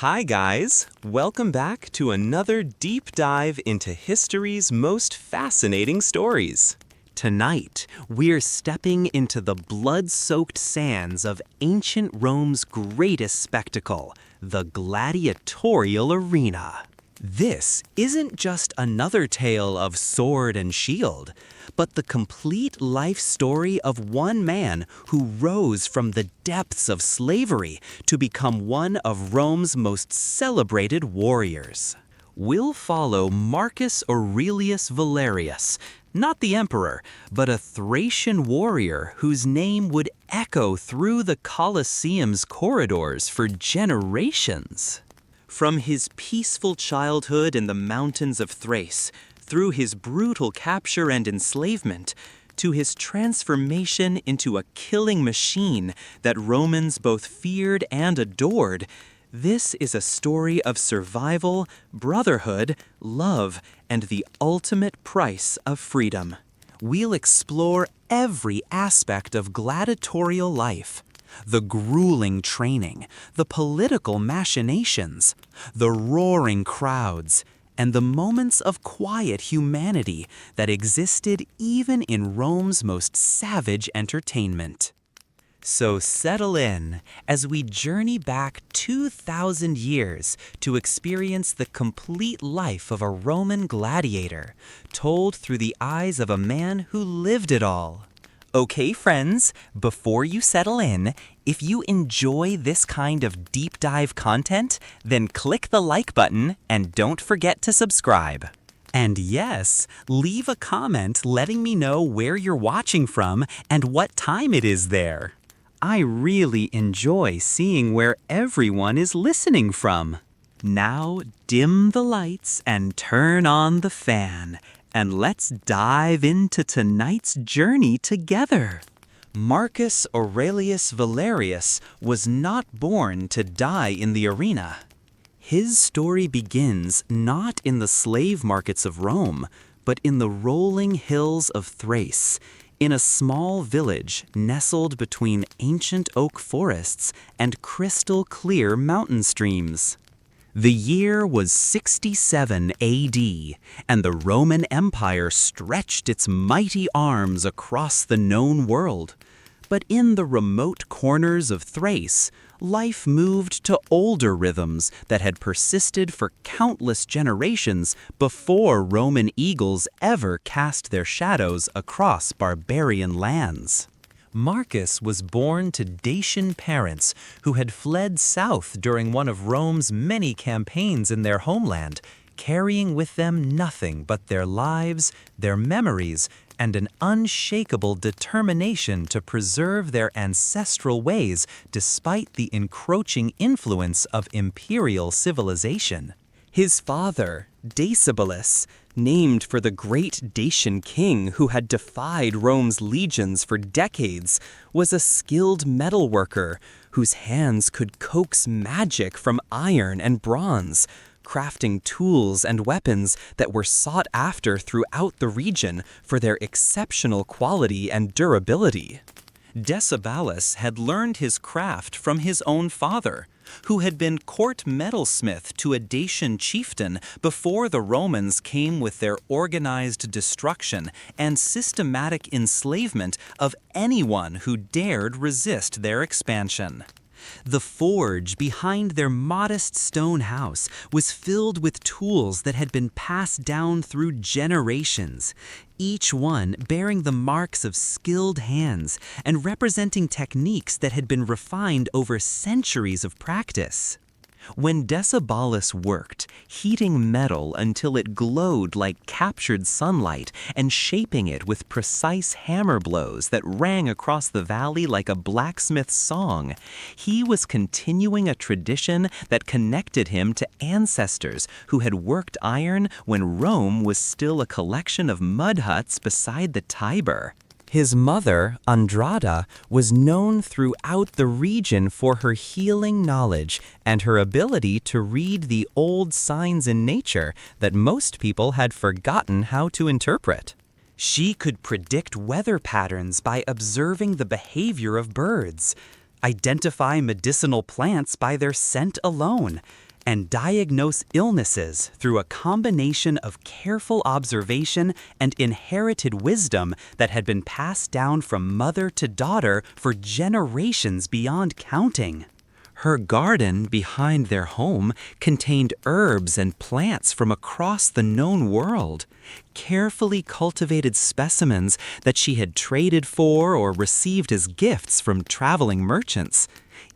Hi guys! Welcome back to another deep dive into history's most fascinating stories. Tonight, we're stepping into the blood-soaked sands of ancient Rome's greatest spectacle, the gladiatorial arena. This isn't just another tale of sword and shield, but the complete life story of one man who rose from the depths of slavery to become one of Rome's most celebrated warriors. We'll follow Marcus Aurelius Valerius, not the emperor, but a Thracian warrior whose name would echo through the Colosseum's corridors for generations. From his peaceful childhood in the mountains of Thrace, through his brutal capture and enslavement, to his transformation into a killing machine that Romans both feared and adored, this is a story of survival, brotherhood, love, and the ultimate price of freedom. We'll explore every aspect of gladiatorial life. The grueling training, the political machinations, the roaring crowds, and the moments of quiet humanity that existed even in Rome's most savage entertainment. So settle in as we journey back 2,000 years to experience the complete life of a Roman gladiator, told through the eyes of a man who lived it all. Okay, friends, before you settle in, if you enjoy this kind of deep dive content, then click the like button and don't forget to subscribe. And yes, leave a comment letting me know where you're watching from and what time it is there. I really enjoy seeing where everyone is listening from. Now dim the lights and turn on the fan. And let's dive into tonight's journey together. Marcus Aurelius Valerius was not born to die in the arena. His story begins not in the slave markets of Rome, but in the rolling hills of Thrace, in a small village nestled between ancient oak forests and crystal-clear mountain streams. The year was 67 AD, and the Roman Empire stretched its mighty arms across the known world. But in the remote corners of Thrace, life moved to older rhythms that had persisted for countless generations before Roman eagles ever cast their shadows across barbarian lands. Marcus was born to Dacian parents who had fled south during one of Rome's many campaigns in their homeland, carrying with them nothing but their lives, their memories, and an unshakable determination to preserve their ancestral ways despite the encroaching influence of imperial civilization. His father, Decebalus, named for the great Dacian king who had defied Rome's legions for decades, was a skilled metalworker whose hands could coax magic from iron and bronze, crafting tools and weapons that were sought after throughout the region for their exceptional quality and durability. Decebalus had learned his craft from his own father, who had been court metalsmith to a Dacian chieftain before the Romans came with their organized destruction and systematic enslavement of anyone who dared resist their expansion. The forge behind their modest stone house was filled with tools that had been passed down through generations, each one bearing the marks of skilled hands and representing techniques that had been refined over centuries of practice. When Decebalus worked, heating metal until it glowed like captured sunlight and shaping it with precise hammer blows that rang across the valley like a blacksmith's song, he was continuing a tradition that connected him to ancestors who had worked iron when Rome was still a collection of mud huts beside the Tiber. His mother, Andrada, was known throughout the region for her healing knowledge and her ability to read the old signs in nature that most people had forgotten how to interpret. She could predict weather patterns by observing the behavior of birds, identify medicinal plants by their scent alone, and diagnose illnesses through a combination of careful observation and inherited wisdom that had been passed down from mother to daughter for generations beyond counting. Her garden behind their home contained herbs and plants from across the known world, carefully cultivated specimens that she had traded for or received as gifts from traveling merchants,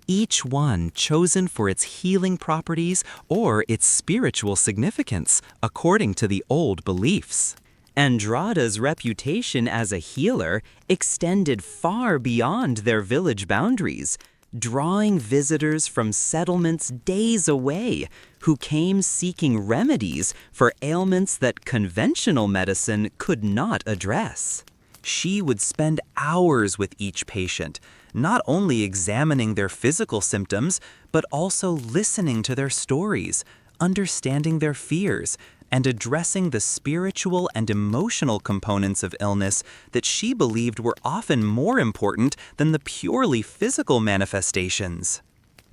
each one chosen for its healing properties or its spiritual significance, according to the old beliefs. Andrada's reputation as a healer extended far beyond their village boundaries, drawing visitors from settlements days away who came seeking remedies for ailments that conventional medicine could not address. She would spend hours with each patient, not only examining their physical symptoms, but also listening to their stories, understanding their fears, and addressing the spiritual and emotional components of illness that she believed were often more important than the purely physical manifestations.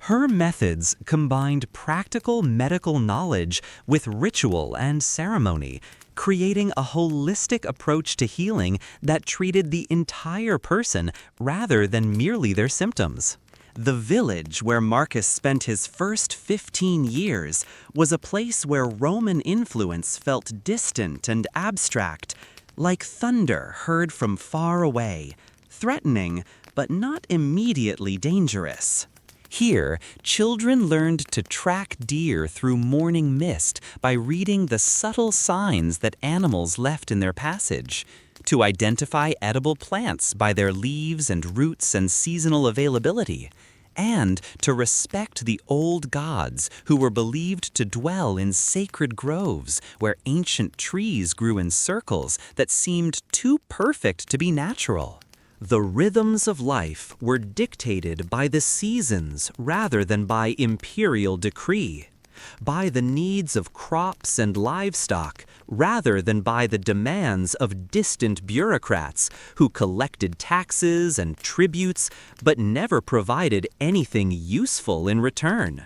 Her methods combined practical medical knowledge with ritual and ceremony, creating a holistic approach to healing that treated the entire person rather than merely their symptoms. The village where Marcus spent his first 15 years was a place where Roman influence felt distant and abstract, like thunder heard from far away, threatening but not immediately dangerous. Here, children learned to track deer through morning mist by reading the subtle signs that animals left in their passage, to identify edible plants by their leaves and roots and seasonal availability, and to respect the old gods who were believed to dwell in sacred groves where ancient trees grew in circles that seemed too perfect to be natural. The rhythms of life were dictated by the seasons rather than by imperial decree, by the needs of crops and livestock rather than by the demands of distant bureaucrats who collected taxes and tributes but never provided anything useful in return.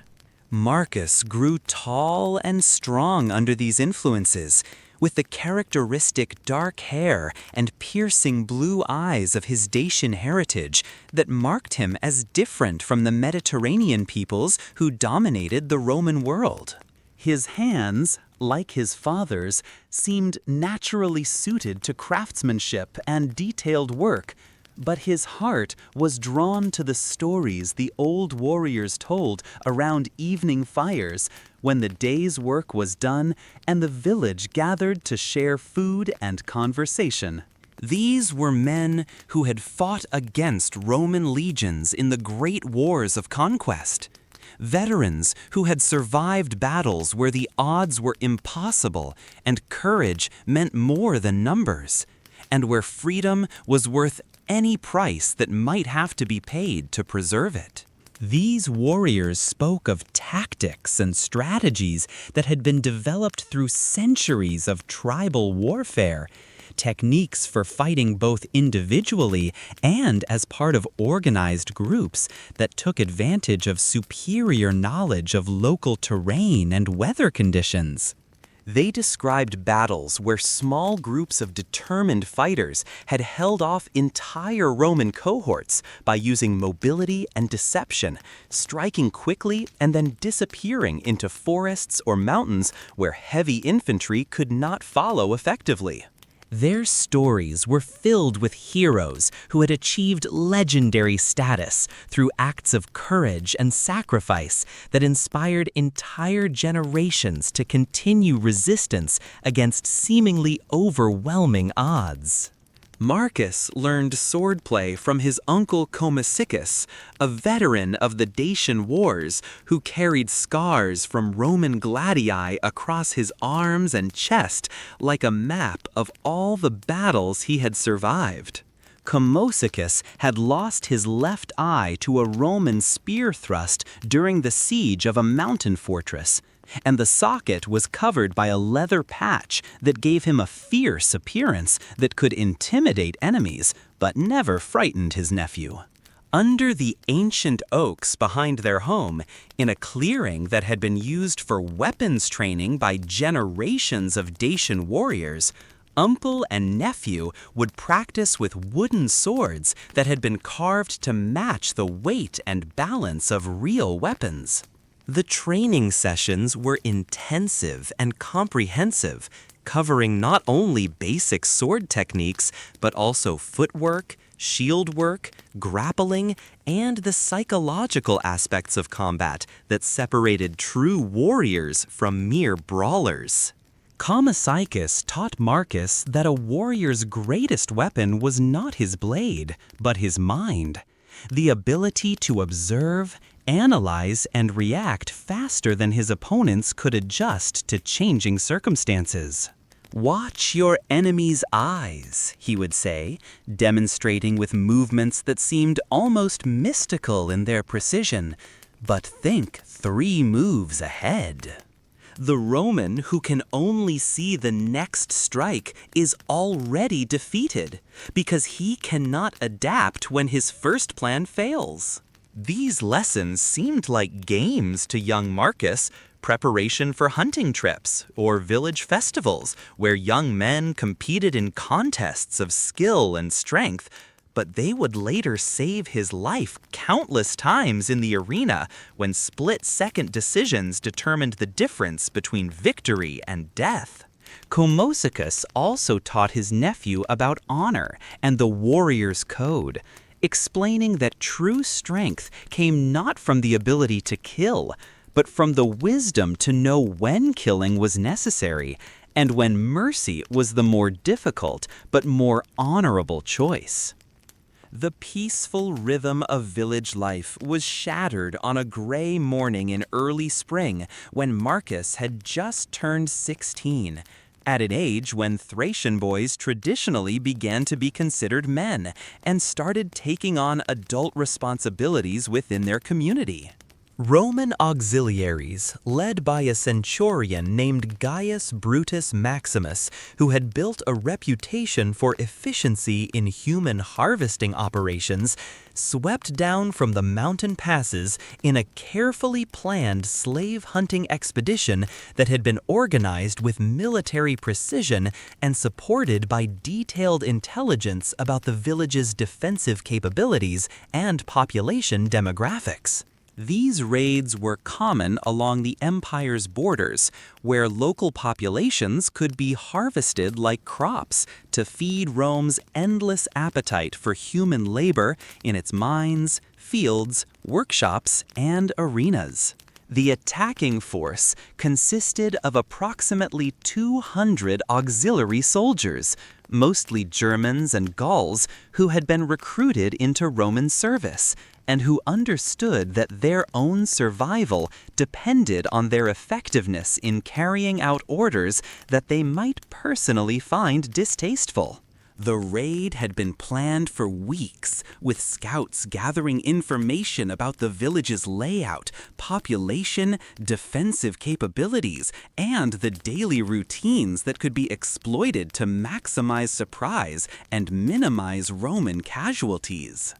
Marcus grew tall and strong under these influences, with the characteristic dark hair and piercing blue eyes of his Dacian heritage that marked him as different from the Mediterranean peoples who dominated the Roman world. His hands, like his father's, seemed naturally suited to craftsmanship and detailed work, but his heart was drawn to the stories the old warriors told around evening fires when the day's work was done and the village gathered to share food and conversation. These were men who had fought against Roman legions in the great wars of conquest. Veterans who had survived battles where the odds were impossible and courage meant more than numbers, and where freedom was worth any price that might have to be paid to preserve it. These warriors spoke of tactics and strategies that had been developed through centuries of tribal warfare, techniques for fighting both individually and as part of organized groups that took advantage of superior knowledge of local terrain and weather conditions. They described battles where small groups of determined fighters had held off entire Roman cohorts by using mobility and deception, striking quickly and then disappearing into forests or mountains where heavy infantry could not follow effectively. Their stories were filled with heroes who had achieved legendary status through acts of courage and sacrifice that inspired entire generations to continue resistance against seemingly overwhelming odds. Marcus learned swordplay from his uncle Comacicus, a veteran of the Dacian Wars who carried scars from Roman Gladiator across his arms and chest like a map of all the battles he had survived. Comacicus had lost his left eye to a Roman spear thrust during the siege of a mountain fortress, and the socket was covered by a leather patch that gave him a fierce appearance that could intimidate enemies, but never frightened his nephew. Under the ancient oaks behind their home, in a clearing that had been used for weapons training by generations of Dacian warriors, uncle and nephew would practice with wooden swords that had been carved to match the weight and balance of real weapons. The training sessions were intensive and comprehensive, covering not only basic sword techniques, but also footwork, shield work, grappling, and the psychological aspects of combat that separated true warriors from mere brawlers. Commosychus taught Marcus that a warrior's greatest weapon was not his blade, but his mind. The ability to observe, analyze, and react faster than his opponents could adjust to changing circumstances. "Watch your enemy's eyes," he would say, demonstrating with movements that seemed almost mystical in their precision, "but think 3 moves ahead." The Roman who can only see the next strike is already defeated because he cannot adapt when his first plan fails. These lessons seemed like games to young Marcus, preparation for hunting trips or village festivals where young men competed in contests of skill and strength, but they would later save his life countless times in the arena when split-second decisions determined the difference between victory and death. Commosychus also taught his nephew about honor and the warrior's code, explaining that true strength came not from the ability to kill, but from the wisdom to know when killing was necessary and when mercy was the more difficult but more honorable choice. The peaceful rhythm of village life was shattered on a gray morning in early spring when Marcus had just turned 16, at an age when Thracian boys traditionally began to be considered men and started taking on adult responsibilities within their community. Roman auxiliaries, led by a centurion named Gaius Brutus Maximus, who had built a reputation for efficiency in human harvesting operations, swept down from the mountain passes in a carefully planned slave hunting expedition that had been organized with military precision and supported by detailed intelligence about the village's defensive capabilities and population demographics. These raids were common along the empire's borders, where local populations could be harvested like crops to feed Rome's endless appetite for human labor in its mines, fields, workshops, and arenas. The attacking force consisted of approximately 200 auxiliary soldiers, mostly Germans and Gauls, who had been recruited into Roman service and who understood that their own survival depended on their effectiveness in carrying out orders that they might personally find distasteful. The raid had been planned for weeks, with scouts gathering information about the village's layout, population, defensive capabilities, and the daily routines that could be exploited to maximize surprise and minimize Roman casualties.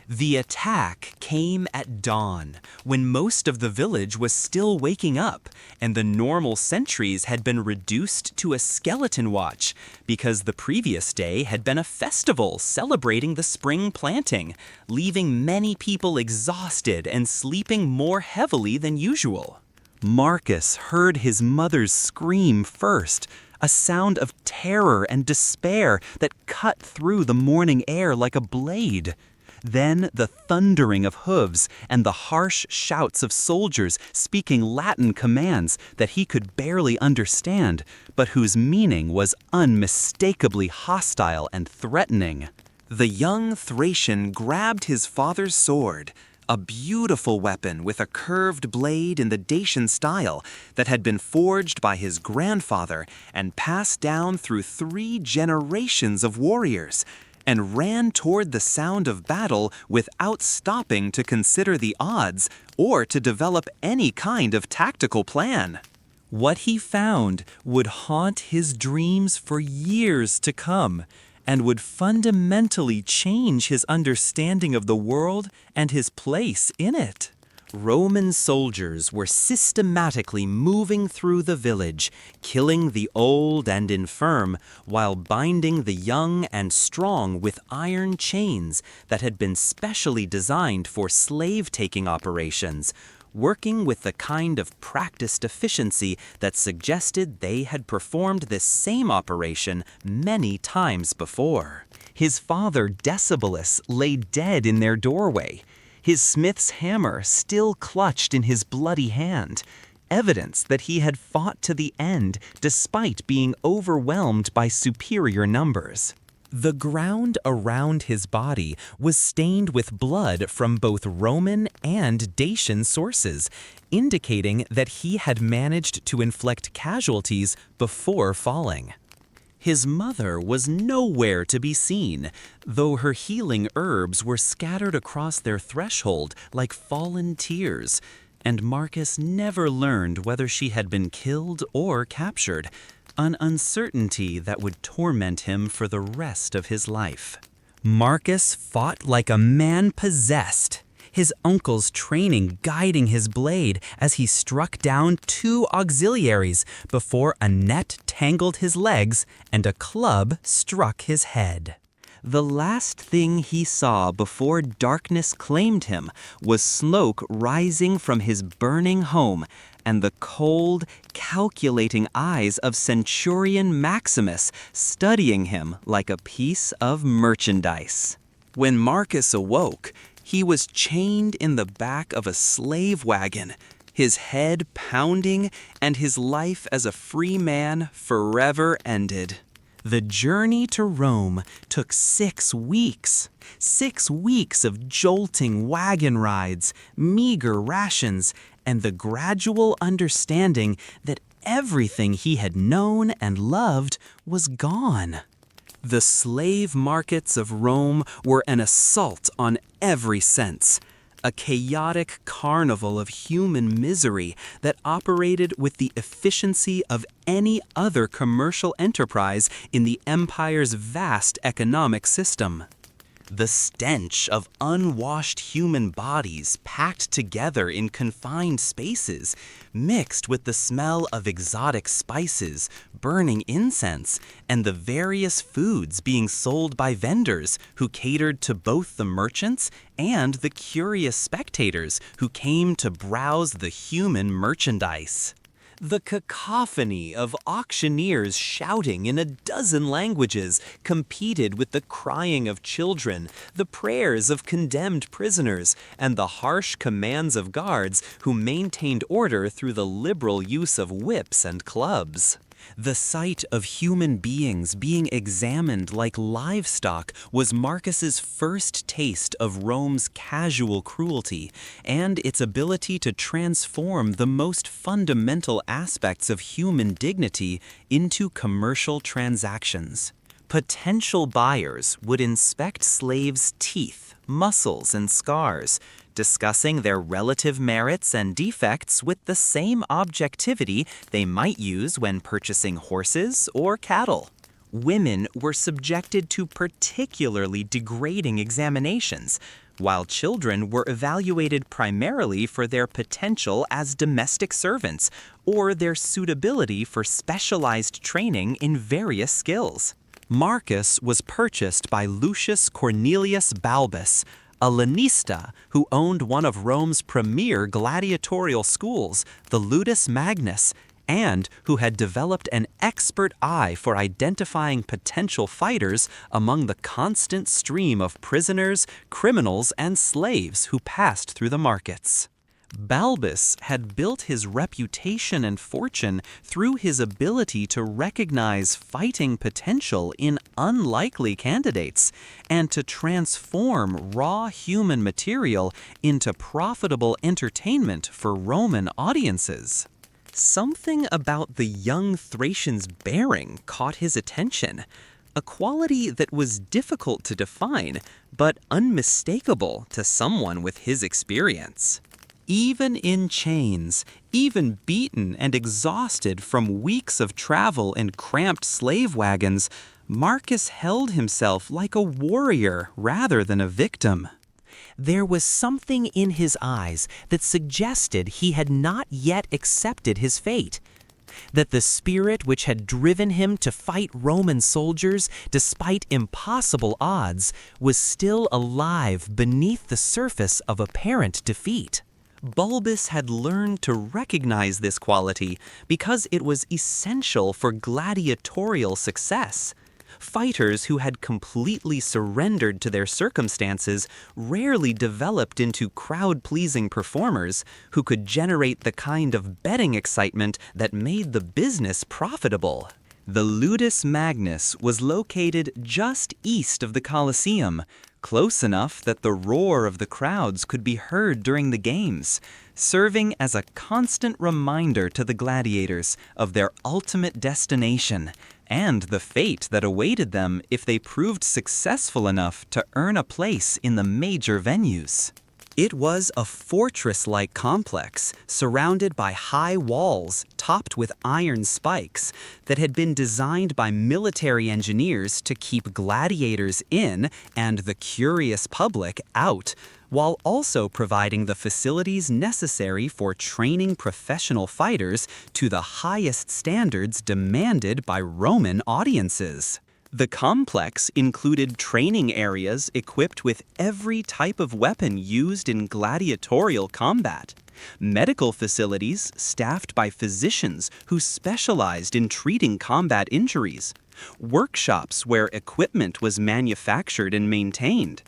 The attack came at dawn, when most of the village was still waking up, and the normal sentries had been reduced to a skeleton watch because the previous day had been a festival celebrating the spring planting, leaving many people exhausted and sleeping more heavily than usual. Marcus heard his mother's scream first, a sound of terror and despair that cut through the morning air like a blade. Then the thundering of hooves and the harsh shouts of soldiers speaking Latin commands that he could barely understand, but whose meaning was unmistakably hostile and threatening. The young Thracian grabbed his father's sword, a beautiful weapon with a curved blade in the Dacian style that had been forged by his grandfather and passed down through 3 generations of warriors, and ran toward the sound of battle without stopping to consider the odds or to develop any kind of tactical plan. What he found would haunt his dreams for years to come, and would fundamentally change his understanding of the world and his place in it. Roman soldiers were systematically moving through the village, killing the old and infirm, while binding the young and strong with iron chains that had been specially designed for slave-taking operations, working with the kind of practiced efficiency that suggested they had performed this same operation many times before. His father Decibelus lay dead in their doorway, his smith's hammer still clutched in his bloody hand, evidence that he had fought to the end despite being overwhelmed by superior numbers. The ground around his body was stained with blood from both Roman and Dacian sources, indicating that he had managed to inflict casualties before falling. His mother was nowhere to be seen, though her healing herbs were scattered across their threshold like fallen tears, and Marcus never learned whether she had been killed or captured, an uncertainty that would torment him for the rest of his life. Marcus fought like a man possessed, his uncle's training guiding his blade as he struck down 2 auxiliaries before a net tangled his legs and a club struck his head. The last thing he saw before darkness claimed him was smoke rising from his burning home and the cold, calculating eyes of Centurion Maximus studying him like a piece of merchandise. When Marcus awoke, he was chained in the back of a slave wagon, his head pounding and his life as a free man forever ended. The journey to Rome took 6 weeks. 6 weeks of jolting wagon rides, meager rations, and the gradual understanding that everything he had known and loved was gone. The slave markets of Rome were an assault on every sense, a chaotic carnival of human misery that operated with the efficiency of any other commercial enterprise in the empire's vast economic system. The stench of unwashed human bodies packed together in confined spaces, mixed with the smell of exotic spices, burning incense, and the various foods being sold by vendors who catered to both the merchants and the curious spectators who came to browse the human merchandise. The cacophony of auctioneers shouting in a dozen languages competed with the crying of children, the prayers of condemned prisoners, and the harsh commands of guards who maintained order through the liberal use of whips and clubs. The sight of human beings being examined like livestock was Marcus's first taste of Rome's casual cruelty and its ability to transform the most fundamental aspects of human dignity into commercial transactions. Potential buyers would inspect slaves' teeth, muscles, and scars, discussing their relative merits and defects with the same objectivity they might use when purchasing horses or cattle. Women were subjected to particularly degrading examinations, while children were evaluated primarily for their potential as domestic servants or their suitability for specialized training in various skills. Marcus was purchased by Lucius Cornelius Balbus, a Lanista who owned one of Rome's premier gladiatorial schools, the Ludus Magnus, and who had developed an expert eye for identifying potential fighters among the constant stream of prisoners, criminals, and slaves who passed through the markets. Balbus had built his reputation and fortune through his ability to recognize fighting potential in unlikely candidates and to transform raw human material into profitable entertainment for Roman audiences. Something about the young Thracian's bearing caught his attention, a quality that was difficult to define but unmistakable to someone with his experience. Even in chains, even beaten and exhausted from weeks of travel in cramped slave wagons, Marcus held himself like a warrior rather than a victim. There was something in his eyes that suggested he had not yet accepted his fate, that the spirit which had driven him to fight Roman soldiers despite impossible odds was still alive beneath the surface of apparent defeat. Bulbus had learned to recognize this quality because it was essential for gladiatorial success. Fighters who had completely surrendered to their circumstances rarely developed into crowd-pleasing performers who could generate the kind of betting excitement that made the business profitable. The Ludus Magnus was located just east of the Colosseum, close enough that the roar of the crowds could be heard during the games, serving as a constant reminder to the gladiators of their ultimate destination and the fate that awaited them if they proved successful enough to earn a place in the major venues. It was a fortress-like complex surrounded by high walls topped with iron spikes that had been designed by military engineers to keep gladiators in and the curious public out, while also providing the facilities necessary for training professional fighters to the highest standards demanded by Roman audiences. The complex included training areas equipped with every type of weapon used in gladiatorial combat, medical facilities staffed by physicians who specialized in treating combat injuries, workshops where equipment was manufactured and maintained,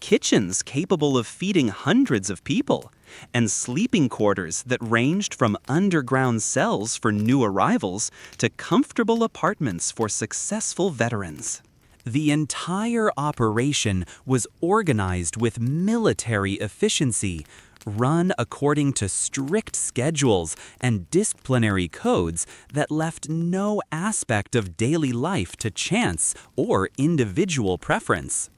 kitchens capable of feeding hundreds of people, and sleeping quarters that ranged from underground cells for new arrivals to comfortable apartments for successful veterans. The entire operation was organized with military efficiency, run according to strict schedules and disciplinary codes that left no aspect of daily life to chance or individual preference.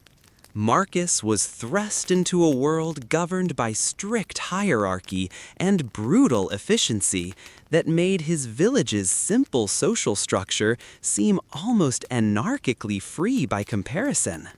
Marcus was thrust into a world governed by strict hierarchy and brutal efficiency that made his village's simple social structure seem almost anarchically free by comparison.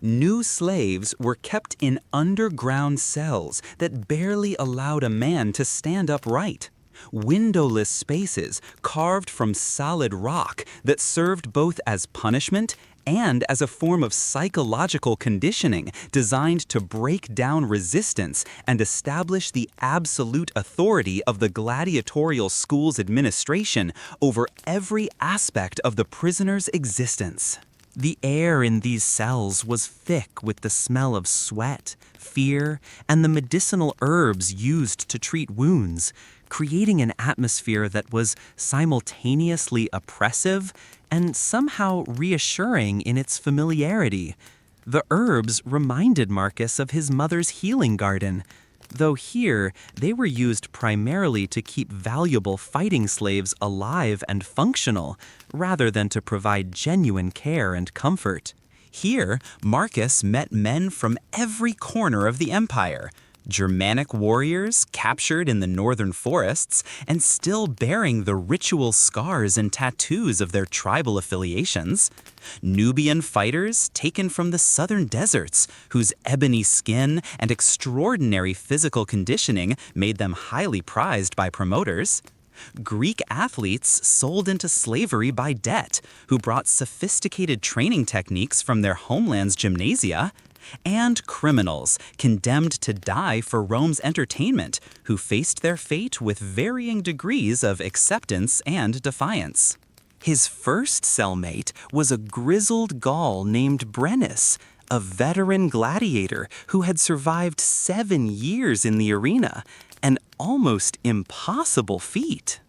New slaves were kept in underground cells that barely allowed a man to stand upright. Windowless spaces carved from solid rock that served both as punishment and as a form of psychological conditioning designed to break down resistance and establish the absolute authority of the gladiatorial school's administration over every aspect of the prisoner's existence. The air in these cells was thick with the smell of sweat, fear, and the medicinal herbs used to treat wounds, creating an atmosphere that was simultaneously oppressive and somehow reassuring in its familiarity. The herbs reminded Marcus of his mother's healing garden, though here they were used primarily to keep valuable fighting slaves alive and functional, rather than to provide genuine care and comfort. Here, Marcus met men from every corner of the empire, Germanic warriors captured in the northern forests and still bearing the ritual scars and tattoos of their tribal affiliations, Nubian fighters taken from the southern deserts whose ebony skin and extraordinary physical conditioning made them highly prized by promoters, Greek athletes sold into slavery by debt who brought sophisticated training techniques from their homeland's gymnasia, and criminals condemned to die for Rome's entertainment who faced their fate with varying degrees of acceptance and defiance. His first cellmate was a grizzled Gaul named Brennus, a veteran gladiator who had survived 7 years in the arena, an almost impossible feat.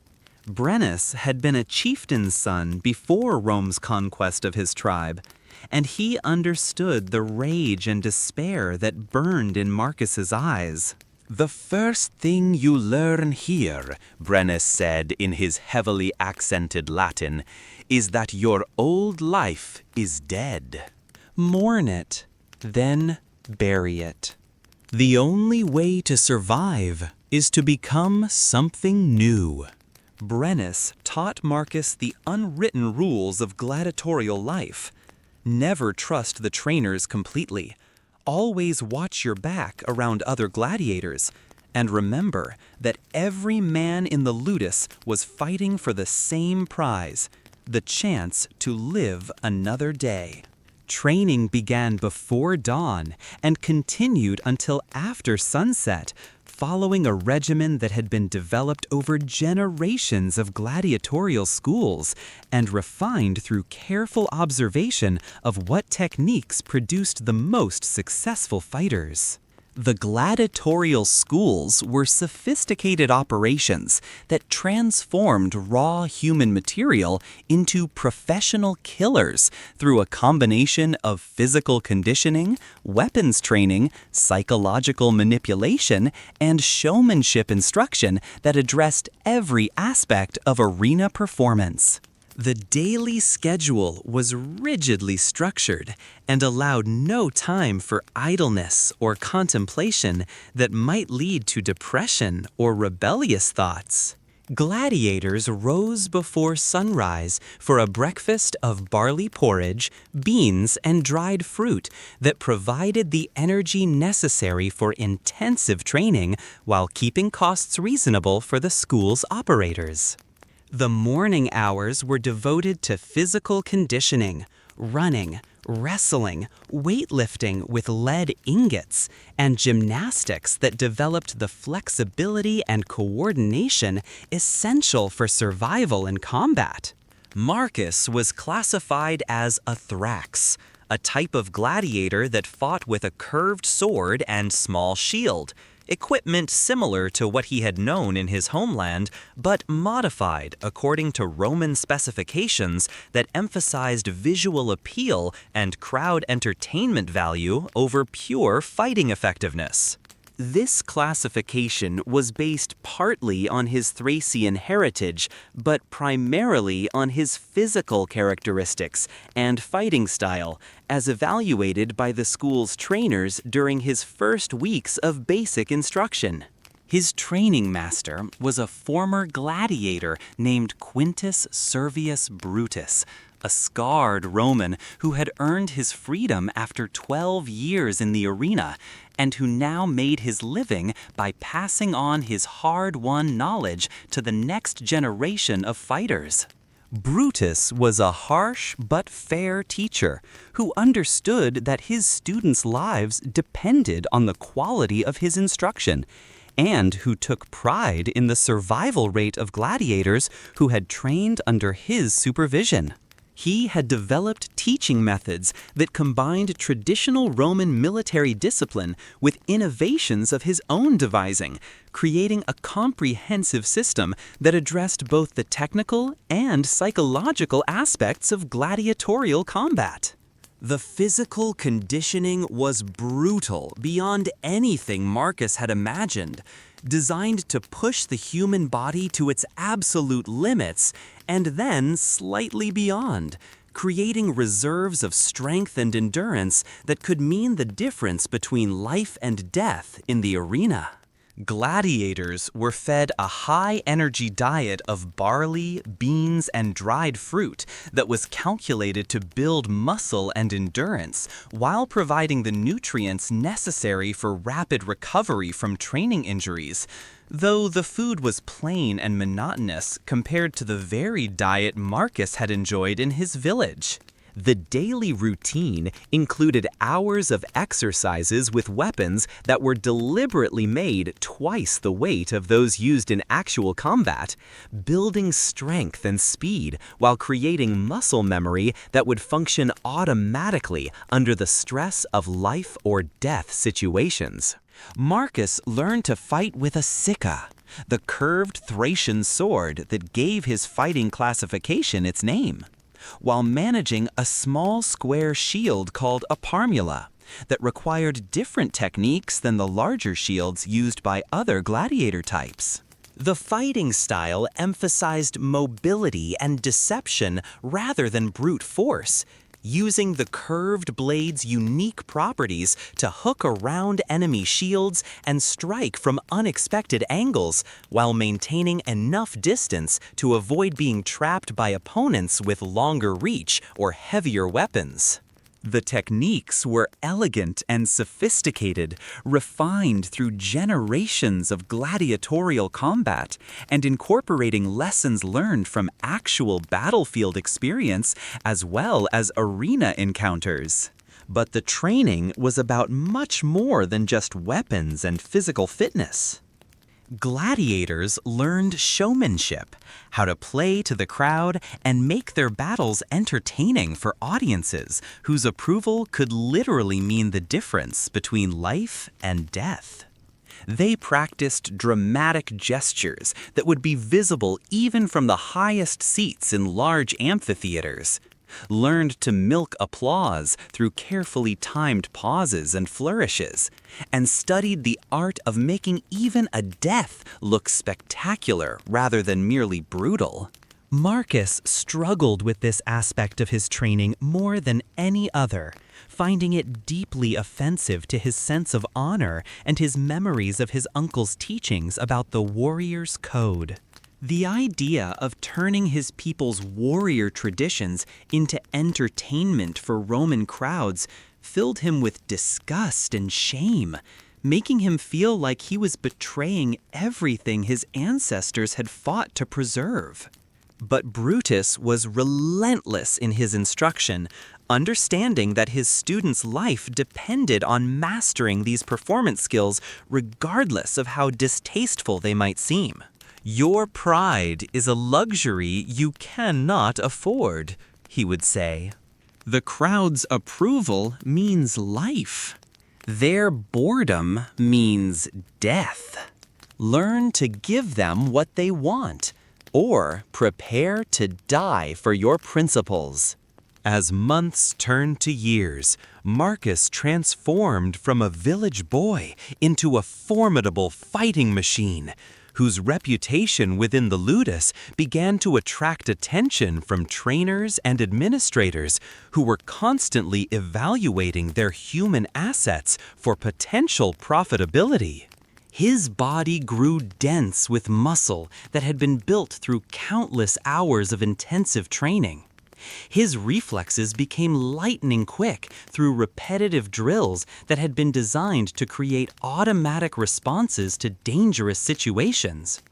Brennus had been a chieftain's son before Rome's conquest of his tribe, and he understood the rage and despair that burned in Marcus's eyes. "The first thing you learn here," Brennus said in his heavily accented Latin, "is that your old life is dead. Mourn it, then bury it. The only way to survive is to become something new." Brennus taught Marcus the unwritten rules of gladiatorial life. Never trust the trainers completely. Always watch your back around other gladiators. And remember that every man in the ludus was fighting for the same prize, the chance to live another day. Training began before dawn and continued until after sunset, following a regimen that had been developed over generations of gladiatorial schools and refined through careful observation of what techniques produced the most successful fighters. The gladiatorial schools were sophisticated operations that transformed raw human material into professional killers through a combination of physical conditioning, weapons training, psychological manipulation, and showmanship instruction that addressed every aspect of arena performance. The daily schedule was rigidly structured and allowed no time for idleness or contemplation that might lead to depression or rebellious thoughts. Gladiators rose before sunrise for a breakfast of barley porridge, beans, and dried fruit that provided the energy necessary for intensive training while keeping costs reasonable for the school's operators. The morning hours were devoted to physical conditioning, running, wrestling, weightlifting with lead ingots, and gymnastics that developed the flexibility and coordination essential for survival in combat. Marcus was classified as a thrax, a type of gladiator that fought with a curved sword and small shield, equipment similar to what he had known in his homeland, but modified according to Roman specifications that emphasized visual appeal and crowd entertainment value over pure fighting effectiveness. This classification was based partly on his Thracian heritage, but primarily on his physical characteristics and fighting style, as evaluated by the school's trainers during his first weeks of basic instruction. His training master was a former gladiator named Quintus Servius Brutus, a scarred Roman who had earned his freedom after 12 years in the arena, and who now made his living by passing on his hard-won knowledge to the next generation of fighters. Brutus was a harsh but fair teacher who understood that his students' lives depended on the quality of his instruction, and who took pride in the survival rate of gladiators who had trained under his supervision. He had developed teaching methods that combined traditional Roman military discipline with innovations of his own devising, creating a comprehensive system that addressed both the technical and psychological aspects of gladiatorial combat. The physical conditioning was brutal beyond anything Marcus had imagined, designed to push the human body to its absolute limits and then slightly beyond, creating reserves of strength and endurance that could mean the difference between life and death in the arena. Gladiators were fed a high-energy diet of barley, beans, and dried fruit that was calculated to build muscle and endurance while providing the nutrients necessary for rapid recovery from training injuries, though the food was plain and monotonous compared to the varied diet Marcus had enjoyed in his village. The daily routine included hours of exercises with weapons that were deliberately made twice the weight of those used in actual combat, building strength and speed while creating muscle memory that would function automatically under the stress of life or death situations. Marcus learned to fight with a sicca, the curved Thracian sword that gave his fighting classification its name, while managing a small square shield called a parmula that required different techniques than the larger shields used by other gladiator types. The fighting style emphasized mobility and deception rather than brute force, using the curved blade's unique properties to hook around enemy shields and strike from unexpected angles while maintaining enough distance to avoid being trapped by opponents with longer reach or heavier weapons. The techniques were elegant and sophisticated, refined through generations of gladiatorial combat, and incorporating lessons learned from actual battlefield experience as well as arena encounters. But the training was about much more than just weapons and physical fitness. Gladiators learned showmanship, how to play to the crowd and make their battles entertaining for audiences whose approval could literally mean the difference between life and death. They practiced dramatic gestures that would be visible even from the highest seats in large amphitheaters, learned to milk applause through carefully timed pauses and flourishes, and studied the art of making even a death look spectacular rather than merely brutal. Marcus struggled with this aspect of his training more than any other, finding it deeply offensive to his sense of honor and his memories of his uncle's teachings about the warrior's code. The idea of turning his people's warrior traditions into entertainment for Roman crowds filled him with disgust and shame, making him feel like he was betraying everything his ancestors had fought to preserve. But Brutus was relentless in his instruction, understanding that his student's life depended on mastering these performance skills regardless of how distasteful they might seem. "Your pride is a luxury you cannot afford," he would say. The crowd's approval means life. Their boredom means death. Learn to give them what they want, or prepare to die for your principles. As months turned to years, Marcus transformed from a village boy into a formidable fighting machine, whose reputation within the ludus began to attract attention from trainers and administrators who were constantly evaluating their human assets for potential profitability. His body grew dense with muscle that had been built through countless hours of intensive training. His reflexes became lightning quick through repetitive drills that had been designed to create automatic responses to dangerous situations.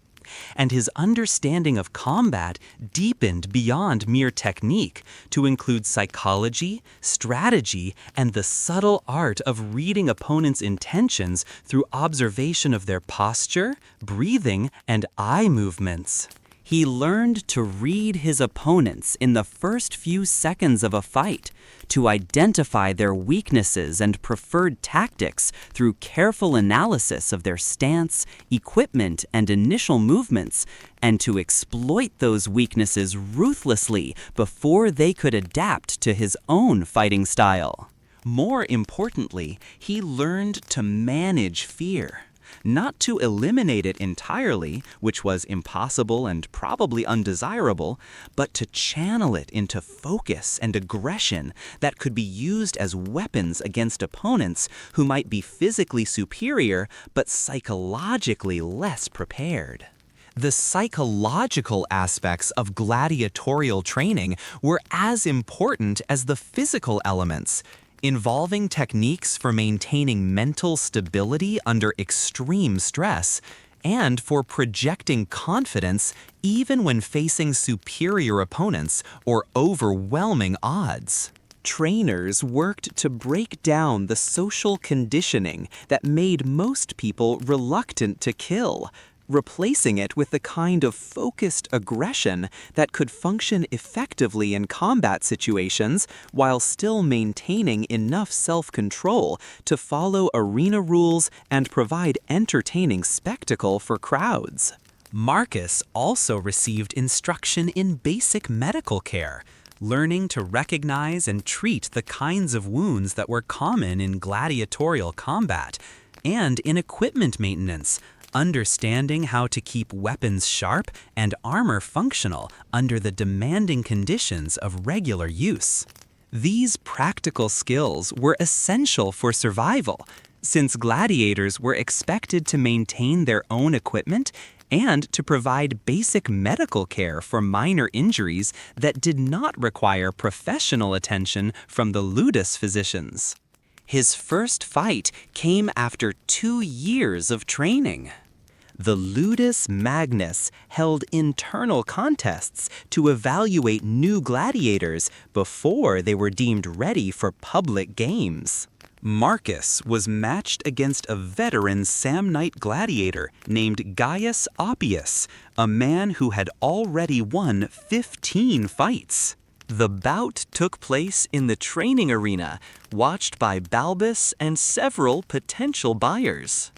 And his understanding of combat deepened beyond mere technique to include psychology, strategy, and the subtle art of reading opponents' intentions through observation of their posture, breathing, and eye movements. He learned to read his opponents in the first few seconds of a fight, to identify their weaknesses and preferred tactics through careful analysis of their stance, equipment, and initial movements, and to exploit those weaknesses ruthlessly before they could adapt to his own fighting style. More importantly, he learned to manage fear. Not to eliminate it entirely, which was impossible and probably undesirable, but to channel it into focus and aggression that could be used as weapons against opponents who might be physically superior but psychologically less prepared. The psychological aspects of gladiatorial training were as important as the physical elements, involving techniques for maintaining mental stability under extreme stress and for projecting confidence even when facing superior opponents or overwhelming odds. Trainers worked to break down the social conditioning that made most people reluctant to kill, replacing it with the kind of focused aggression that could function effectively in combat situations while still maintaining enough self-control to follow arena rules and provide entertaining spectacle for crowds. Marcus also received instruction in basic medical care, learning to recognize and treat the kinds of wounds that were common in gladiatorial combat, and in equipment maintenance, understanding how to keep weapons sharp and armor functional under the demanding conditions of regular use. These practical skills were essential for survival, since gladiators were expected to maintain their own equipment and to provide basic medical care for minor injuries that did not require professional attention from the ludus physicians. His first fight came after 2 years of training. The ludus magnus held internal contests to evaluate new gladiators before they were deemed ready for public games. Marcus was matched against a veteran Samnite gladiator named Gaius Oppius, a man who had already won 15 fights. The bout took place in the training arena, watched by Balbus and several potential buyers.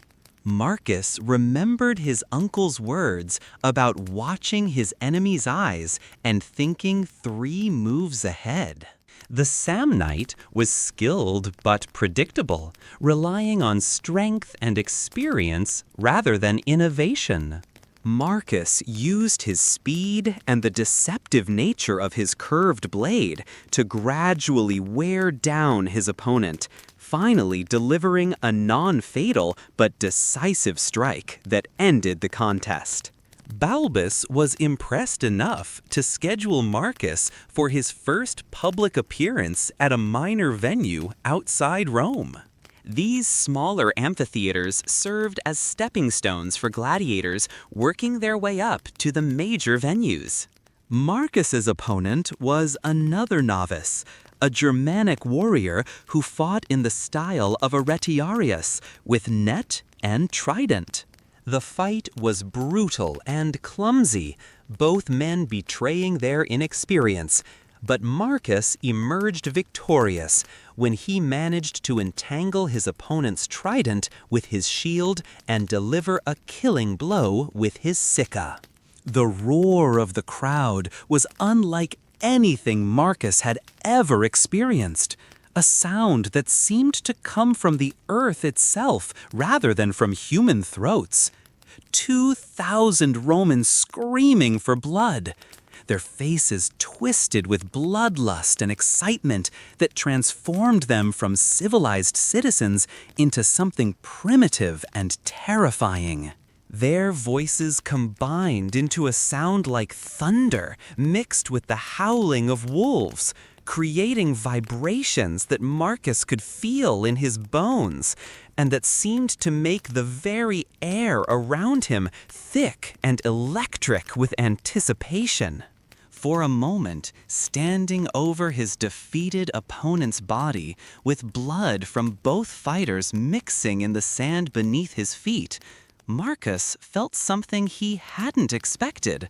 Marcus remembered his uncle's words about watching his enemy's eyes and thinking 3 moves ahead. The Samnite was skilled but predictable, relying on strength and experience rather than innovation. Marcus used his speed and the deceptive nature of his curved blade to gradually wear down his opponent, finally delivering a non-fatal but decisive strike that ended the contest. Balbus was impressed enough to schedule Marcus for his first public appearance at a minor venue outside Rome. These smaller amphitheaters served as stepping stones for gladiators working their way up to the major venues. Marcus's opponent was another novice, a Germanic warrior who fought in the style of a retiarius with net and trident. The fight was brutal and clumsy, both men betraying their inexperience, but Marcus emerged victorious when he managed to entangle his opponent's trident with his shield and deliver a killing blow with his sicca. The roar of the crowd was unlike anything Marcus had ever experienced, a sound that seemed to come from the earth itself rather than from human throats. 2,000 Romans screaming for blood, their faces twisted with bloodlust and excitement that transformed them from civilized citizens into something primitive and terrifying. Their voices combined into a sound like thunder mixed with the howling of wolves, creating vibrations that Marcus could feel in his bones and that seemed to make the very air around him thick and electric with anticipation. For a moment, standing over his defeated opponent's body, with blood from both fighters mixing in the sand beneath his feet, Marcus felt something he hadn't expected.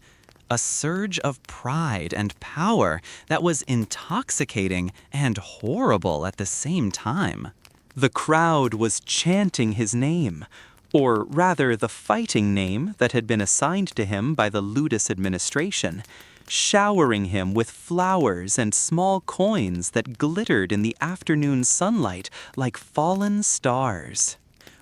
A surge of pride and power that was intoxicating and horrible at the same time. The crowd was chanting his name, or rather the fighting name that had been assigned to him by the ludus administration, showering him with flowers and small coins that glittered in the afternoon sunlight like fallen stars.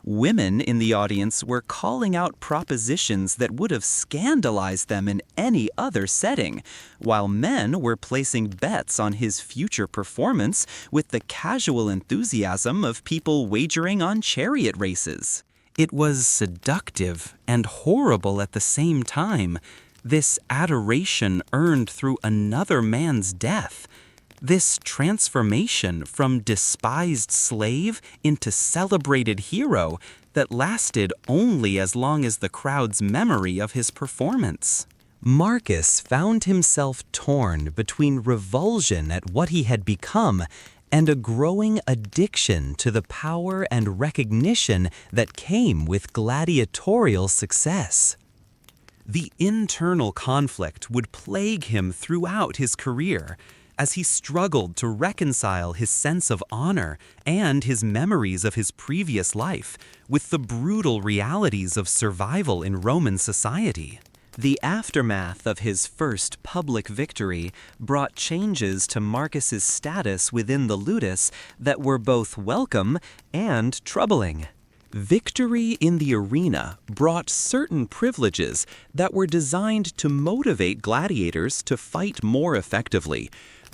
Women in the audience were calling out propositions that would have scandalized them in any other setting, while men were placing bets on his future performance with the casual enthusiasm of people wagering on chariot races. It was seductive and horrible at the same time, this adoration earned through another man's death. This transformation from despised slave into celebrated hero that lasted only as long as the crowd's memory of his performance. Marcus found himself torn between revulsion at what he had become and a growing addiction to the power and recognition that came with gladiatorial success. The internal conflict would plague him throughout his career, as he struggled to reconcile his sense of honor and his memories of his previous life with the brutal realities of survival in Roman society. The aftermath of his first public victory brought changes to Marcus's status within the ludus that were both welcome and troubling. Victory in the arena brought certain privileges that were designed to motivate gladiators to fight more effectively,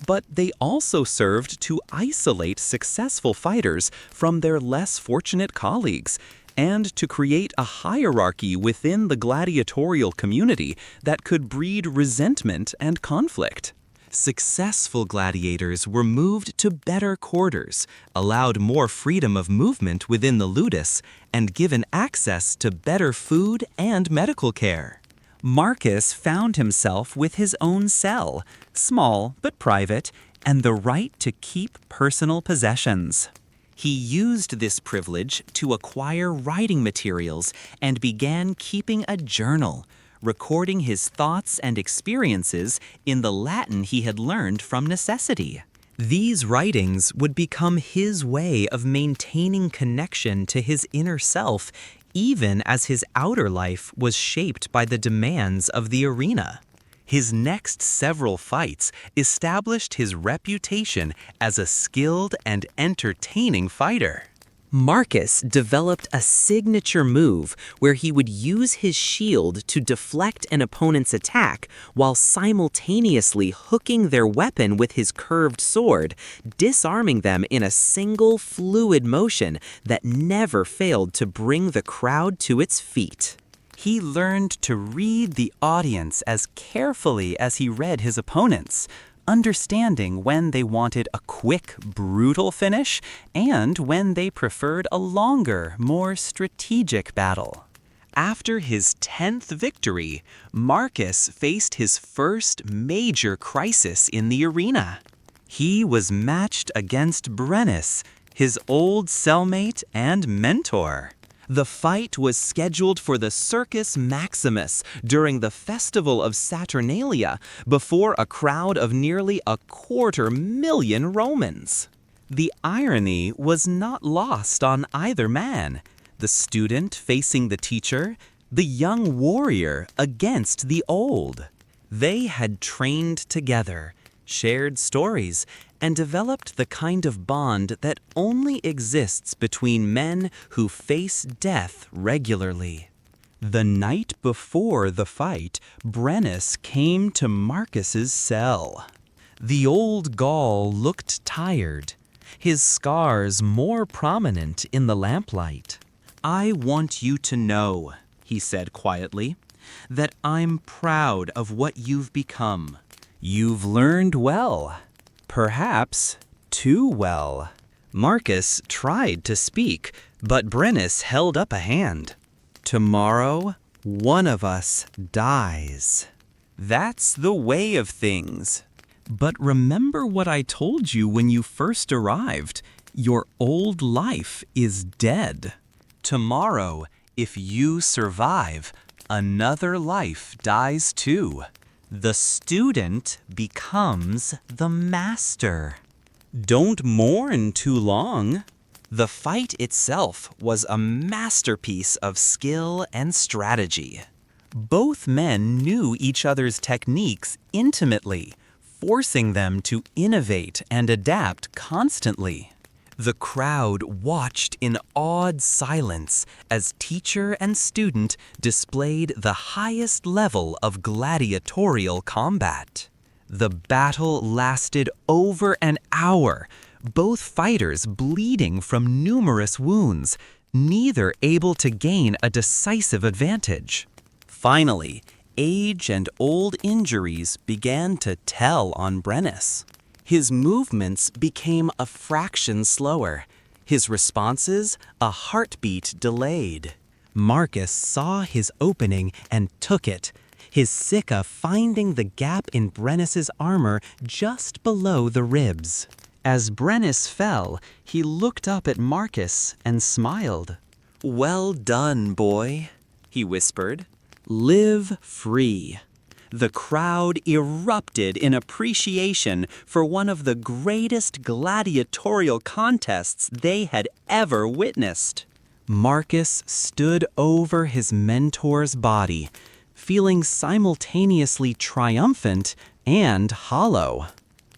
But they also served to isolate successful fighters from their less fortunate colleagues, and to create a hierarchy within the gladiatorial community that could breed resentment and conflict. Successful gladiators were moved to better quarters, allowed more freedom of movement within the ludus, and given access to better food and medical care. Marcus found himself with his own cell, small but private, and the right to keep personal possessions. He used this privilege to acquire writing materials and began keeping a journal, recording his thoughts and experiences in the Latin he had learned from necessity. These writings would become his way of maintaining connection to his inner self, even as his outer life was shaped by the demands of the arena. His next several fights established his reputation as a skilled and entertaining fighter. Marcus developed a signature move where he would use his shield to deflect an opponent's attack while simultaneously hooking their weapon with his curved sword, disarming them in a single fluid motion that never failed to bring the crowd to its feet. He learned to read the audience as carefully as he read his opponents, understanding when they wanted a quick, brutal finish and when they preferred a longer, more strategic battle. After his 10th victory, Marcus faced his first major crisis in the arena. He was matched against Brennus, his old cellmate and mentor. The fight was scheduled for the Circus Maximus during the Festival of Saturnalia before a crowd of nearly 250,000 Romans. The irony was not lost on either man, the student facing the teacher, the young warrior against the old. They had trained together, shared stories, and developed the kind of bond that only exists between men who face death regularly. The night before the fight, Brennus came to Marcus's cell. The old Gaul looked tired, his scars more prominent in the lamplight. "I want you to know," he said quietly, "that I'm proud of what you've become. You've learned well. Perhaps too well." Marcus tried to speak, but Brennus held up a hand. "Tomorrow, one of us dies. That's the way of things. But remember what I told you when you first arrived. Your old life is dead. Tomorrow, if you survive, another life dies too. The student becomes the master. Don't mourn too long." The fight itself was a masterpiece of skill and strategy. Both men knew each other's techniques intimately, forcing them to innovate and adapt constantly. The crowd watched in awed silence as teacher and student displayed the highest level of gladiatorial combat. The battle lasted over an hour, both fighters bleeding from numerous wounds, neither able to gain a decisive advantage. Finally, age and old injuries began to tell on Brennus. His movements became a fraction slower, his responses a heartbeat delayed. Marcus saw his opening and took it, his Sicca finding the gap in Brennus's armor just below the ribs. As Brennus fell, he looked up at Marcus and smiled. "Well done, boy," he whispered. "Live free." The crowd erupted in appreciation for one of the greatest gladiatorial contests they had ever witnessed. Marcus stood over his mentor's body, feeling simultaneously triumphant and hollow.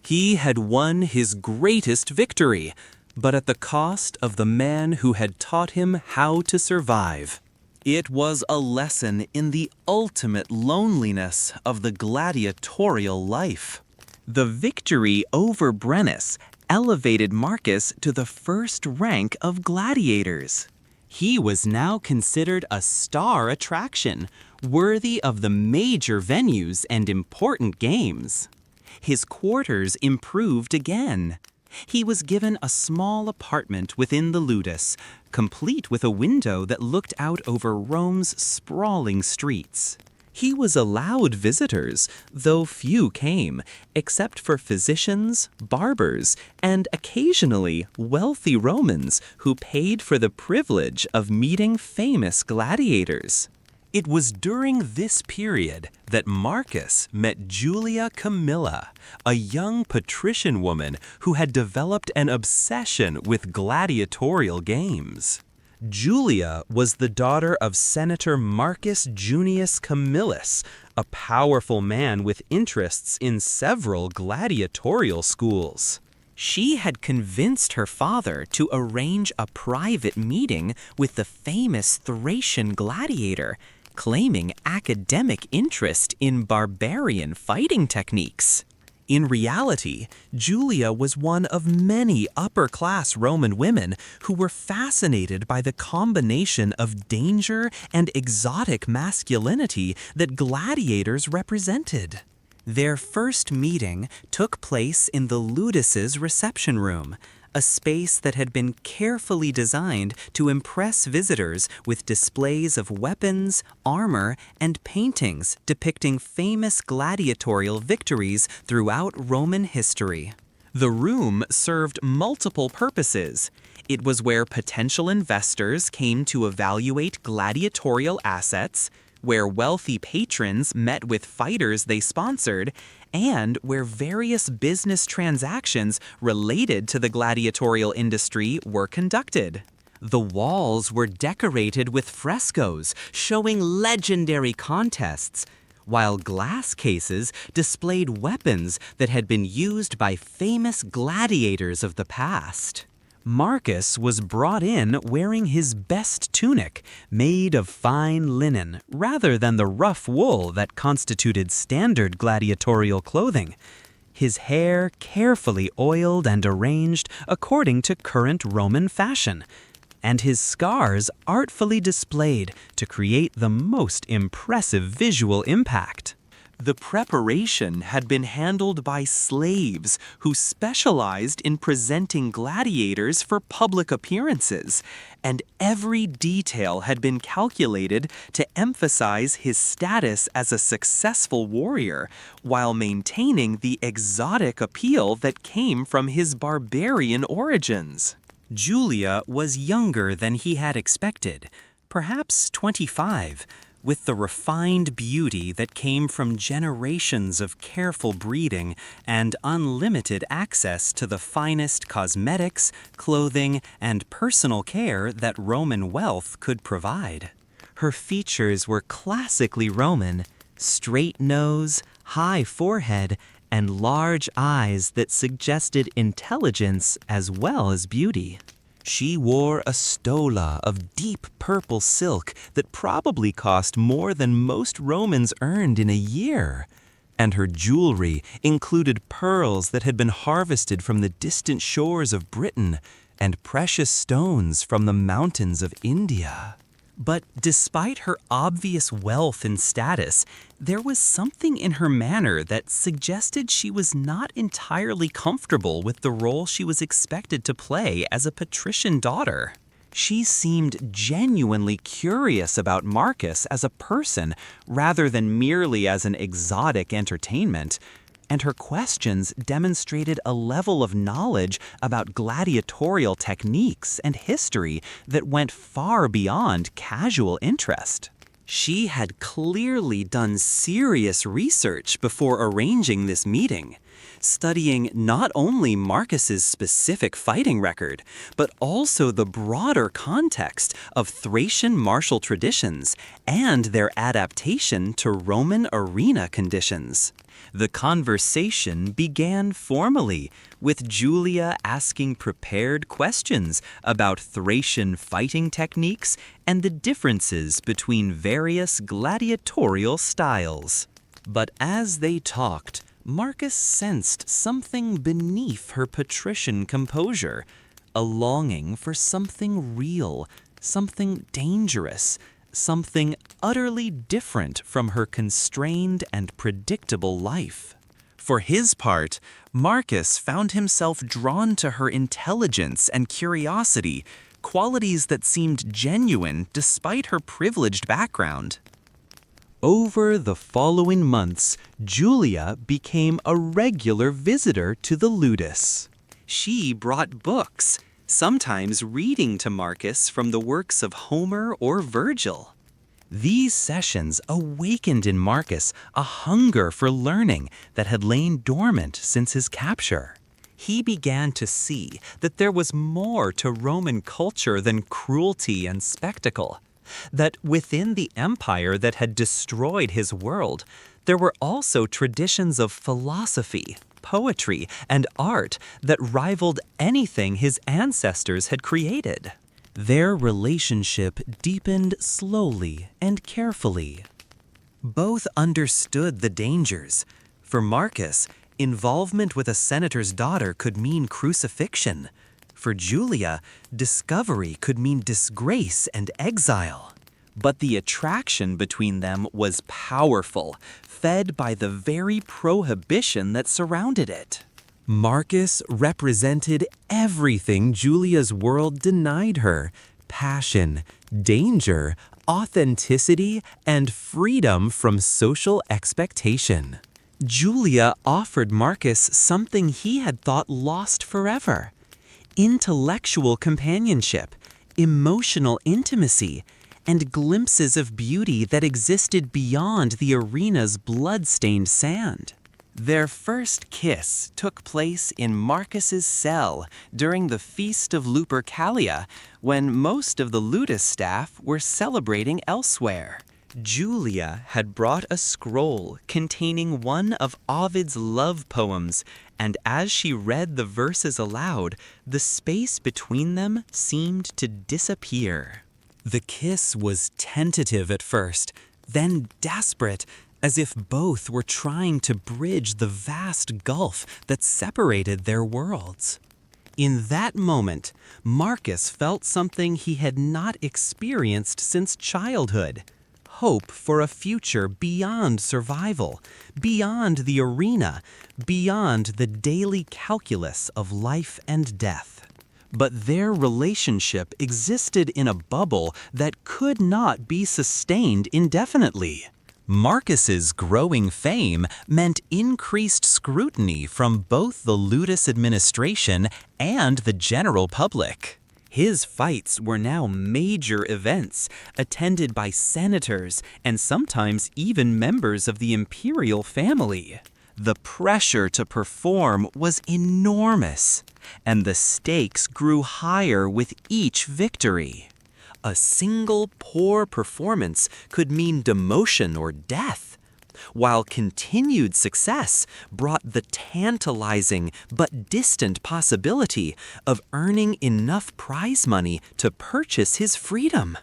He had won his greatest victory, but at the cost of the man who had taught him how to survive. It was a lesson in the ultimate loneliness of the gladiatorial life. The victory over Brennus elevated Marcus to the first rank of gladiators. He was now considered a star attraction, worthy of the major venues and important games. His quarters improved again. He was given a small apartment within the ludus, complete with a window that looked out over Rome's sprawling streets. He was allowed visitors, though few came, except for physicians, barbers, and occasionally wealthy Romans who paid for the privilege of meeting famous gladiators. It was during this period that Marcus met Julia Camilla, a young patrician woman who had developed an obsession with gladiatorial games. Julia was the daughter of Senator Marcus Junius Camillus, a powerful man with interests in several gladiatorial schools. She had convinced her father to arrange a private meeting with the famous Thracian gladiator, claiming academic interest in barbarian fighting techniques. In reality, Julia was one of many upper-class Roman women who were fascinated by the combination of danger and exotic masculinity that gladiators represented. Their first meeting took place in the ludus's reception room, a space that had been carefully designed to impress visitors with displays of weapons, armor, and paintings depicting famous gladiatorial victories throughout Roman history. The room served multiple purposes. It was where potential investors came to evaluate gladiatorial assets, where wealthy patrons met with fighters they sponsored, and where various business transactions related to the gladiatorial industry were conducted. The walls were decorated with frescoes showing legendary contests, while glass cases displayed weapons that had been used by famous gladiators of the past. Marcus was brought in wearing his best tunic, made of fine linen, rather than the rough wool that constituted standard gladiatorial clothing. His hair carefully oiled and arranged according to current Roman fashion, and his scars artfully displayed to create the most impressive visual impact. The preparation had been handled by slaves who specialized in presenting gladiators for public appearances, and every detail had been calculated to emphasize his status as a successful warrior while maintaining the exotic appeal that came from his barbarian origins. Julia was younger than he had expected, perhaps 25, with the refined beauty that came from generations of careful breeding and unlimited access to the finest cosmetics, clothing, and personal care that Roman wealth could provide. Her features were classically Roman: straight nose, high forehead, and large eyes that suggested intelligence as well as beauty. She wore a stola of deep purple silk that probably cost more than most Romans earned in a year. And her jewelry included pearls that had been harvested from the distant shores of Britain and precious stones from the mountains of India. But despite her obvious wealth and status, there was something in her manner that suggested she was not entirely comfortable with the role she was expected to play as a patrician daughter. She seemed genuinely curious about Marcus as a person rather than merely as an exotic entertainment, and her questions demonstrated a level of knowledge about gladiatorial techniques and history that went far beyond casual interest. She had clearly done serious research before arranging this meeting, studying not only Marcus's specific fighting record, but also the broader context of Thracian martial traditions and their adaptation to Roman arena conditions. The conversation began formally, with Julia asking prepared questions about Thracian fighting techniques and the differences between various gladiatorial styles. But as they talked, Marcus sensed something beneath her patrician composure, a longing for something real, something dangerous, something utterly different from her constrained and predictable life. For his part, Marcus found himself drawn to her intelligence and curiosity, qualities that seemed genuine despite her privileged background. Over the following months, Julia became a regular visitor to the ludus. She brought books, sometimes reading to Marcus from the works of Homer or Virgil. These sessions awakened in Marcus a hunger for learning that had lain dormant since his capture. He began to see that there was more to Roman culture than cruelty and spectacle, that within the empire that had destroyed his world, there were also traditions of philosophy, poetry, and art that rivaled anything his ancestors had created. Their relationship deepened slowly and carefully. Both understood the dangers. For Marcus, involvement with a senator's daughter could mean crucifixion. For Julia, discovery could mean disgrace and exile. But the attraction between them was powerful, fed by the very prohibition that surrounded it. Marcus represented everything Julia's world denied her: passion, danger, authenticity, and freedom from social expectation. Julia offered Marcus something he had thought lost forever: intellectual companionship, emotional intimacy, and glimpses of beauty that existed beyond the arena's blood-stained sand. Their first kiss took place in Marcus's cell during the Feast of Lupercalia, when most of the ludus staff were celebrating elsewhere. Julia had brought a scroll containing one of Ovid's love poems, and as she read the verses aloud, the space between them seemed to disappear. The kiss was tentative at first, then desperate, as if both were trying to bridge the vast gulf that separated their worlds. In that moment, Marcus felt something he had not experienced since childhood: hope for a future beyond survival, beyond the arena, beyond the daily calculus of life and death. But their relationship existed in a bubble that could not be sustained indefinitely. Marcus's growing fame meant increased scrutiny from both the ludus administration and the general public. His fights were now major events, attended by senators and sometimes even members of the imperial family. The pressure to perform was enormous, and the stakes grew higher with each victory. A single poor performance could mean demotion or death, while continued success brought the tantalizing but distant possibility of earning enough prize money to purchase his freedom.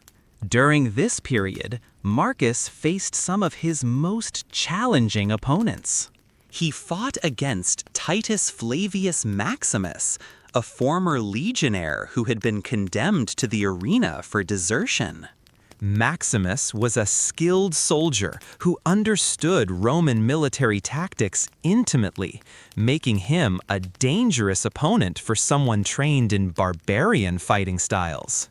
During this period, Marcus faced some of his most challenging opponents. He fought against Titus Flavius Maximus, a former legionnaire who had been condemned to the arena for desertion. Maximus was a skilled soldier who understood Roman military tactics intimately, making him a dangerous opponent for someone trained in barbarian fighting styles.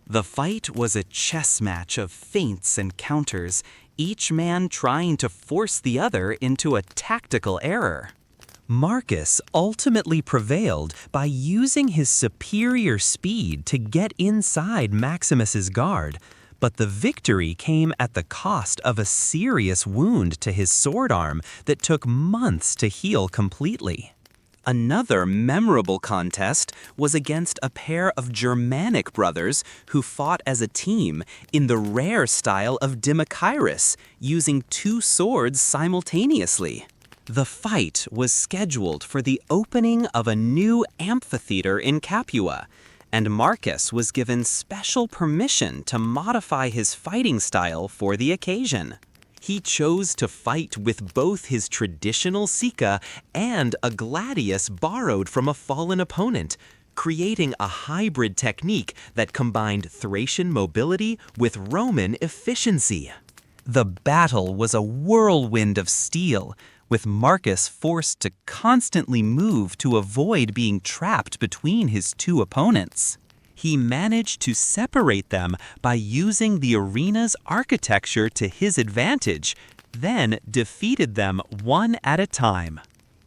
The fight was a chess match of feints and counters, each man trying to force the other into a tactical error. Marcus ultimately prevailed by using his superior speed to get inside Maximus's guard, but the victory came at the cost of a serious wound to his sword arm that took months to heal completely. Another memorable contest was against a pair of Germanic brothers who fought as a team in the rare style of Demochairus, using two swords simultaneously. The fight was scheduled for the opening of a new amphitheater in Capua, and Marcus was given special permission to modify his fighting style for the occasion. He chose to fight with both his traditional Sika and a gladius borrowed from a fallen opponent, creating a hybrid technique that combined Thracian mobility with Roman efficiency. The battle was a whirlwind of steel, with Marcus forced to constantly move to avoid being trapped between his two opponents. He managed to separate them by using the arena's architecture to his advantage, then defeated them one at a time.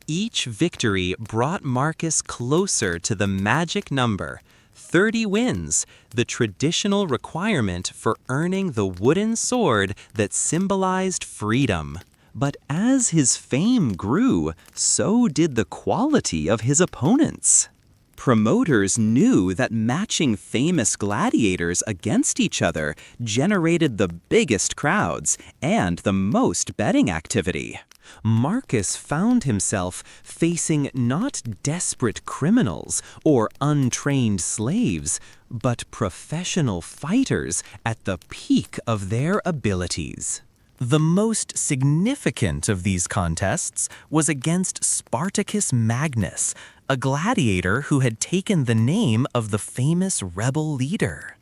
Each victory brought Marcus closer to the magic number, 30 wins, the traditional requirement for earning the wooden sword that symbolized freedom. But as his fame grew, so did the quality of his opponents. Promoters knew that matching famous gladiators against each other generated the biggest crowds and the most betting activity. Marcus found himself facing not desperate criminals or untrained slaves, but professional fighters at the peak of their abilities. The most significant of these contests was against Spartacus Magnus, a gladiator who had taken the name of the famous rebel leader.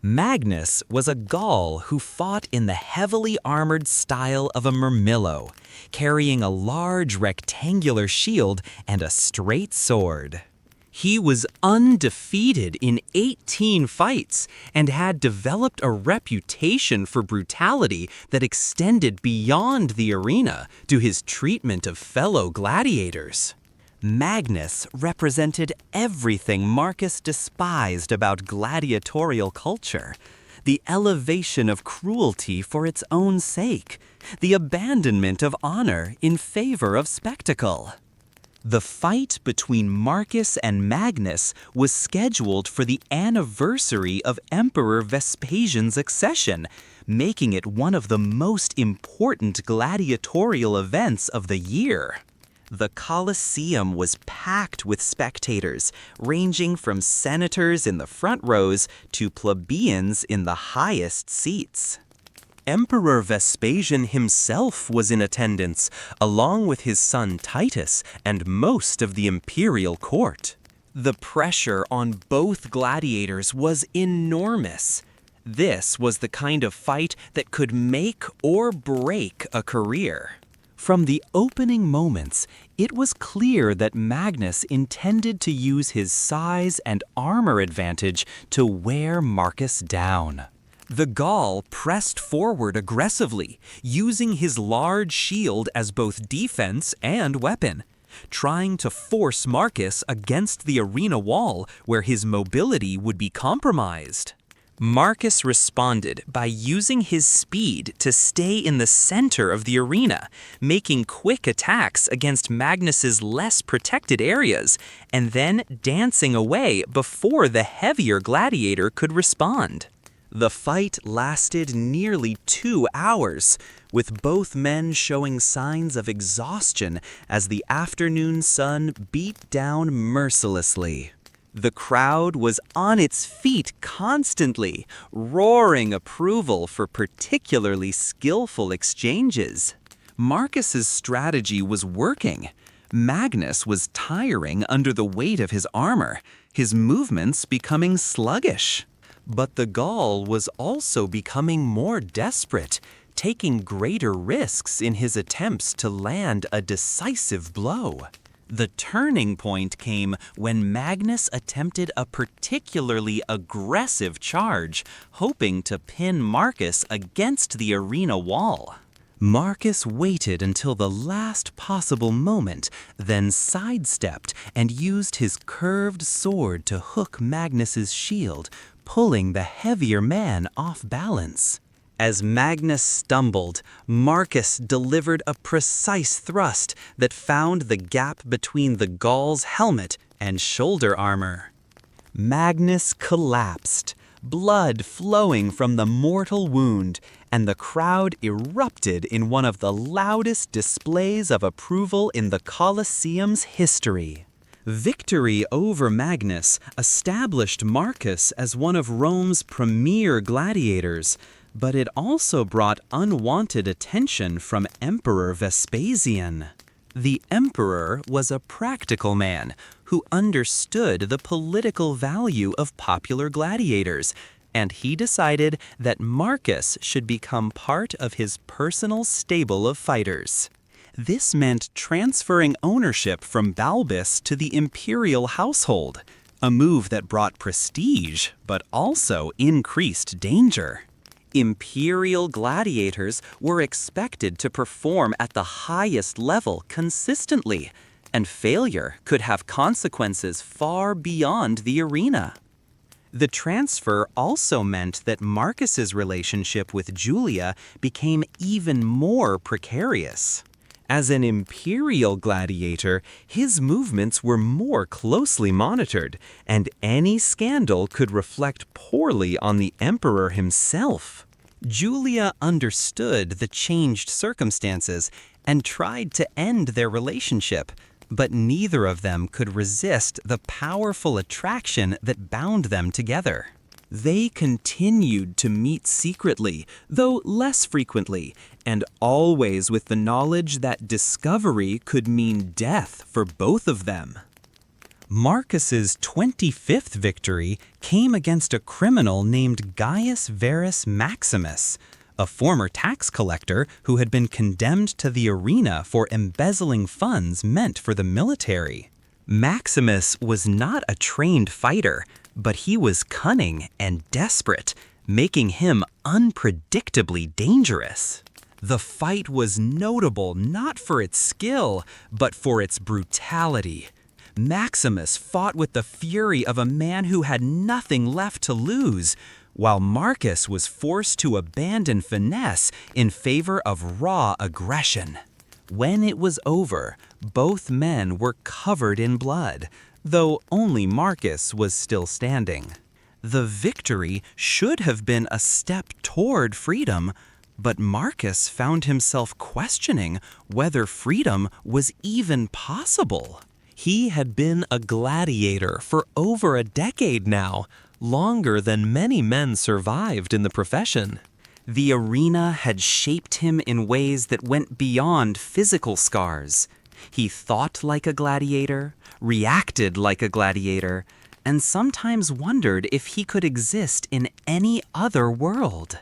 Magnus was a Gaul who fought in the heavily armored style of a murmillo, carrying a large rectangular shield and a straight sword. He was undefeated in 18 fights and had developed a reputation for brutality that extended beyond the arena to his treatment of fellow gladiators. Magnus represented everything Marcus despised about gladiatorial culture: the elevation of cruelty for its own sake, the abandonment of honor in favor of spectacle. The fight between Marcus and Magnus was scheduled for the anniversary of Emperor Vespasian's accession, making it one of the most important gladiatorial events of the year. The Colosseum was packed with spectators, ranging from senators in the front rows to plebeians in the highest seats. Emperor Vespasian himself was in attendance, along with his son Titus and most of the imperial court. The pressure on both gladiators was enormous. This was the kind of fight that could make or break a career. From the opening moments, it was clear that Magnus intended to use his size and armor advantage to wear Marcus down. The Gaul pressed forward aggressively, using his large shield as both defense and weapon, trying to force Marcus against the arena wall where his mobility would be compromised. Marcus responded by using his speed to stay in the center of the arena, making quick attacks against Magnus's less protected areas, and then dancing away before the heavier gladiator could respond. The fight lasted nearly 2 hours, with both men showing signs of exhaustion as the afternoon sun beat down mercilessly. The crowd was on its feet constantly, roaring approval for particularly skillful exchanges. Marcus's strategy was working. Magnus was tiring under the weight of his armor, his movements becoming sluggish. But the Gaul was also becoming more desperate, taking greater risks in his attempts to land a decisive blow. The turning point came when Magnus attempted a particularly aggressive charge, hoping to pin Marcus against the arena wall. Marcus waited until the last possible moment, then sidestepped and used his curved sword to hook Magnus's shield, pulling the heavier man off balance. As Magnus stumbled, Marcus delivered a precise thrust that found the gap between the Gaul's helmet and shoulder armor. Magnus collapsed, blood flowing from the mortal wound, and the crowd erupted in one of the loudest displays of approval in the Colosseum's history. Victory over Magnus established Marcus as one of Rome's premier gladiators, But it also brought unwanted attention from Emperor Vespasian. The emperor was a practical man who understood the political value of popular gladiators, and he decided that Marcus should become part of his personal stable of fighters. This meant transferring ownership from Balbus to the imperial household, a move that brought prestige but also increased danger. Imperial gladiators were expected to perform at the highest level consistently, and failure could have consequences far beyond the arena. The transfer also meant that Marcus's relationship with Julia became even more precarious. As an imperial gladiator, his movements were more closely monitored, and any scandal could reflect poorly on the emperor himself. Julia understood the changed circumstances and tried to end their relationship, but neither of them could resist the powerful attraction that bound them together. They continued to meet secretly, though less frequently, and always with the knowledge that discovery could mean death for both of them. Marcus's 25th victory came against a criminal named Gaius Verus Maximus, a former tax collector who had been condemned to the arena for embezzling funds meant for the military. Maximus was not a trained fighter, but he was cunning and desperate, making him unpredictably dangerous. The fight was notable not for its skill, but for its brutality. Maximus fought with the fury of a man who had nothing left to lose, while Marcus was forced to abandon finesse in favor of raw aggression. When it was over, both men were covered in blood, though only Marcus was still standing. The victory should have been a step toward freedom, but Marcus found himself questioning whether freedom was even possible. He had been a gladiator for over a decade now, longer than many men survived in the profession. The arena had shaped him in ways that went beyond physical scars. He thought like a gladiator, reacted like a gladiator, and sometimes wondered if he could exist in any other world.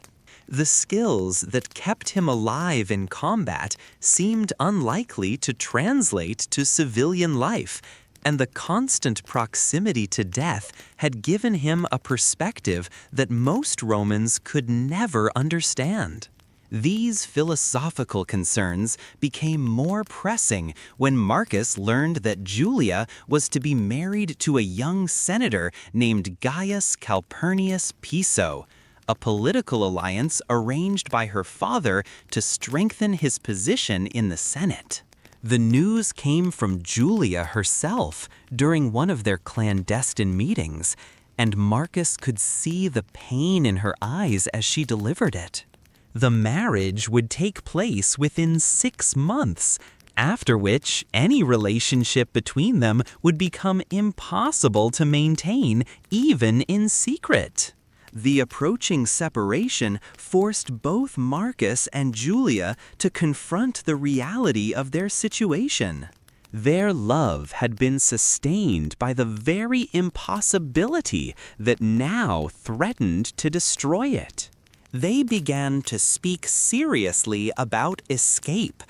The skills that kept him alive in combat seemed unlikely to translate to civilian life, and the constant proximity to death had given him a perspective that most Romans could never understand. These philosophical concerns became more pressing when Marcus learned that Julia was to be married to a young senator named Gaius Calpurnius Piso, a political alliance arranged by her father to strengthen his position in the Senate. The news came from Julia herself during one of their clandestine meetings, and Marcus could see the pain in her eyes as she delivered it. The marriage would take place within 6 months, after which any relationship between them would become impossible to maintain, even in secret. The approaching separation forced both Marcus and Julia to confront the reality of their situation. Their love had been sustained by the very impossibility that now threatened to destroy it. They began to speak seriously about escape,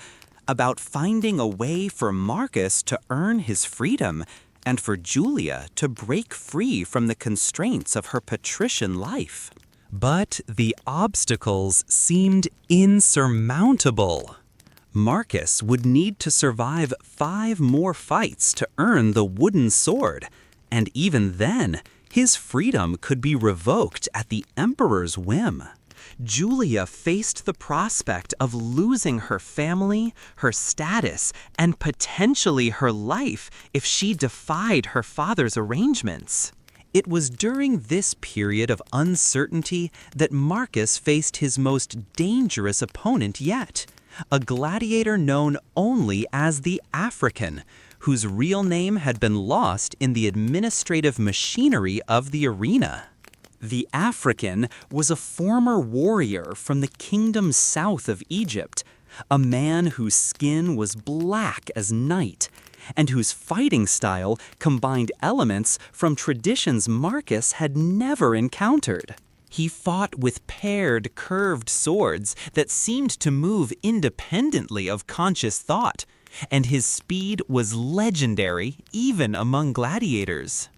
about finding a way for Marcus to earn his freedom and for Julia to break free from the constraints of her patrician life. But the obstacles seemed insurmountable. Marcus would need to survive 5 more fights to earn the wooden sword, and even then, his freedom could be revoked at the emperor's whim. Julia faced the prospect of losing her family, her status, and potentially her life if she defied her father's arrangements. It was during this period of uncertainty that Marcus faced his most dangerous opponent yet, a gladiator known only as the African, whose real name had been lost in the administrative machinery of the arena. The African was a former warrior from the kingdom south of Egypt, a man whose skin was black as night, and whose fighting style combined elements from traditions Marcus had never encountered. He fought with paired, curved swords that seemed to move independently of conscious thought, and his speed was legendary even among gladiators.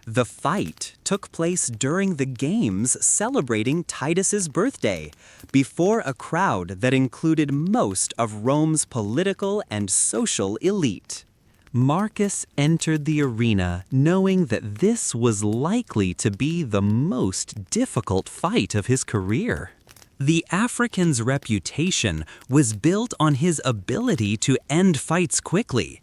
The fight took place during the games celebrating Titus's birthday, before a crowd that included most of Rome's political and social elite. Marcus entered the arena knowing that this was likely to be the most difficult fight of his career. The African's reputation was built on his ability to end fights quickly.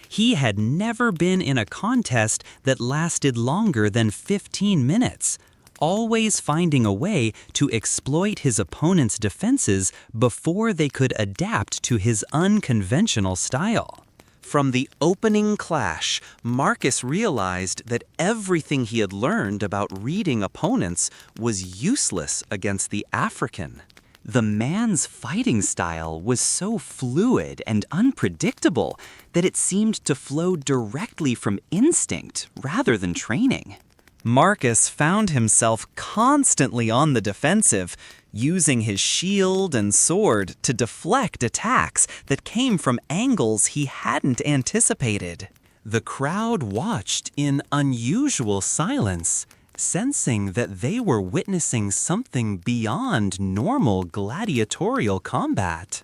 He had never been in a contest that lasted longer than 15 minutes, always finding a way to exploit his opponent's defenses before they could adapt to his unconventional style. From the opening clash, Marcus realized that everything he had learned about reading opponents was useless against the African. The man's fighting style was so fluid and unpredictable that it seemed to flow directly from instinct rather than training. Marcus found himself constantly on the defensive, using his shield and sword to deflect attacks that came from angles he hadn't anticipated. The crowd watched in unusual silence, sensing that they were witnessing something beyond normal gladiatorial combat.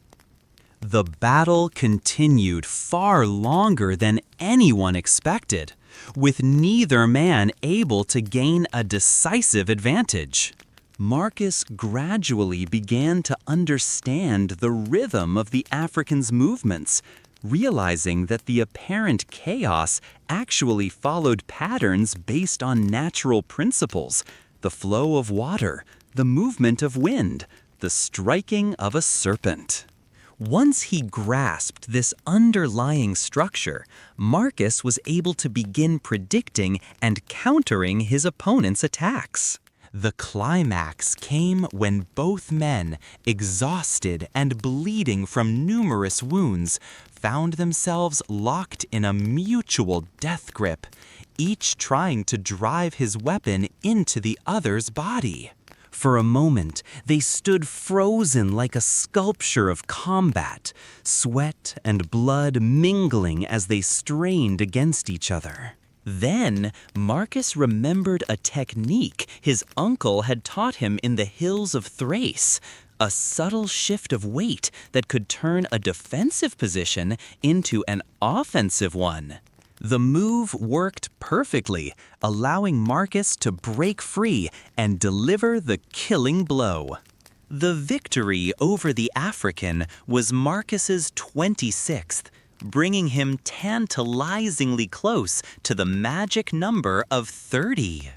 The battle continued far longer than anyone expected, with neither man able to gain a decisive advantage. Marcus gradually began to understand the rhythm of the African's movements, realizing that the apparent chaos actually followed patterns based on natural principles: the flow of water, the movement of wind, the striking of a serpent. Once he grasped this underlying structure, Marcus was able to begin predicting and countering his opponent's attacks. The climax came when both men, exhausted and bleeding from numerous wounds, found themselves locked in a mutual death grip, each trying to drive his weapon into the other's body. For a moment, they stood frozen like a sculpture of combat, sweat and blood mingling as they strained against each other. Then, Marcus remembered a technique his uncle had taught him in the hills of Thrace, a subtle shift of weight that could turn a defensive position into an offensive one. The move worked perfectly, allowing Marcus to break free and deliver the killing blow. The victory over the African was Marcus's 26th, bringing him tantalizingly close to the magic number of 30.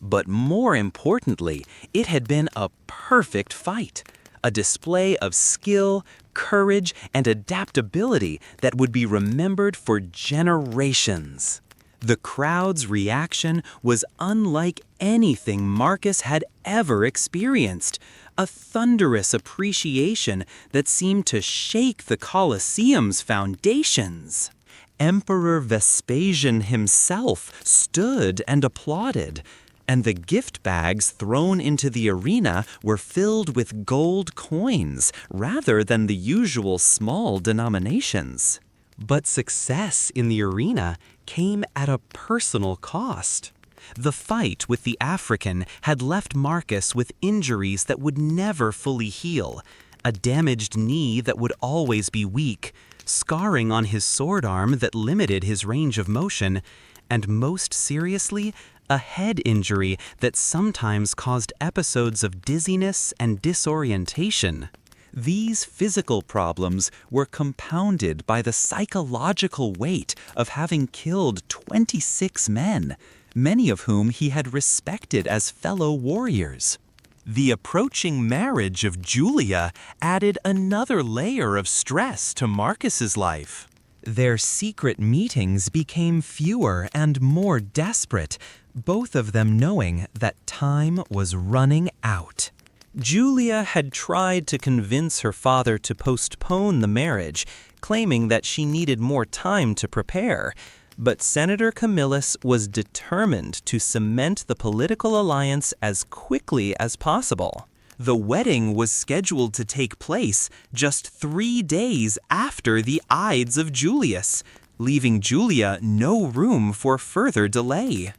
But more importantly, it had been a perfect fight, a display of skill, courage, and adaptability that would be remembered for generations. The crowd's reaction was unlike anything Marcus had ever experienced, a thunderous appreciation that seemed to shake the Colosseum's foundations. Emperor Vespasian himself stood and applauded, and the gift bags thrown into the arena were filled with gold coins rather than the usual small denominations. But success in the arena came at a personal cost. The fight with the African had left Marcus with injuries that would never fully heal, a damaged knee that would always be weak, scarring on his sword arm that limited his range of motion, and most seriously, a head injury that sometimes caused episodes of dizziness and disorientation. These physical problems were compounded by the psychological weight of having killed 26 men, many of whom he had respected as fellow warriors. The approaching marriage of Julia added another layer of stress to Marcus's life. Their secret meetings became fewer and more desperate, both of them knowing that time was running out. Julia had tried to convince her father to postpone the marriage, claiming that she needed more time to prepare. But Senator Camillus was determined to cement the political alliance as quickly as possible. The wedding was scheduled to take place just 3 days after the Ides of Julius, leaving Julia no room for further delay.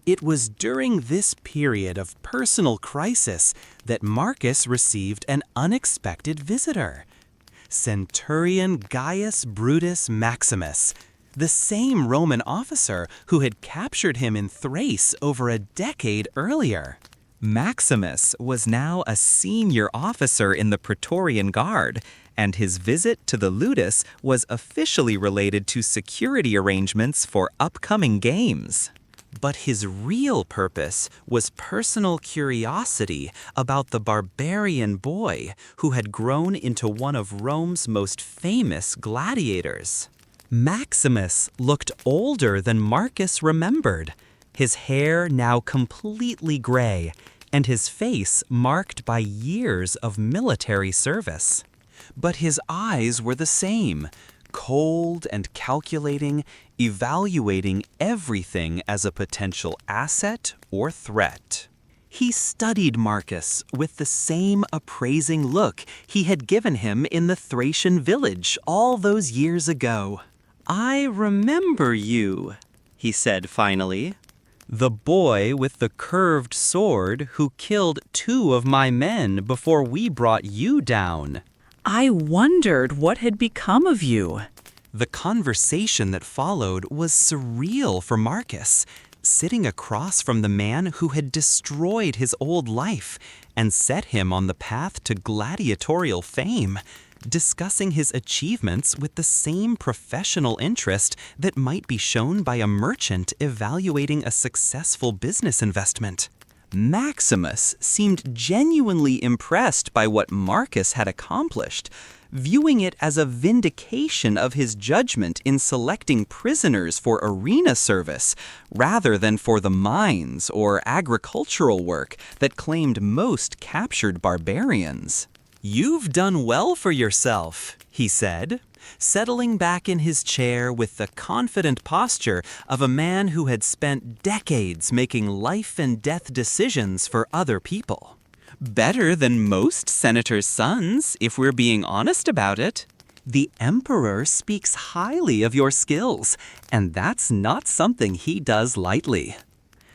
It was during this period of personal crisis that Marcus received an unexpected visitor. Centurion Gaius Brutus Maximus, the same Roman officer who had captured him in Thrace over a decade earlier. Maximus was now a senior officer in the Praetorian Guard, and his visit to the ludus was officially related to security arrangements for upcoming games. But his real purpose was personal curiosity about the barbarian boy who had grown into one of Rome's most famous gladiators. Maximus looked older than Marcus remembered, his hair now completely gray, and his face marked by years of military service. But his eyes were the same, cold and calculating, evaluating everything as a potential asset or threat. He studied Marcus with the same appraising look he had given him in the Thracian village all those years ago. "I remember you," he said finally. "The boy with the curved sword who killed 2 of my men before we brought you down. I wondered what had become of you." The conversation that followed was surreal for Marcus, sitting across from the man who had destroyed his old life and set him on the path to gladiatorial fame, discussing his achievements with the same professional interest that might be shown by a merchant evaluating a successful business investment. Maximus seemed genuinely impressed by what Marcus had accomplished, viewing it as a vindication of his judgment in selecting prisoners for arena service rather than for the mines or agricultural work that claimed most captured barbarians. "You've done well for yourself," he said, settling back in his chair with the confident posture of a man who had spent decades making life-and-death decisions for other people. "Better than most senators' sons, if we're being honest about it. The emperor speaks highly of your skills, and that's not something he does lightly.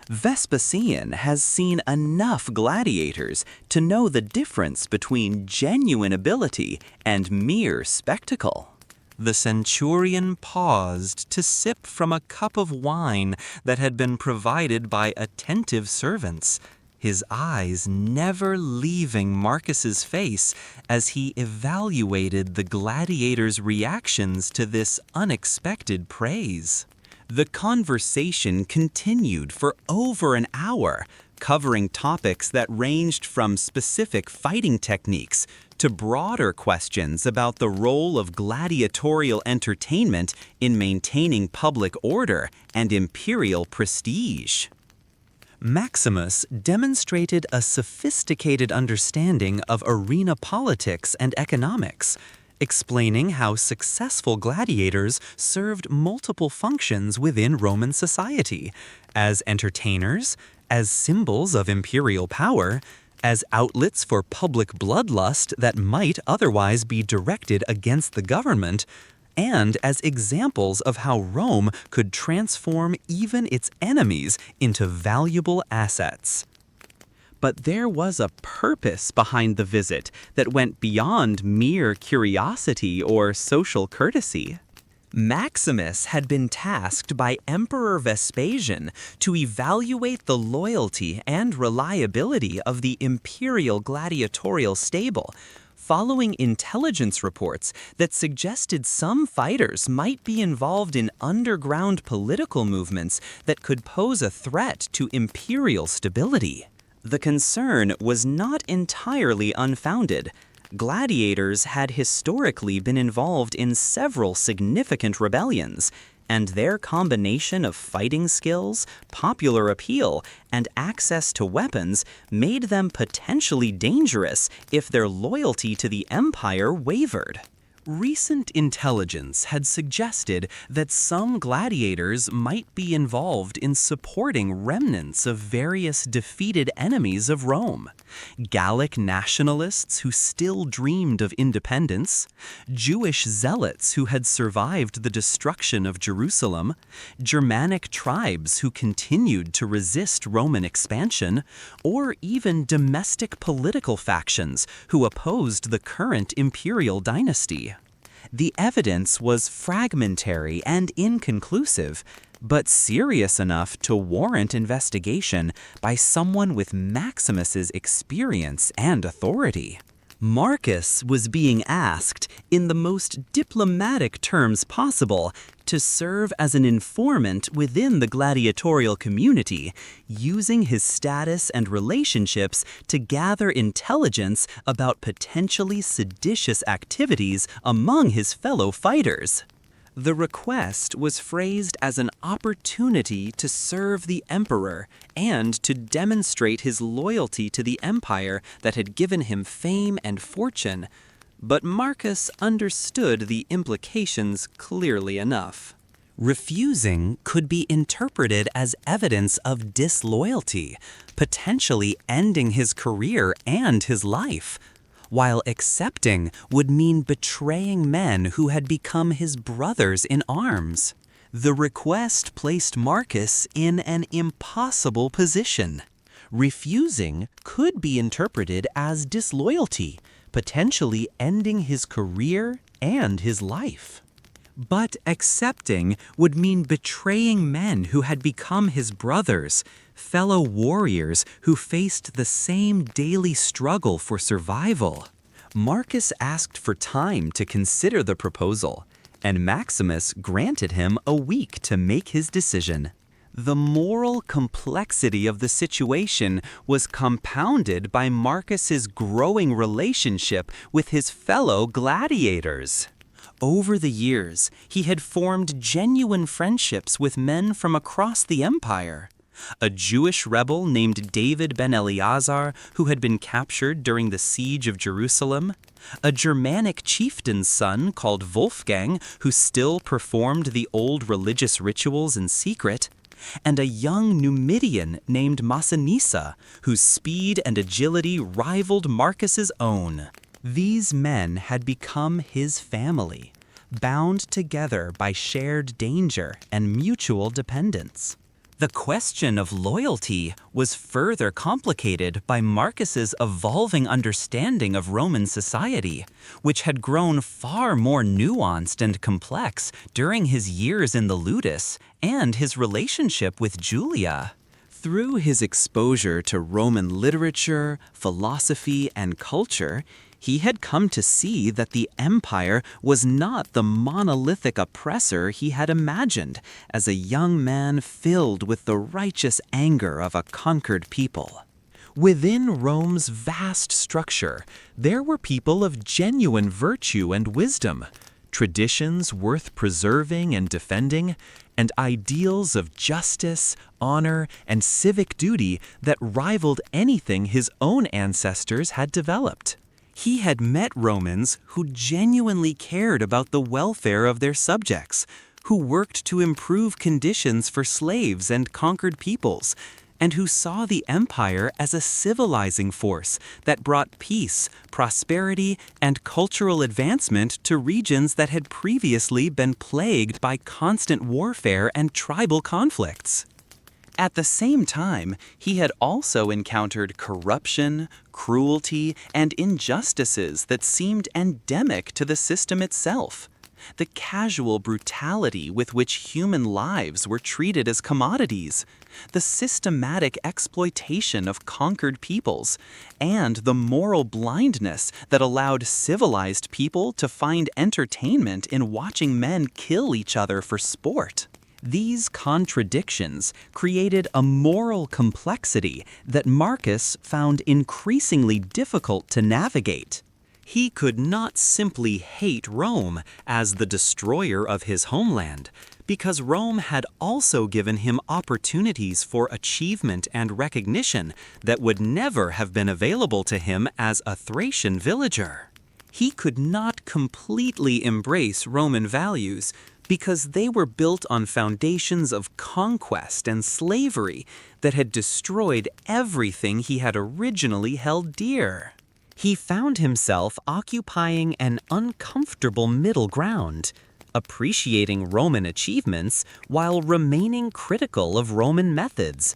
Vespasian has seen enough gladiators to know the difference between genuine ability and mere spectacle." The centurion paused to sip from a cup of wine that had been provided by attentive servants, his eyes never leaving Marcus's face as he evaluated the gladiator's reactions to this unexpected praise. The conversation continued for over an hour, covering topics that ranged from specific fighting techniques to broader questions about the role of gladiatorial entertainment in maintaining public order and imperial prestige. Maximus demonstrated a sophisticated understanding of arena politics and economics, explaining how successful gladiators served multiple functions within Roman society, as entertainers, as symbols of imperial power, as outlets for public bloodlust that might otherwise be directed against the government, and as examples of how Rome could transform even its enemies into valuable assets. But there was a purpose behind the visit that went beyond mere curiosity or social courtesy. Maximus had been tasked by Emperor Vespasian to evaluate the loyalty and reliability of the imperial gladiatorial stable, following intelligence reports that suggested some fighters might be involved in underground political movements that could pose a threat to imperial stability. The concern was not entirely unfounded, Gladiators had historically been involved in several significant rebellions, and their combination of fighting skills, popular appeal, and access to weapons made them potentially dangerous if their loyalty to the empire wavered. Recent intelligence had suggested that some gladiators might be involved in supporting remnants of various defeated enemies of Rome: Gallic nationalists who still dreamed of independence, Jewish zealots who had survived the destruction of Jerusalem, Germanic tribes who continued to resist Roman expansion, or even domestic political factions who opposed the current imperial dynasty. The evidence was fragmentary and inconclusive, but serious enough to warrant investigation by someone with Maximus's experience and authority. Marcus was being asked, in the most diplomatic terms possible, to serve as an informant within the gladiatorial community, using his status and relationships to gather intelligence about potentially seditious activities among his fellow fighters. The request was phrased as an opportunity to serve the emperor and to demonstrate his loyalty to the empire that had given him fame and fortune, but Marcus understood the implications clearly enough. Refusing could be interpreted as evidence of disloyalty, potentially ending his career and his life, while accepting would mean betraying men who had become his brothers in arms. The request placed Marcus in an impossible position. Refusing could be interpreted as disloyalty, potentially ending his career and his life. But accepting would mean betraying men who had become his brothers, fellow warriors who faced the same daily struggle for survival. Marcus asked for time to consider the proposal, and Maximus granted him a week to make his decision. The moral complexity of the situation was compounded by Marcus's growing relationship with his fellow gladiators. Over the years, he had formed genuine friendships with men from across the empire. A Jewish rebel named David ben Eleazar, who had been captured during the siege of Jerusalem, a Germanic chieftain's son called Wolfgang, who still performed the old religious rituals in secret, and a young Numidian named Massinissa, whose speed and agility rivaled Marcus's own. These men had become his family, bound together by shared danger and mutual dependence. The question of loyalty was further complicated by Marcus's evolving understanding of Roman society, which had grown far more nuanced and complex during his years in the Ludus and his relationship with Julia. Through his exposure to Roman literature, philosophy, and culture, he had come to see that the empire was not the monolithic oppressor he had imagined as a young man filled with the righteous anger of a conquered people. Within Rome's vast structure, there were people of genuine virtue and wisdom, traditions worth preserving and defending, and ideals of justice, honor, and civic duty that rivaled anything his own ancestors had developed. He had met Romans who genuinely cared about the welfare of their subjects, who worked to improve conditions for slaves and conquered peoples, and who saw the empire as a civilizing force that brought peace, prosperity, and cultural advancement to regions that had previously been plagued by constant warfare and tribal conflicts. At the same time, he had also encountered corruption, cruelty, and injustices that seemed endemic to the system itself. The casual brutality with which human lives were treated as commodities, the systematic exploitation of conquered peoples, and the moral blindness that allowed civilized people to find entertainment in watching men kill each other for sport. These contradictions created a moral complexity that Marcus found increasingly difficult to navigate. He could not simply hate Rome as the destroyer of his homeland, because Rome had also given him opportunities for achievement and recognition that would never have been available to him as a Thracian villager. He could not completely embrace Roman values because they were built on foundations of conquest and slavery that had destroyed everything he had originally held dear. He found himself occupying an uncomfortable middle ground, appreciating Roman achievements while remaining critical of Roman methods,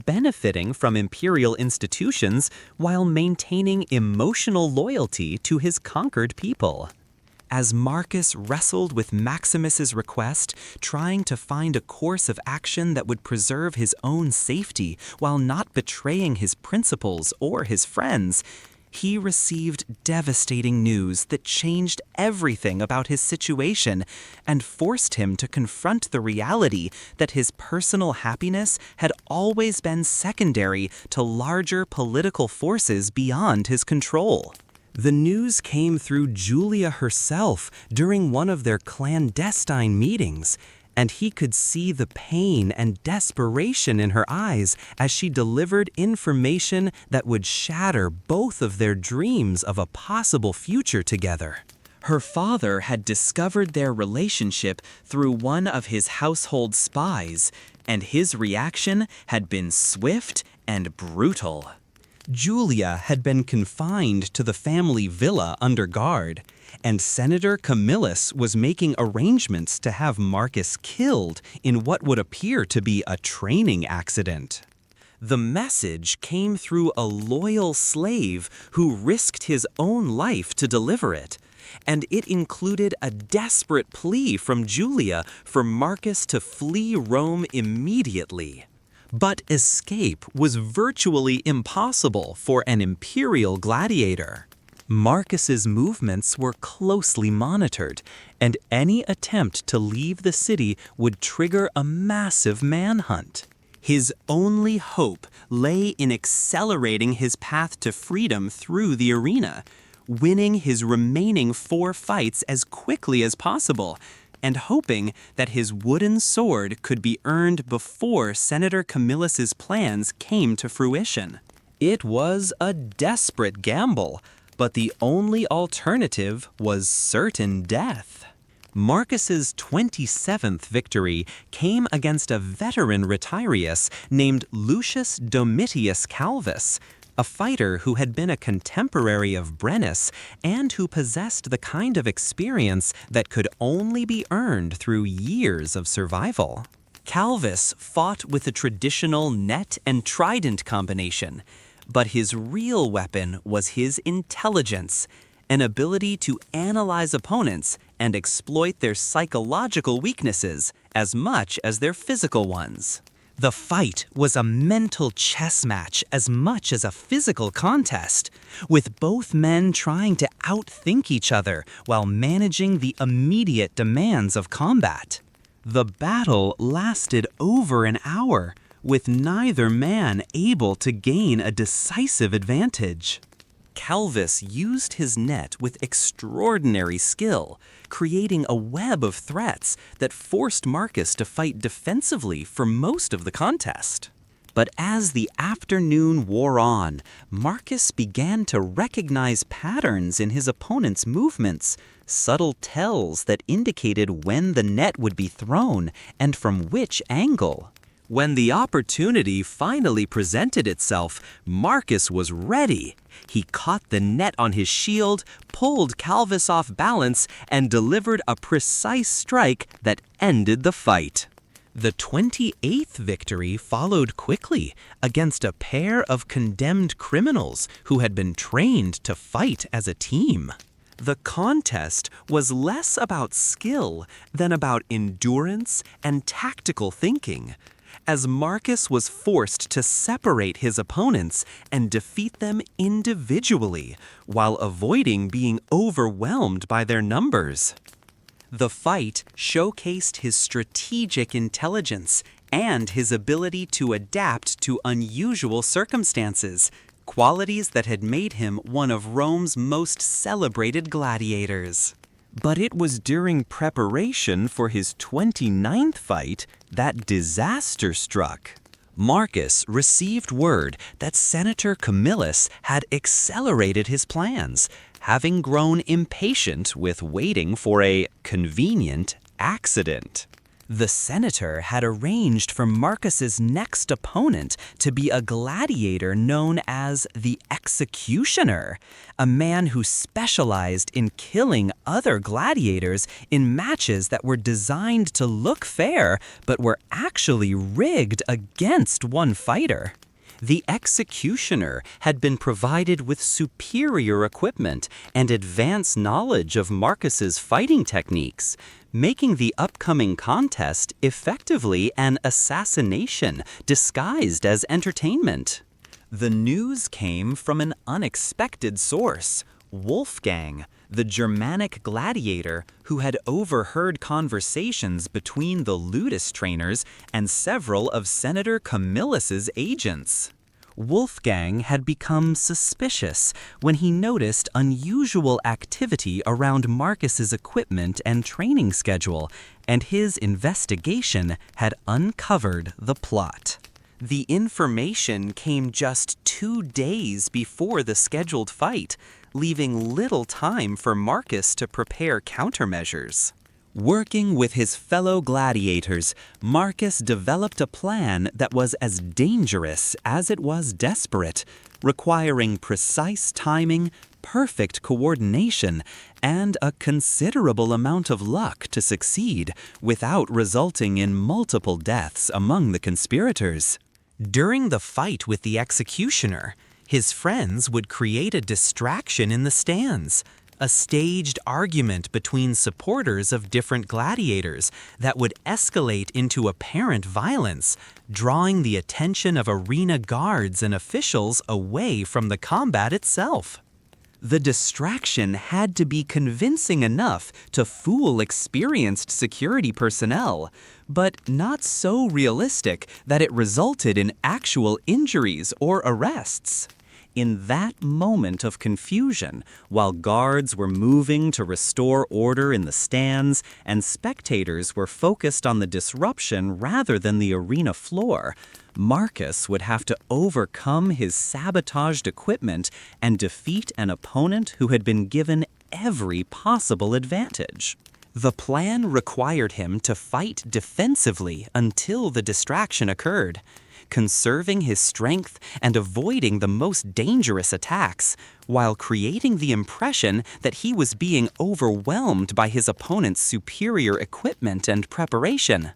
benefiting from imperial institutions while maintaining emotional loyalty to his conquered people. As Marcus wrestled with Maximus's request, trying to find a course of action that would preserve his own safety while not betraying his principles or his friends, he received devastating news that changed everything about his situation and forced him to confront the reality that his personal happiness had always been secondary to larger political forces beyond his control. The news came through Julia herself during one of their clandestine meetings, and he could see the pain and desperation in her eyes as she delivered information that would shatter both of their dreams of a possible future together. Her father had discovered their relationship through one of his household spies, and his reaction had been swift and brutal. Julia had been confined to the family villa under guard, and Senator Camillus was making arrangements to have Marcus killed in what would appear to be a training accident. The message came through a loyal slave who risked his own life to deliver it, and it included a desperate plea from Julia for Marcus to flee Rome immediately. But escape was virtually impossible for an imperial gladiator. Marcus's movements were closely monitored, and any attempt to leave the city would trigger a massive manhunt. His only hope lay in accelerating his path to freedom through the arena, winning his remaining 4 fights as quickly as possible, and hoping that his wooden sword could be earned before Senator Camillus's plans came to fruition. It was a desperate gamble, but the only alternative was certain death. Marcus's 27th victory came against a veteran retiarius named Lucius Domitius Calvus, a fighter who had been a contemporary of Brennus and who possessed the kind of experience that could only be earned through years of survival. Calvus fought with a traditional net and trident combination, but his real weapon was his intelligence, an ability to analyze opponents and exploit their psychological weaknesses as much as their physical ones. The fight was a mental chess match as much as a physical contest, with both men trying to outthink each other while managing the immediate demands of combat. The battle lasted over an hour, with neither man able to gain a decisive advantage. Calvus used his net with extraordinary skill, creating a web of threats that forced Marcus to fight defensively for most of the contest. But as the afternoon wore on, Marcus began to recognize patterns in his opponent's movements, subtle tells that indicated when the net would be thrown and from which angle. When the opportunity finally presented itself, Marcus was ready. He caught the net on his shield, pulled Calvus off balance, and delivered a precise strike that ended the fight. The 28th victory followed quickly against a pair of condemned criminals who had been trained to fight as a team. The contest was less about skill than about endurance and tactical thinking, as Marcus was forced to separate his opponents and defeat them individually while avoiding being overwhelmed by their numbers. The fight showcased his strategic intelligence and his ability to adapt to unusual circumstances, qualities that had made him one of Rome's most celebrated gladiators. But it was during preparation for his 29th fight that disaster struck. Marcus received word that Senator Camillus had accelerated his plans, having grown impatient with waiting for a convenient accident. The senator had arranged for Marcus's next opponent to be a gladiator known as the executioner, a man who specialized in killing other gladiators in matches that were designed to look fair but were actually rigged against one fighter. The executioner had been provided with superior equipment and advanced knowledge of Marcus's fighting techniques, making the upcoming contest effectively an assassination disguised as entertainment. The news came from an unexpected source, Wolfgang, the Germanic gladiator who had overheard conversations between the ludus trainers and several of Senator Camillus's agents. Wolfgang had become suspicious when he noticed unusual activity around Marcus's equipment and training schedule, and his investigation had uncovered the plot. The information came just 2 days before the scheduled fight, leaving little time for Marcus to prepare countermeasures. Working with his fellow gladiators, Marcus developed a plan that was as dangerous as it was desperate, requiring precise timing, perfect coordination, and a considerable amount of luck to succeed without resulting in multiple deaths among the conspirators. During the fight with the executioner, his friends would create a distraction in the stands, a staged argument between supporters of different gladiators that would escalate into apparent violence, drawing the attention of arena guards and officials away from the combat itself. The distraction had to be convincing enough to fool experienced security personnel, but not so realistic that it resulted in actual injuries or arrests. In that moment of confusion, while guards were moving to restore order in the stands and spectators were focused on the disruption rather than the arena floor, Marcus would have to overcome his sabotaged equipment and defeat an opponent who had been given every possible advantage. The plan required him to fight defensively until the distraction occurred, conserving his strength and avoiding the most dangerous attacks, while creating the impression that he was being overwhelmed by his opponent's superior equipment and preparation.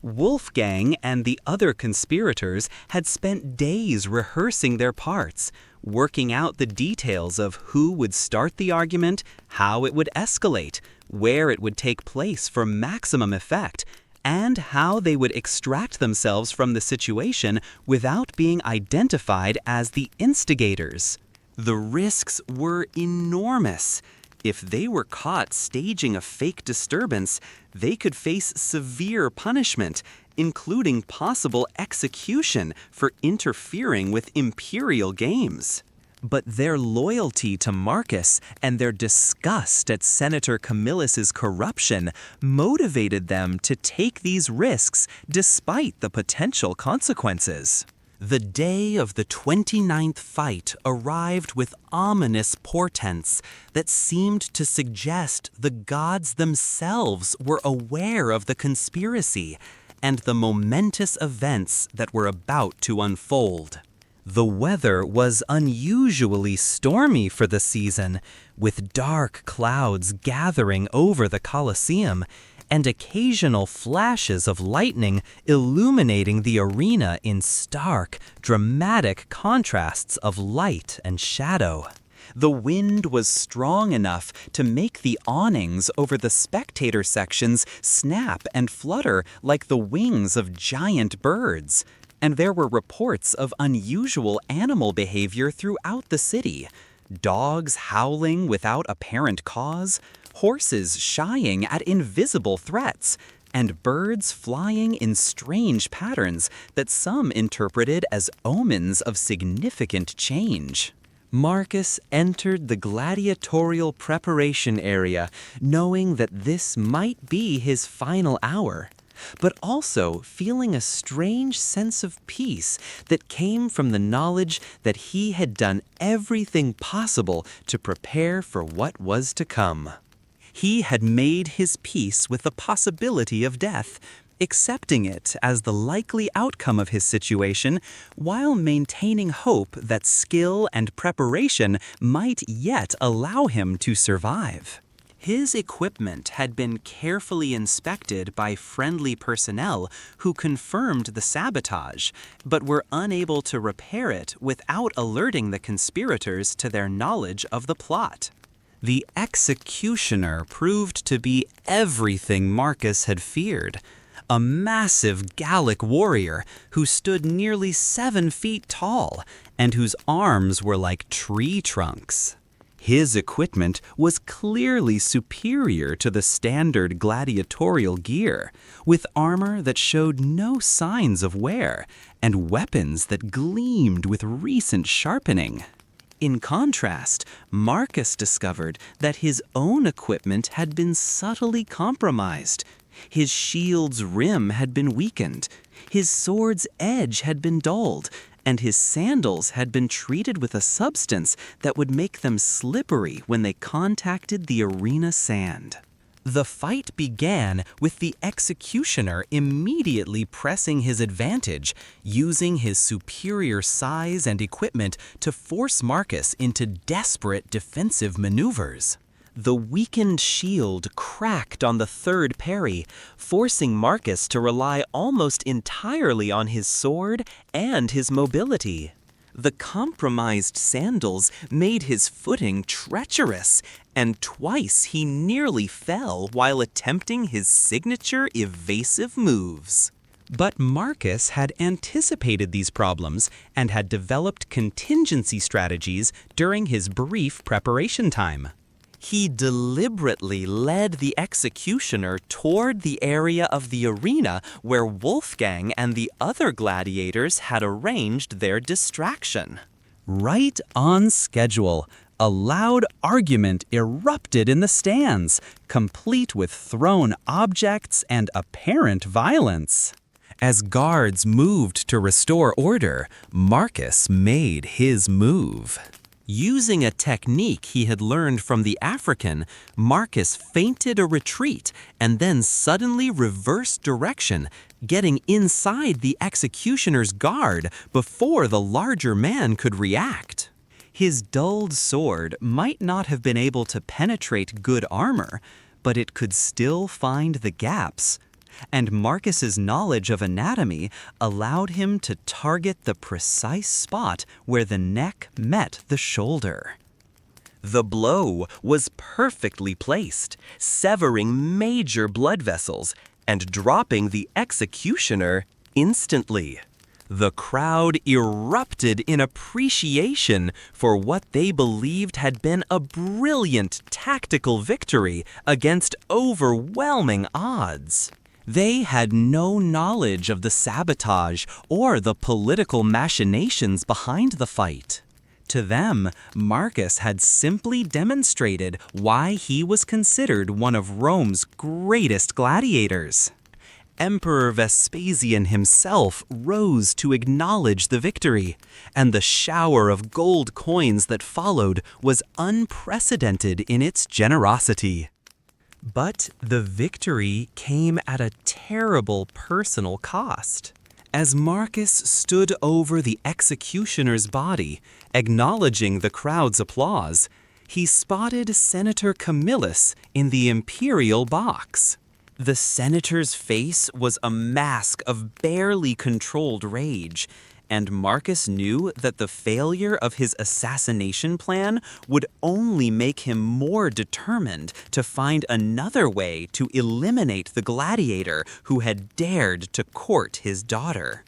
Wolfgang and the other conspirators had spent days rehearsing their parts, working out the details of who would start the argument, how it would escalate, where it would take place for maximum effect, and how they would extract themselves from the situation without being identified as the instigators. The risks were enormous. If they were caught staging a fake disturbance, they could face severe punishment, including possible execution for interfering with imperial games. But their loyalty to Marcus and their disgust at Senator Camillus's corruption motivated them to take these risks despite the potential consequences. The day of the 29th fight arrived with ominous portents that seemed to suggest the gods themselves were aware of the conspiracy and the momentous events that were about to unfold. The weather was unusually stormy for the season, with dark clouds gathering over the Colosseum and occasional flashes of lightning illuminating the arena in stark, dramatic contrasts of light and shadow. The wind was strong enough to make the awnings over the spectator sections snap and flutter like the wings of giant birds. And there were reports of unusual animal behavior throughout the city. Dogs howling without apparent cause, horses shying at invisible threats, and birds flying in strange patterns that some interpreted as omens of significant change. Marcus entered the gladiatorial preparation area knowing that this might be his final hour, but also feeling a strange sense of peace that came from the knowledge that he had done everything possible to prepare for what was to come. He had made his peace with the possibility of death, accepting it as the likely outcome of his situation while maintaining hope that skill and preparation might yet allow him to survive. His equipment had been carefully inspected by friendly personnel who confirmed the sabotage, but were unable to repair it without alerting the conspirators to their knowledge of the plot. The executioner proved to be everything Marcus had feared. A massive Gallic warrior who stood nearly 7 feet tall and whose arms were like tree trunks. His equipment was clearly superior to the standard gladiatorial gear, with armor that showed no signs of wear and weapons that gleamed with recent sharpening. In contrast, Marcus discovered that his own equipment had been subtly compromised. His shield's rim had been weakened, his sword's edge had been dulled, and his sandals had been treated with a substance that would make them slippery when they contacted the arena sand. The fight began with the executioner immediately pressing his advantage, using his superior size and equipment to force Marcus into desperate defensive maneuvers. The weakened shield cracked on the third parry, forcing Marcus to rely almost entirely on his sword and his mobility. The compromised sandals made his footing treacherous, and twice he nearly fell while attempting his signature evasive moves. But Marcus had anticipated these problems and had developed contingency strategies during his brief preparation time. He deliberately led the executioner toward the area of the arena where Wolfgang and the other gladiators had arranged their distraction. Right on schedule, a loud argument erupted in the stands, complete with thrown objects and apparent violence. As guards moved to restore order, Marcus made his move. Using a technique he had learned from the African, Marcus feinted a retreat and then suddenly reversed direction, getting inside the executioner's guard before the larger man could react. His dulled sword might not have been able to penetrate good armor, but it could still find the gaps. And Marcus's knowledge of anatomy allowed him to target the precise spot where the neck met the shoulder. The blow was perfectly placed, severing major blood vessels and dropping the executioner instantly. The crowd erupted in appreciation for what they believed had been a brilliant tactical victory against overwhelming odds. They had no knowledge of the sabotage or the political machinations behind the fight. To them, Marcus had simply demonstrated why he was considered one of Rome's greatest gladiators. Emperor Vespasian himself rose to acknowledge the victory, and the shower of gold coins that followed was unprecedented in its generosity. But the victory came at a terrible personal cost. As Marcus stood over the executioner's body, acknowledging the crowd's applause, he spotted Senator Camillus in the imperial box. The senator's face was a mask of barely controlled rage, and Marcus knew that the failure of his assassination plan would only make him more determined to find another way to eliminate the gladiator who had dared to court his daughter.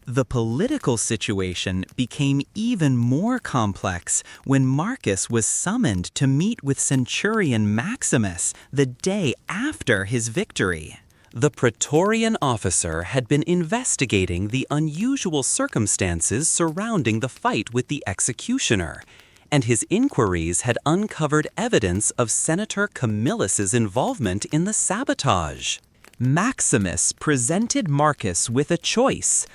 The political situation became even more complex when Marcus was summoned to meet with Centurion Maximus the day after his victory. The Praetorian officer had been investigating the unusual circumstances surrounding the fight with the executioner, and his inquiries had uncovered evidence of Senator Camillus's involvement in the sabotage. Maximus presented Marcus with a choice: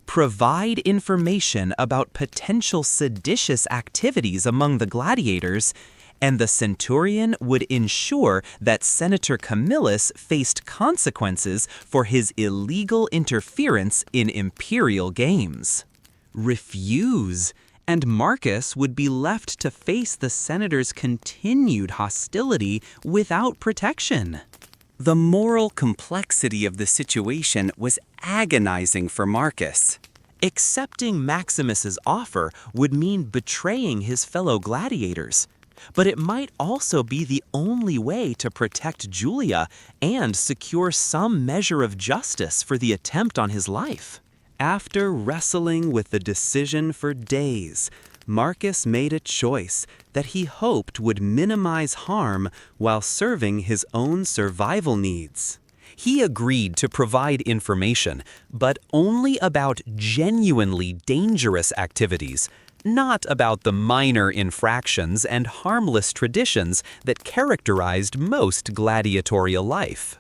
provide information about potential seditious activities among the gladiators, and the centurion would ensure that Senator Camillus faced consequences for his illegal interference in imperial games. Refuse, and Marcus would be left to face the senator's continued hostility without protection. The moral complexity of the situation was agonizing for Marcus. Accepting Maximus's offer would mean betraying his fellow gladiators, but it might also be the only way to protect Julia and secure some measure of justice for the attempt on his life. After wrestling with the decision for days, Marcus made a choice that he hoped would minimize harm while serving his own survival needs. He agreed to provide information, but only about genuinely dangerous activities, not about the minor infractions and harmless traditions that characterized most gladiatorial life.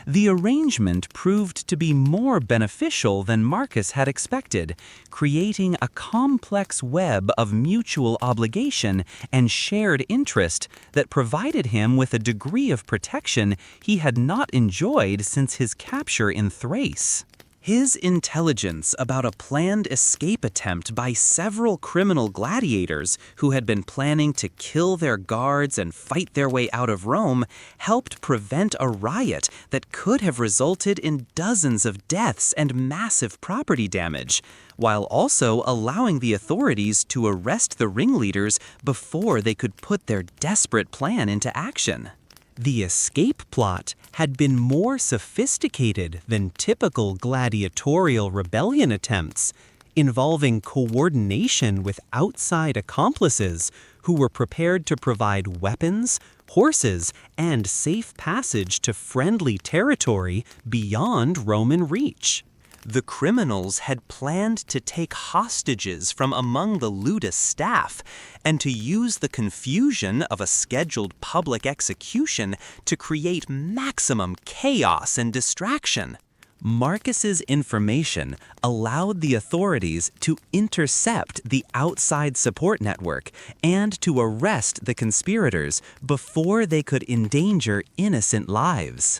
The arrangement proved to be more beneficial than Marcus had expected, creating a complex web of mutual obligation and shared interest that provided him with a degree of protection he had not enjoyed since his capture in Thrace. His intelligence about a planned escape attempt by several criminal gladiators who had been planning to kill their guards and fight their way out of Rome helped prevent a riot that could have resulted in dozens of deaths and massive property damage, while also allowing the authorities to arrest the ringleaders before they could put their desperate plan into action. The escape plot had been more sophisticated than typical gladiatorial rebellion attempts, involving coordination with outside accomplices who were prepared to provide weapons, horses, and safe passage to friendly territory beyond Roman reach. The criminals had planned to take hostages from among the Ludus staff and to use the confusion of a scheduled public execution to create maximum chaos and distraction. Marcus's information allowed the authorities to intercept the outside support network and to arrest the conspirators before they could endanger innocent lives.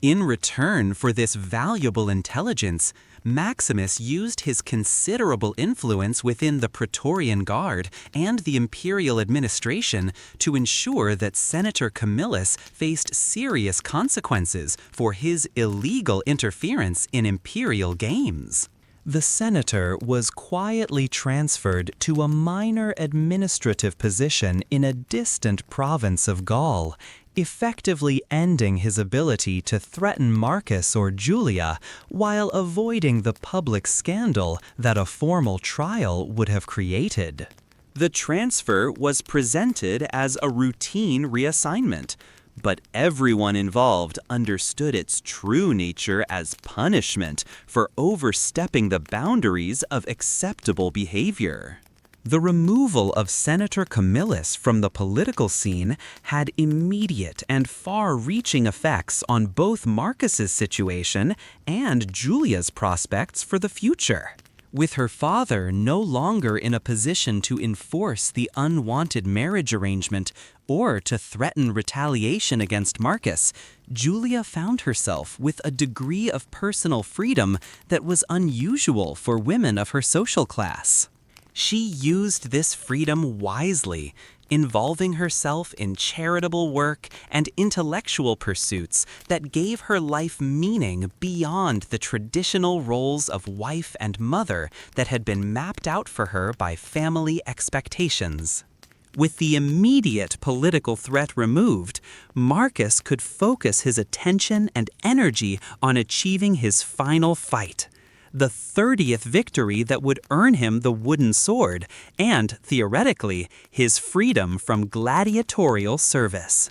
In return for this valuable intelligence, Maximus used his considerable influence within the Praetorian Guard and the imperial administration to ensure that Senator Camillus faced serious consequences for his illegal interference in imperial games. The senator was quietly transferred to a minor administrative position in a distant province of Gaul, effectively ending his ability to threaten Marcus or Julia while avoiding the public scandal that a formal trial would have created. The transfer was presented as a routine reassignment, but everyone involved understood its true nature as punishment for overstepping the boundaries of acceptable behavior. The removal of Senator Camillus from the political scene had immediate and far-reaching effects on both Marcus's situation and Julia's prospects for the future. With her father no longer in a position to enforce the unwanted marriage arrangement or to threaten retaliation against Marcus, Julia found herself with a degree of personal freedom that was unusual for women of her social class. She used this freedom wisely, involving herself in charitable work and intellectual pursuits that gave her life meaning beyond the traditional roles of wife and mother that had been mapped out for her by family expectations. With the immediate political threat removed, Marcus could focus his attention and energy on achieving his final fight, the 30th victory that would earn him the wooden sword and, theoretically, his freedom from gladiatorial service.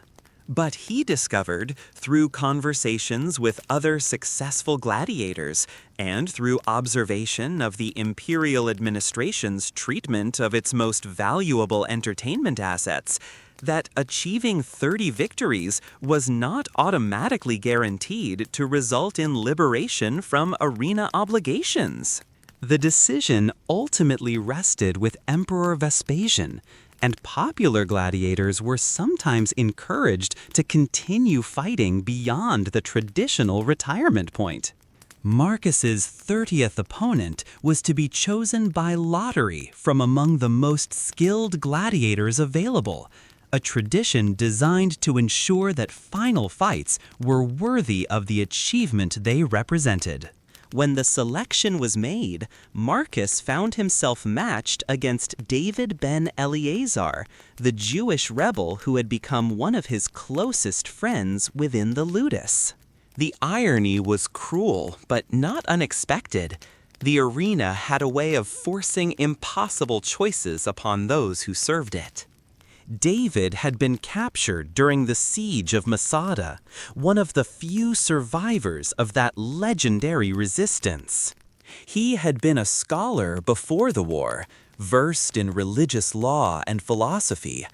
But he discovered, through conversations with other successful gladiators and through observation of the imperial administration's treatment of its most valuable entertainment assets, that achieving 30 victories was not automatically guaranteed to result in liberation from arena obligations. The decision ultimately rested with Emperor Vespasian, and popular gladiators were sometimes encouraged to continue fighting beyond the traditional retirement point. Marcus's 30th opponent was to be chosen by lottery from among the most skilled gladiators available, a tradition designed to ensure that final fights were worthy of the achievement they represented. When the selection was made, Marcus found himself matched against David ben Eleazar, the Jewish rebel who had become one of his closest friends within the ludus. The irony was cruel, but not unexpected. The arena had a way of forcing impossible choices upon those who served it. David had been captured during the siege of Masada, one of the few survivors of that legendary resistance. He had been a scholar before the war, versed in religious law and philosophy,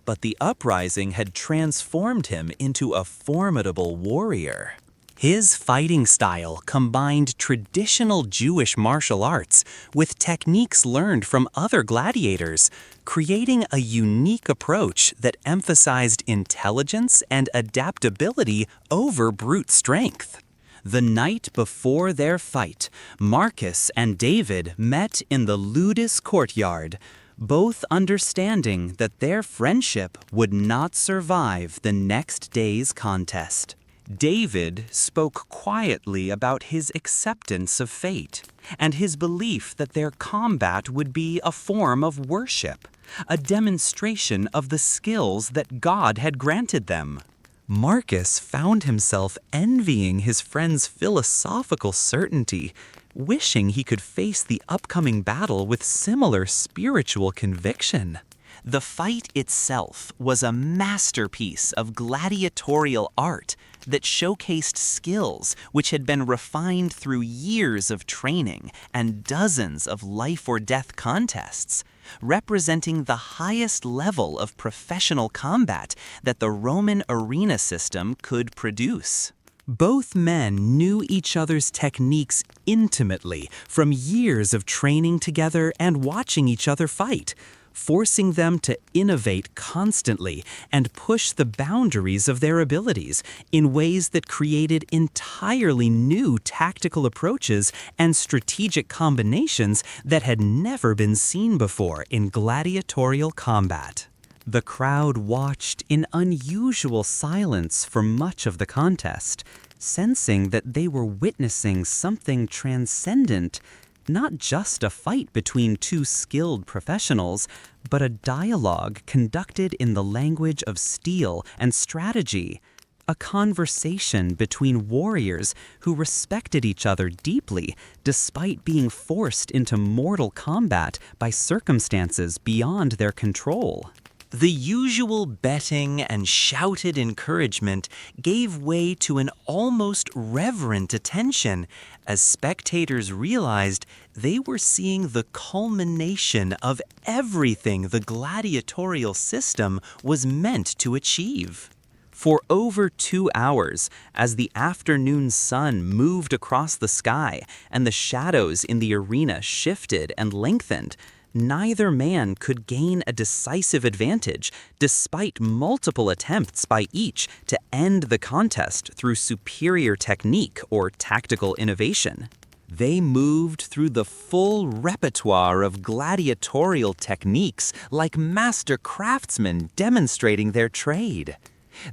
but the uprising had transformed him into a formidable warrior. His fighting style combined traditional Jewish martial arts with techniques learned from other gladiators, creating a unique approach that emphasized intelligence and adaptability over brute strength. The night before their fight, Marcus and David met in the ludus courtyard, both understanding that their friendship would not survive the next day's contest. David spoke quietly about his acceptance of fate and his belief that their combat would be a form of worship, a demonstration of the skills that God had granted them. Marcus found himself envying his friend's philosophical certainty, wishing he could face the upcoming battle with similar spiritual conviction. The fight itself was a masterpiece of gladiatorial art that showcased skills which had been refined through years of training and dozens of life-or-death contests, representing the highest level of professional combat that the Roman arena system could produce. Both men knew each other's techniques intimately from years of training together and watching each other fight, forcing them to innovate constantly and push the boundaries of their abilities in ways that created entirely new tactical approaches and strategic combinations that had never been seen before in gladiatorial combat. The crowd watched in unusual silence for much of the contest, sensing that they were witnessing something transcendent, not just a fight between two skilled professionals, but a dialogue conducted in the language of steel and strategy, a conversation between warriors who respected each other deeply despite being forced into mortal combat by circumstances beyond their control. The usual betting and shouted encouragement gave way to an almost reverent attention as spectators realized they were seeing the culmination of everything the gladiatorial system was meant to achieve. For over 2 hours, as the afternoon sun moved across the sky and the shadows in the arena shifted and lengthened, neither man could gain a decisive advantage despite multiple attempts by each to end the contest through superior technique or tactical innovation. They moved through the full repertoire of gladiatorial techniques like master craftsmen demonstrating their trade.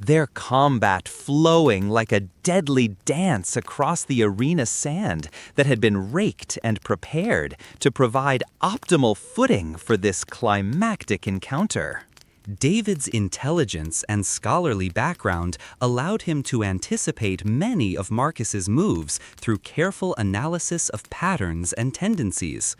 Their combat flowing like a deadly dance across the arena sand that had been raked and prepared to provide optimal footing for this climactic encounter. David's intelligence and scholarly background allowed him to anticipate many of Marcus's moves through careful analysis of patterns and tendencies,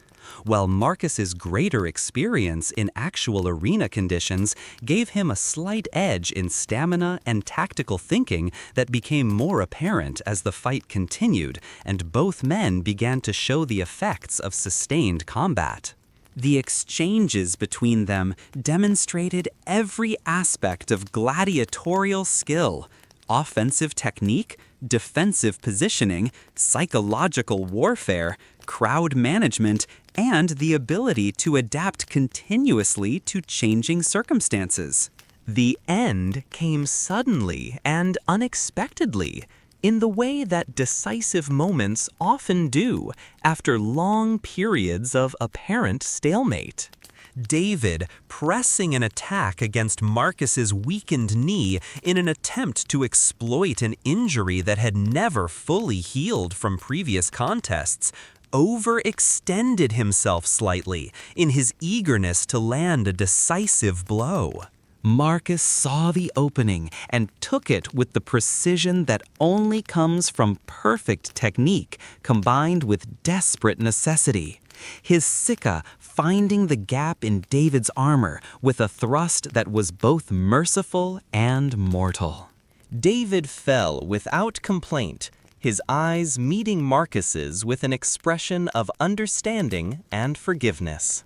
while Marcus's greater experience in actual arena conditions gave him a slight edge in stamina and tactical thinking that became more apparent as the fight continued and both men began to show the effects of sustained combat. The exchanges between them demonstrated every aspect of gladiatorial skill: offensive technique, defensive positioning, psychological warfare, crowd management, and the ability to adapt continuously to changing circumstances. The end came suddenly and unexpectedly, in the way that decisive moments often do after long periods of apparent stalemate. David pressing an attack against Marcus's weakened knee in an attempt to exploit an injury that had never fully healed from previous contests, overextended himself slightly in his eagerness to land a decisive blow. Marcus saw the opening and took it with the precision that only comes from perfect technique combined with desperate necessity. His Sika finding the gap in David's armor with a thrust that was both merciful and mortal. David fell without complaint, his eyes meeting Marcus's with an expression of understanding and forgiveness.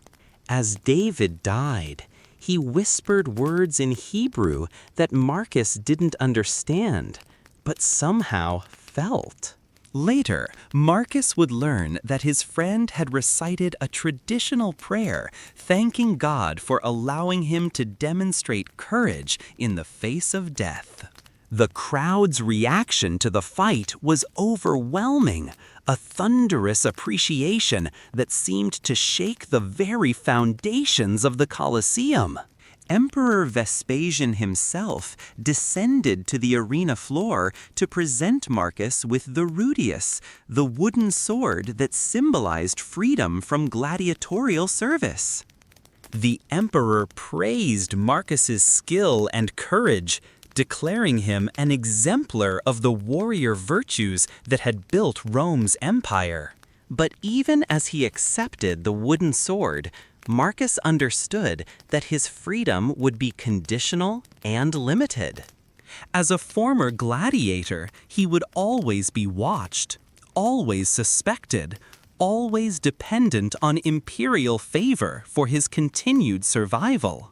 As David died, he whispered words in Hebrew that Marcus didn't understand, but somehow felt. Later, Marcus would learn that his friend had recited a traditional prayer thanking God for allowing him to demonstrate courage in the face of death. The crowd's reaction to the fight was overwhelming, a thunderous appreciation that seemed to shake the very foundations of the Colosseum. Emperor Vespasian himself descended to the arena floor to present Marcus with the rudius, the wooden sword that symbolized freedom from gladiatorial service. The emperor praised Marcus's skill and courage, declaring him an exemplar of the warrior virtues that had built Rome's empire. But even as he accepted the wooden sword, Marcus understood that his freedom would be conditional and limited. As a former gladiator, he would always be watched, always suspected, always dependent on imperial favor for his continued survival.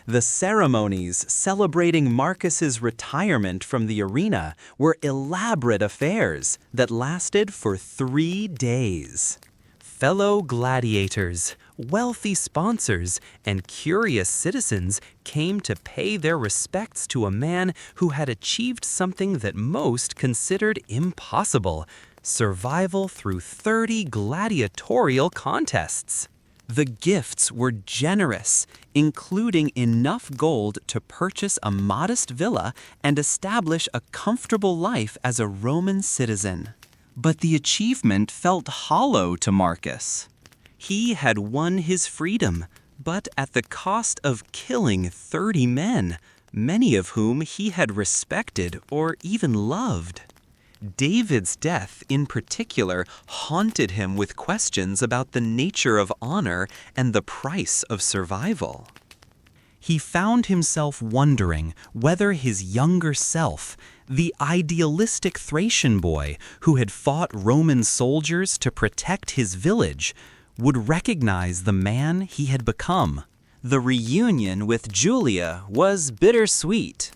The ceremonies celebrating Marcus's retirement from the arena were elaborate affairs that lasted for 3 days. Fellow gladiators, wealthy sponsors, and curious citizens came to pay their respects to a man who had achieved something that most considered impossible: survival through 30 gladiatorial contests. The gifts were generous, including enough gold to purchase a modest villa and establish a comfortable life as a Roman citizen. But the achievement felt hollow to Marcus. He had won his freedom, but at the cost of killing 30 men, many of whom he had respected or even loved. David's death, in particular, haunted him with questions about the nature of honor and the price of survival. He found himself wondering whether his younger self, the idealistic Thracian boy who had fought Roman soldiers to protect his village, would recognize the man he had become. The reunion with Julia was bittersweet.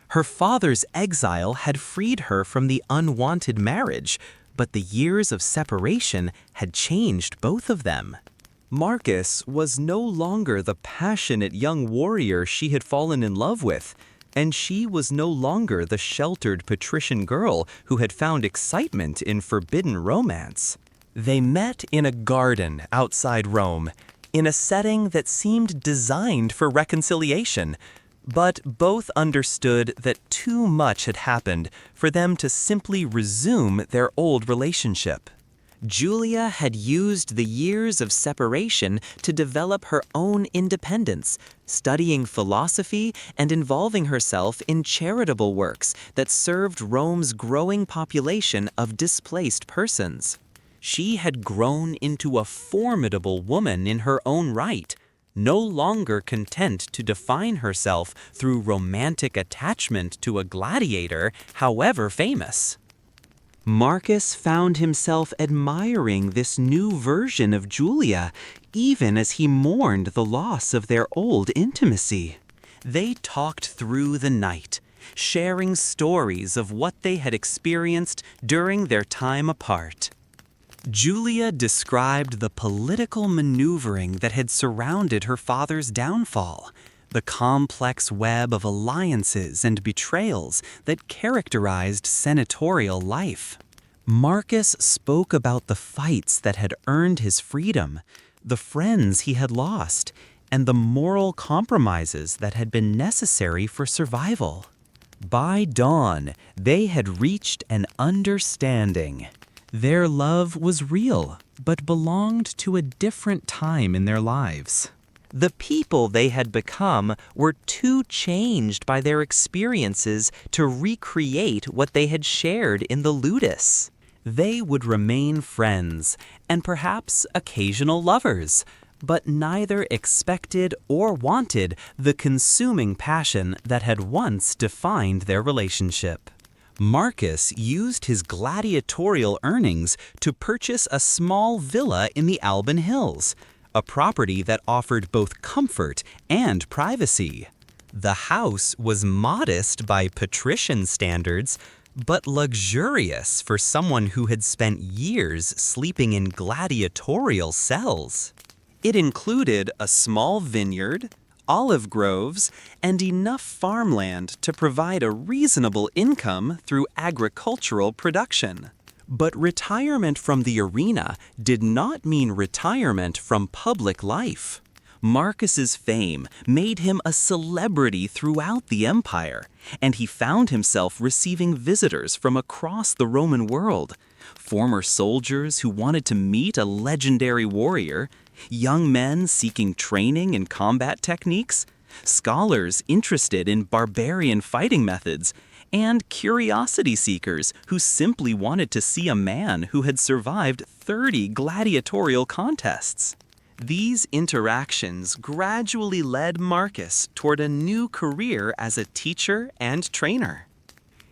Her father's exile had freed her from the unwanted marriage, but the years of separation had changed both of them. Marcus was no longer the passionate young warrior she had fallen in love with, and she was no longer the sheltered patrician girl who had found excitement in forbidden romance. They met in a garden outside Rome, in a setting that seemed designed for reconciliation, but both understood that too much had happened for them to simply resume their old relationship. Julia had used the years of separation to develop her own independence, studying philosophy and involving herself in charitable works that served Rome's growing population of displaced persons. She had grown into a formidable woman in her own right, no longer content to define herself through romantic attachment to a gladiator, however famous. Marcus found himself admiring this new version of Julia, even as he mourned the loss of their old intimacy. They talked through the night, sharing stories of what they had experienced during their time apart. Julia described the political maneuvering that had surrounded her father's downfall, the complex web of alliances and betrayals that characterized senatorial life. Marcus spoke about the fights that had earned his freedom, the friends he had lost, and the moral compromises that had been necessary for survival. By dawn, they had reached an understanding. Their love was real, but belonged to a different time in their lives. The people they had become were too changed by their experiences to recreate what they had shared in the ludus. They would remain friends, and perhaps occasional lovers, but neither expected or wanted the consuming passion that had once defined their relationship. Marcus used his gladiatorial earnings to purchase a small villa in the Alban Hills, a property that offered both comfort and privacy. The house was modest by patrician standards, but luxurious for someone who had spent years sleeping in gladiatorial cells. It included a small vineyard, olive groves, and enough farmland to provide a reasonable income through agricultural production. But retirement from the arena did not mean retirement from public life. Marcus's fame made him a celebrity throughout the empire, and he found himself receiving visitors from across the Roman world. Former soldiers who wanted to meet a legendary warrior, young men seeking training in combat techniques, scholars interested in barbarian fighting methods, and curiosity seekers who simply wanted to see a man who had survived 30 gladiatorial contests. These interactions gradually led Marcus toward a new career as a teacher and trainer.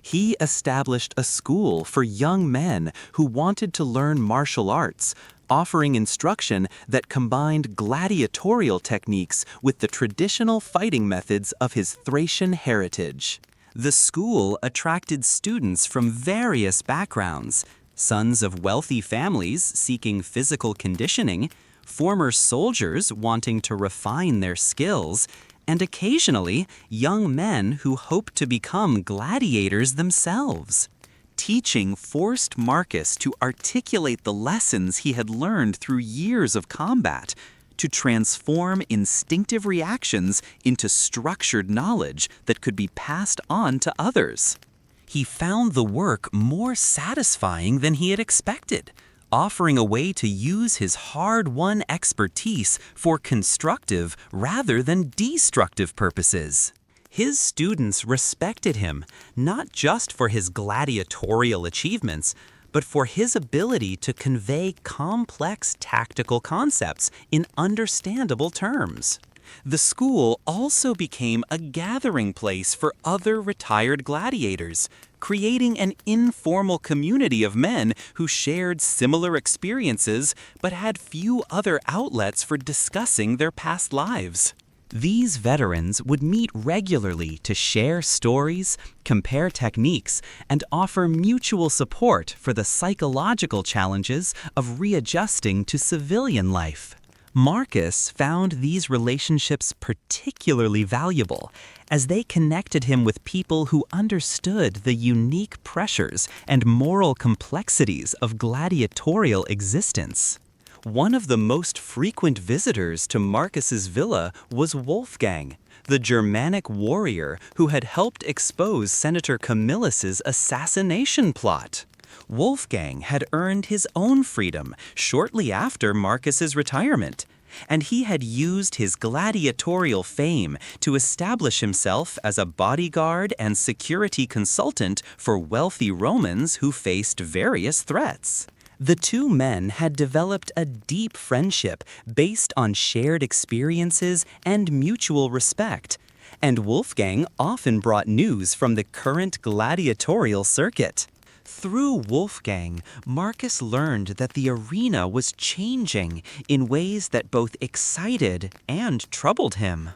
He established a school for young men who wanted to learn martial arts, offering instruction that combined gladiatorial techniques with the traditional fighting methods of his Thracian heritage. The school attracted students from various backgrounds, sons of wealthy families seeking physical conditioning, former soldiers wanting to refine their skills, and occasionally young men who hoped to become gladiators themselves. Teaching forced Marcus to articulate the lessons he had learned through years of combat, to transform instinctive reactions into structured knowledge that could be passed on to others. He found the work more satisfying than he had expected, offering a way to use his hard-won expertise for constructive rather than destructive purposes. His students respected him, not just for his gladiatorial achievements, but for his ability to convey complex tactical concepts in understandable terms. The school also became a gathering place for other retired gladiators, creating an informal community of men who shared similar experiences but had few other outlets for discussing their past lives. These veterans would meet regularly to share stories, compare techniques, and offer mutual support for the psychological challenges of readjusting to civilian life. Marcus found these relationships particularly valuable, as they connected him with people who understood the unique pressures and moral complexities of gladiatorial existence. One of the most frequent visitors to Marcus's villa was Wolfgang, the Germanic warrior who had helped expose Senator Camillus's assassination plot. Wolfgang had earned his own freedom shortly after Marcus's retirement, and he had used his gladiatorial fame to establish himself as a bodyguard and security consultant for wealthy Romans who faced various threats. The two men had developed a deep friendship based on shared experiences and mutual respect, and Wolfgang often brought news from the current gladiatorial circuit. Through Wolfgang, Marcus learned that the arena was changing in ways that both excited and troubled him.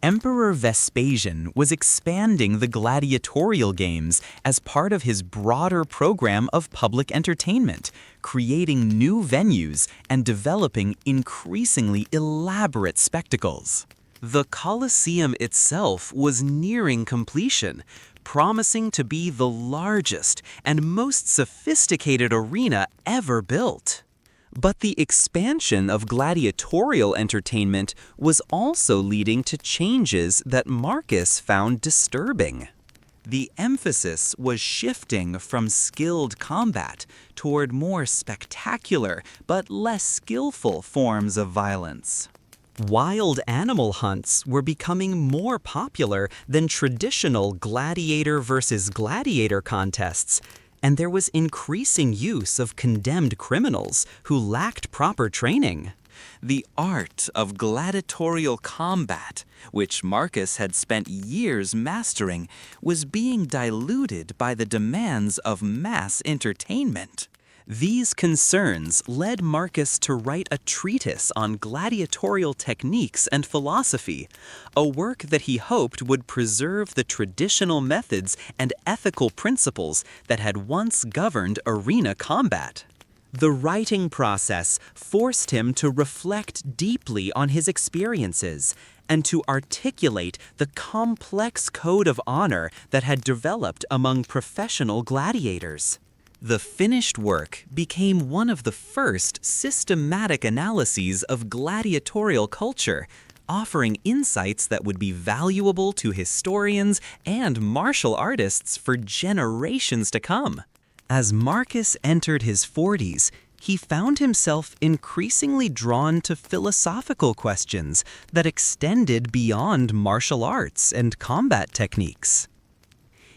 Emperor Vespasian was expanding the gladiatorial games as part of his broader program of public entertainment, creating new venues and developing increasingly elaborate spectacles. The Colosseum itself was nearing completion, promising to be the largest and most sophisticated arena ever built. But the expansion of gladiatorial entertainment was also leading to changes that Marcus found disturbing. The emphasis was shifting from skilled combat toward more spectacular but less skillful forms of violence. Wild animal hunts were becoming more popular than traditional gladiator versus gladiator contests, and there was increasing use of condemned criminals who lacked proper training. The art of gladiatorial combat, which Marcus had spent years mastering, was being diluted by the demands of mass entertainment. These concerns led Marcus to write a treatise on gladiatorial techniques and philosophy, a work that he hoped would preserve the traditional methods and ethical principles that had once governed arena combat. The writing process forced him to reflect deeply on his experiences and to articulate the complex code of honor that had developed among professional gladiators. The finished work became one of the first systematic analyses of gladiatorial culture, offering insights that would be valuable to historians and martial artists for generations to come. As Marcus entered his 40s, he found himself increasingly drawn to philosophical questions that extended beyond martial arts and combat techniques.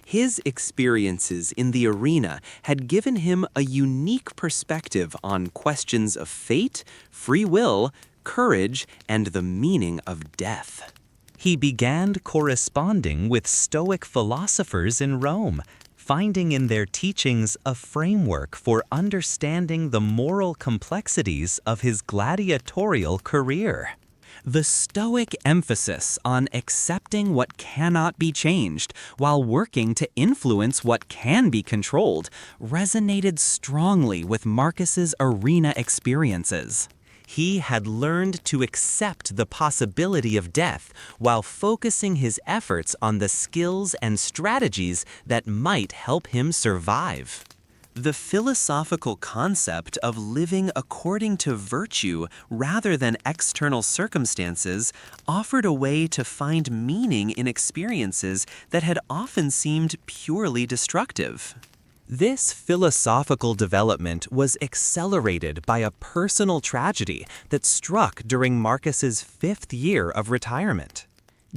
His experiences in the arena had given him a unique perspective on questions of fate, free will, courage, and the meaning of death. He began corresponding with Stoic philosophers in Rome, finding in their teachings a framework for understanding the moral complexities of his gladiatorial career. The Stoic emphasis on accepting what cannot be changed while working to influence what can be controlled resonated strongly with Marcus's arena experiences. He had learned to accept the possibility of death while focusing his efforts on the skills and strategies that might help him survive. The philosophical concept of living according to virtue rather than external circumstances offered a way to find meaning in experiences that had often seemed purely destructive. This philosophical development was accelerated by a personal tragedy that struck during Marcus's 5th year of retirement.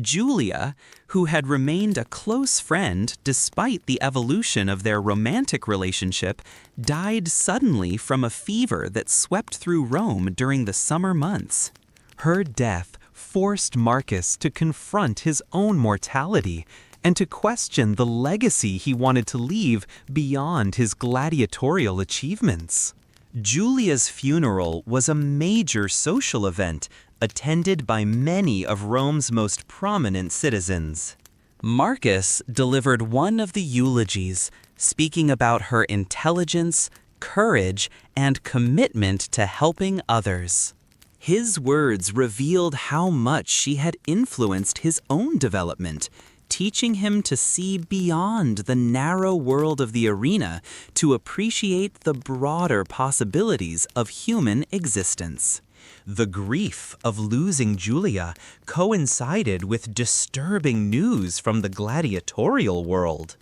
Julia, who had remained a close friend despite the evolution of their romantic relationship, died suddenly from a fever that swept through Rome during the summer months. Her death forced Marcus to confront his own mortality and to question the legacy he wanted to leave beyond his gladiatorial achievements. Julia's funeral was a major social event attended by many of Rome's most prominent citizens. Marcus delivered one of the eulogies, speaking about her intelligence, courage, and commitment to helping others. His words revealed how much she had influenced his own development, teaching him to see beyond the narrow world of the arena to appreciate the broader possibilities of human existence. The grief of losing Julia coincided with disturbing news from the gladiatorial world.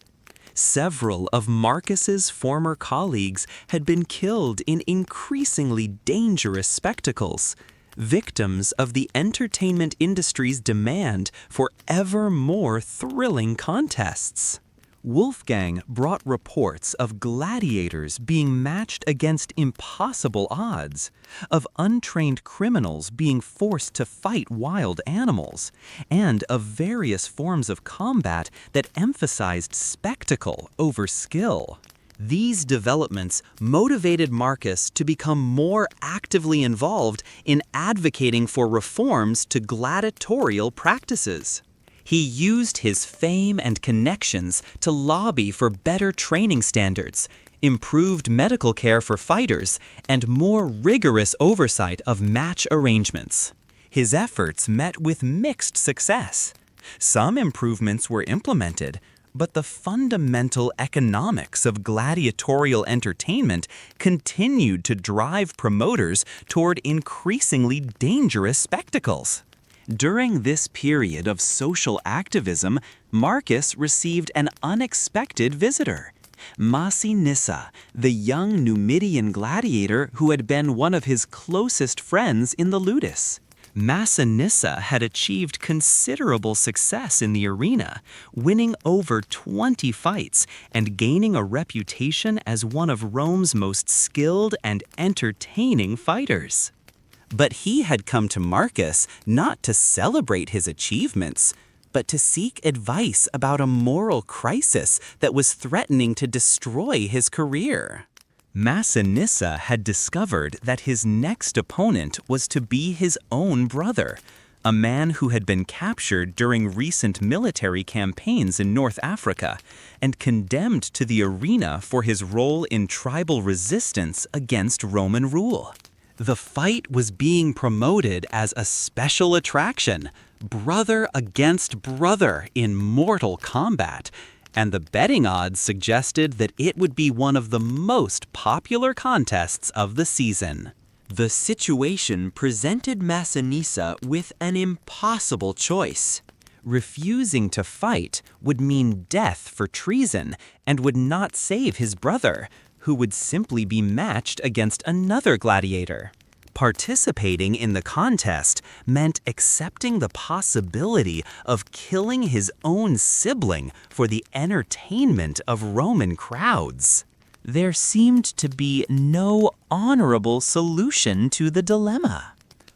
Several of Marcus's former colleagues had been killed in increasingly dangerous spectacles, victims of the entertainment industry's demand for ever more thrilling contests. Wolfgang brought reports of gladiators being matched against impossible odds, of untrained criminals being forced to fight wild animals, and of various forms of combat that emphasized spectacle over skill. These developments motivated Marcus to become more actively involved in advocating for reforms to gladiatorial practices. He used his fame and connections to lobby for better training standards, improved medical care for fighters, and more rigorous oversight of match arrangements. His efforts met with mixed success. Some improvements were implemented, but the fundamental economics of gladiatorial entertainment continued to drive promoters toward increasingly dangerous spectacles. During this period of social activism, Marcus received an unexpected visitor. Massinissa, the young Numidian gladiator who had been one of his closest friends in the ludus. Massinissa had achieved considerable success in the arena, winning over 20 fights and gaining a reputation as one of Rome's most skilled and entertaining fighters. But he had come to Marcus not to celebrate his achievements, but to seek advice about a moral crisis that was threatening to destroy his career. Massinissa had discovered that his next opponent was to be his own brother, a man who had been captured during recent military campaigns in North Africa and condemned to the arena for his role in tribal resistance against Roman rule. The fight was being promoted as a special attraction, brother against brother in mortal combat, and the betting odds suggested that it would be one of the most popular contests of the season. The situation presented Massinissa with an impossible choice. Refusing to fight would mean death for treason and would not save his brother, who would simply be matched against another gladiator. Participating in the contest meant accepting the possibility of killing his own sibling for the entertainment of Roman crowds. There seemed to be no honorable solution to the dilemma.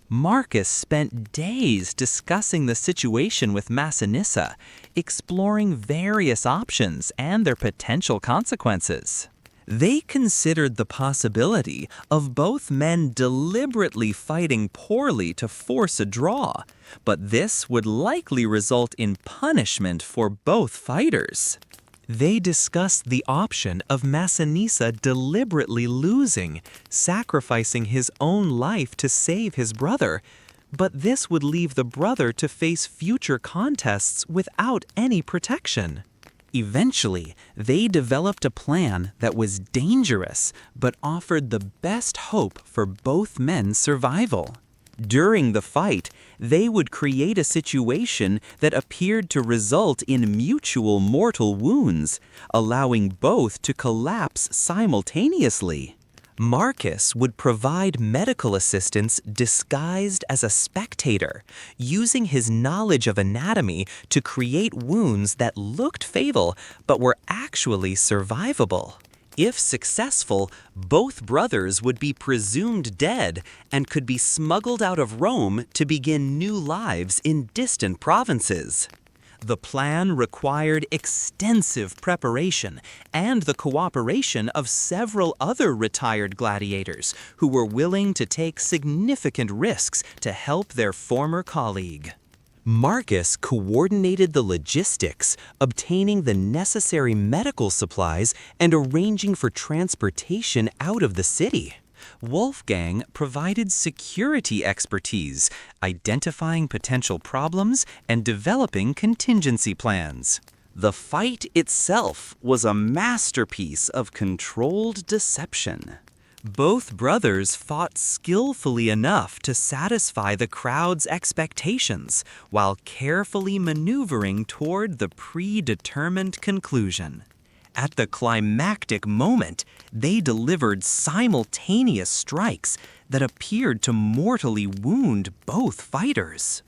Marcus spent days discussing the situation with Massinissa, exploring various options and their potential consequences. They considered the possibility of both men deliberately fighting poorly to force a draw, but this would likely result in punishment for both fighters. They discussed the option of Massinissa deliberately losing, sacrificing his own life to save his brother, but this would leave the brother to face future contests without any protection. Eventually, they developed a plan that was dangerous but offered the best hope for both men's survival. During the fight, they would create a situation that appeared to result in mutual mortal wounds, allowing both to collapse simultaneously. Marcus would provide medical assistance disguised as a spectator, using his knowledge of anatomy to create wounds that looked fatal but were actually survivable. If successful, both brothers would be presumed dead and could be smuggled out of Rome to begin new lives in distant provinces. The plan required extensive preparation and the cooperation of several other retired gladiators who were willing to take significant risks to help their former colleague. Marcus coordinated the logistics, obtaining the necessary medical supplies and arranging for transportation out of the city. Wolfgang provided security expertise, identifying potential problems and developing contingency plans. The fight itself was a masterpiece of controlled deception. Both brothers fought skillfully enough to satisfy the crowd's expectations while carefully maneuvering toward the predetermined conclusion. At the climactic moment, they delivered simultaneous strikes that appeared to mortally wound both fighters.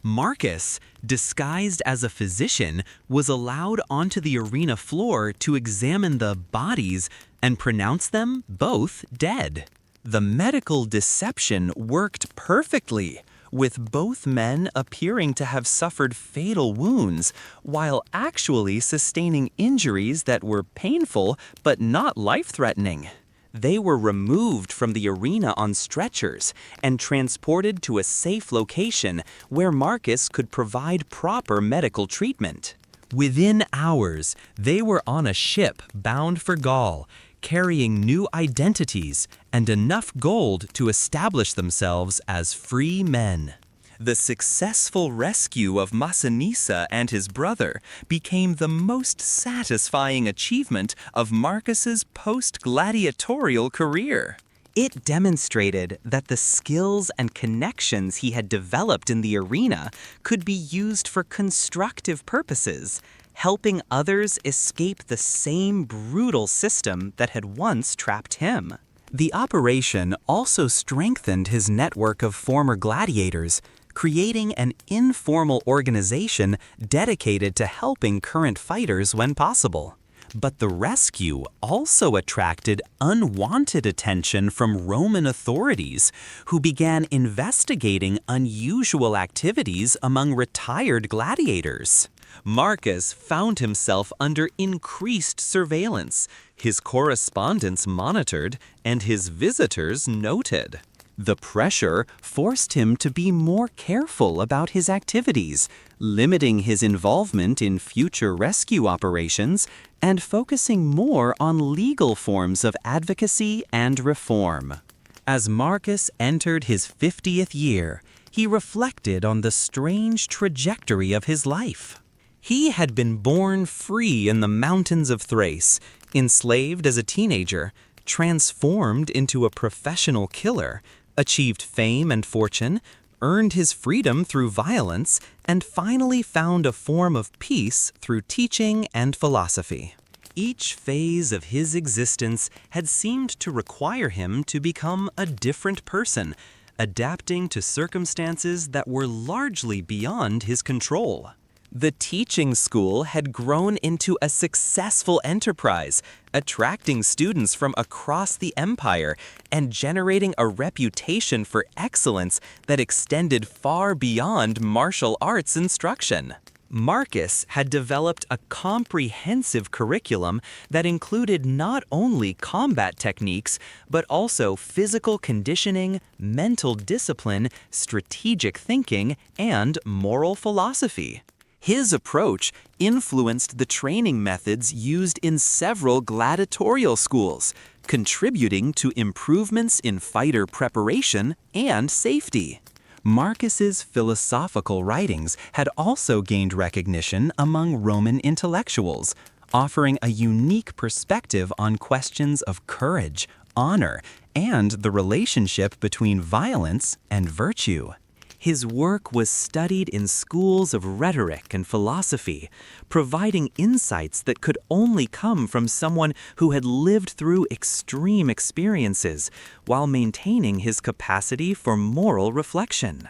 Marcus, disguised as a physician, was allowed onto the arena floor to examine the bodies and pronounce them both dead. The medical deception worked perfectly, with both men appearing to have suffered fatal wounds, while actually sustaining injuries that were painful but not life-threatening. They were removed from the arena on stretchers and transported to a safe location where Marcus could provide proper medical treatment. Within hours, they were on a ship bound for Gaul, carrying new identities and enough gold to establish themselves as free men. The successful rescue of Massinissa and his brother became the most satisfying achievement of Marcus's post-gladiatorial career. It demonstrated that the skills and connections he had developed in the arena could be used for constructive purposes, helping others escape the same brutal system that had once trapped him. The operation also strengthened his network of former gladiators, creating an informal organization dedicated to helping current fighters when possible. But the rescue also attracted unwanted attention from Roman authorities, who began investigating unusual activities among retired gladiators. Marcus found himself under increased surveillance, his correspondence monitored, and his visitors noted. The pressure forced him to be more careful about his activities, limiting his involvement in future rescue operations and focusing more on legal forms of advocacy and reform. As Marcus entered his 50th year, he reflected on the strange trajectory of his life. He had been born free in the mountains of Thrace, enslaved as a teenager, transformed into a professional killer, achieved fame and fortune, earned his freedom through violence, and finally found a form of peace through teaching and philosophy. Each phase of his existence had seemed to require him to become a different person, adapting to circumstances that were largely beyond his control. The teaching school had grown into a successful enterprise, attracting students from across the empire and generating a reputation for excellence that extended far beyond martial arts instruction. Marcus had developed a comprehensive curriculum that included not only combat techniques, but also physical conditioning, mental discipline, strategic thinking, and moral philosophy. His approach influenced the training methods used in several gladiatorial schools, contributing to improvements in fighter preparation and safety. Marcus's philosophical writings had also gained recognition among Roman intellectuals, offering a unique perspective on questions of courage, honor, and the relationship between violence and virtue. His work was studied in schools of rhetoric and philosophy, providing insights that could only come from someone who had lived through extreme experiences while maintaining his capacity for moral reflection.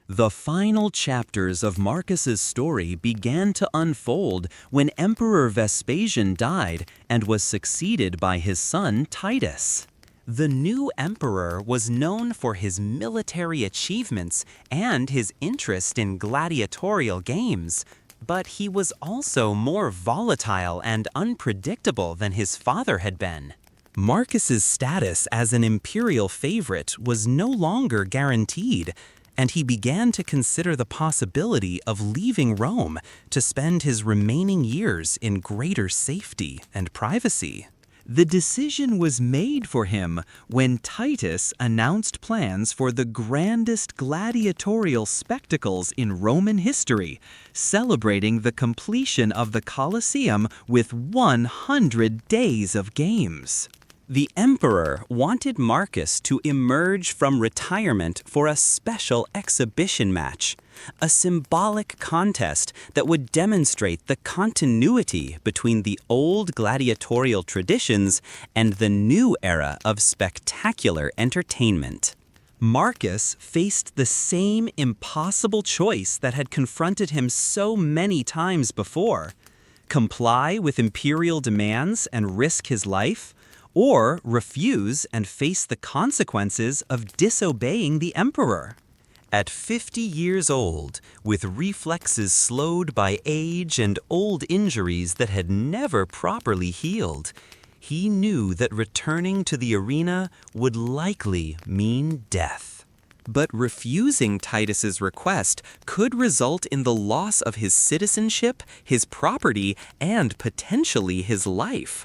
The final chapters of Marcus's story began to unfold when Emperor Vespasian died and was succeeded by his son Titus. The new emperor was known for his military achievements and his interest in gladiatorial games, but he was also more volatile and unpredictable than his father had been. Marcus's status as an imperial favorite was no longer guaranteed, and he began to consider the possibility of leaving Rome to spend his remaining years in greater safety and privacy. The decision was made for him when Titus announced plans for the grandest gladiatorial spectacles in Roman history, celebrating the completion of the Colosseum with 100 days of games. The emperor wanted Marcus to emerge from retirement for a special exhibition match, a symbolic contest that would demonstrate the continuity between the old gladiatorial traditions and the new era of spectacular entertainment. Marcus faced the same impossible choice that had confronted him so many times before: comply with imperial demands and risk his life, or refuse and face the consequences of disobeying the emperor. At 50 years old, with reflexes slowed by age and old injuries that had never properly healed, he knew that returning to the arena would likely mean death. But refusing Titus's request could result in the loss of his citizenship, his property, and potentially his life.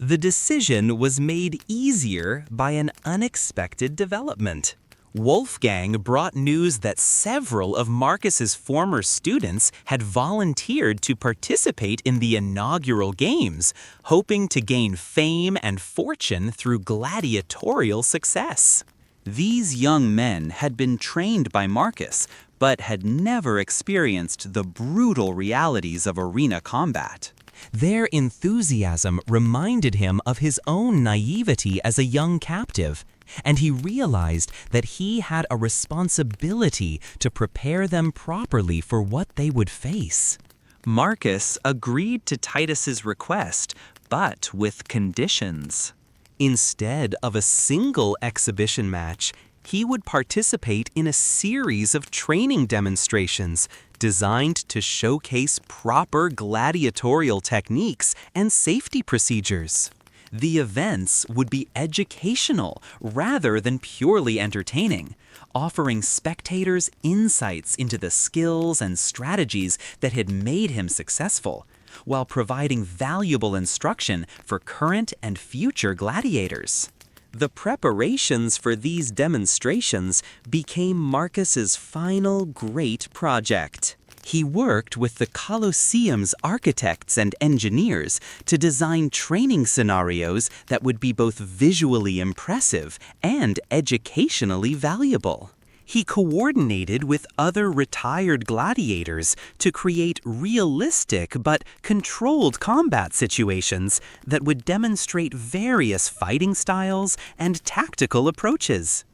The decision was made easier by an unexpected development. Wolfgang brought news that several of Marcus's former students had volunteered to participate in the inaugural games, hoping to gain fame and fortune through gladiatorial success. These young men had been trained by Marcus, but had never experienced the brutal realities of arena combat. Their enthusiasm reminded him of his own naivety as a young captive, and he realized that he had a responsibility to prepare them properly for what they would face. Marcus agreed to Titus's request, but with conditions. Instead of a single exhibition match, he would participate in a series of training demonstrations designed to showcase proper gladiatorial techniques and safety procedures. The events would be educational rather than purely entertaining, offering spectators insights into the skills and strategies that had made him successful, while providing valuable instruction for current and future gladiators. The preparations for these demonstrations became Marcus's final great project. He worked with the Colosseum's architects and engineers to design training scenarios that would be both visually impressive and educationally valuable. He coordinated with other retired gladiators to create realistic but controlled combat situations that would demonstrate various fighting styles and tactical approaches.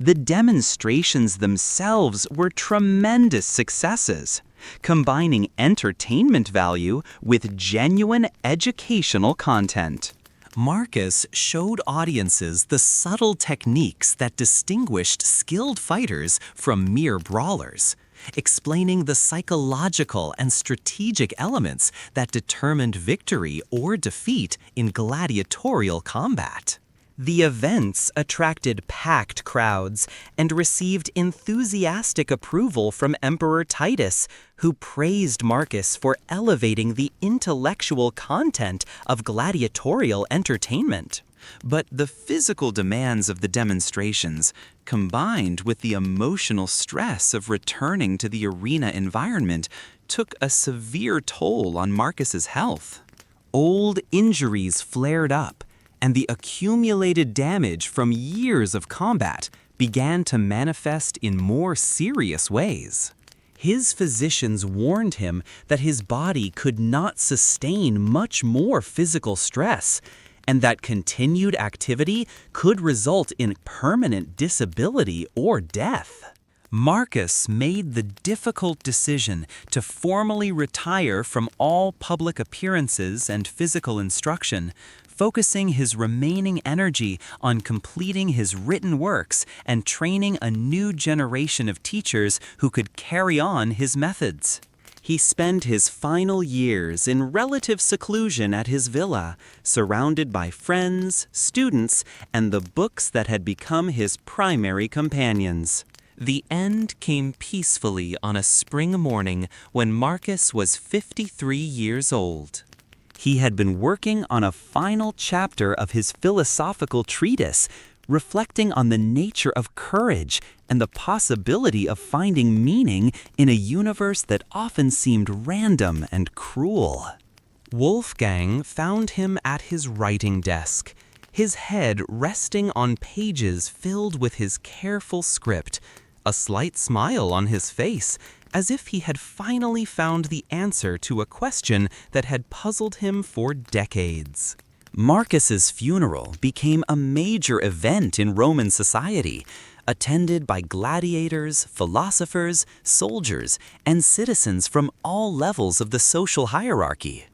The demonstrations themselves were tremendous successes, combining entertainment value with genuine educational content. Marcus showed audiences the subtle techniques that distinguished skilled fighters from mere brawlers, explaining the psychological and strategic elements that determined victory or defeat in gladiatorial combat. The events attracted packed crowds and received enthusiastic approval from Emperor Titus, who praised Marcus for elevating the intellectual content of gladiatorial entertainment. But the physical demands of the demonstrations, combined with the emotional stress of returning to the arena environment, took a severe toll on Marcus's health. Old injuries flared up, and the accumulated damage from years of combat began to manifest in more serious ways. His physicians warned him that his body could not sustain much more physical stress, and that continued activity could result in permanent disability or death. Marcus made the difficult decision to formally retire from all public appearances and physical instruction, focusing his remaining energy on completing his written works and training a new generation of teachers who could carry on his methods. He spent his final years in relative seclusion at his villa, surrounded by friends, students, and the books that had become his primary companions. The end came peacefully on a spring morning when Marcus was 53 years old. He had been working on a final chapter of his philosophical treatise, reflecting on the nature of courage and the possibility of finding meaning in a universe that often seemed random and cruel. Wolfgang found him at his writing desk, his head resting on pages filled with his careful script, a slight smile on his face, as if he had finally found the answer to a question that had puzzled him for decades. Marcus's funeral became a major event in Roman society, attended by gladiators, philosophers, soldiers, and citizens from all levels of the social hierarchy.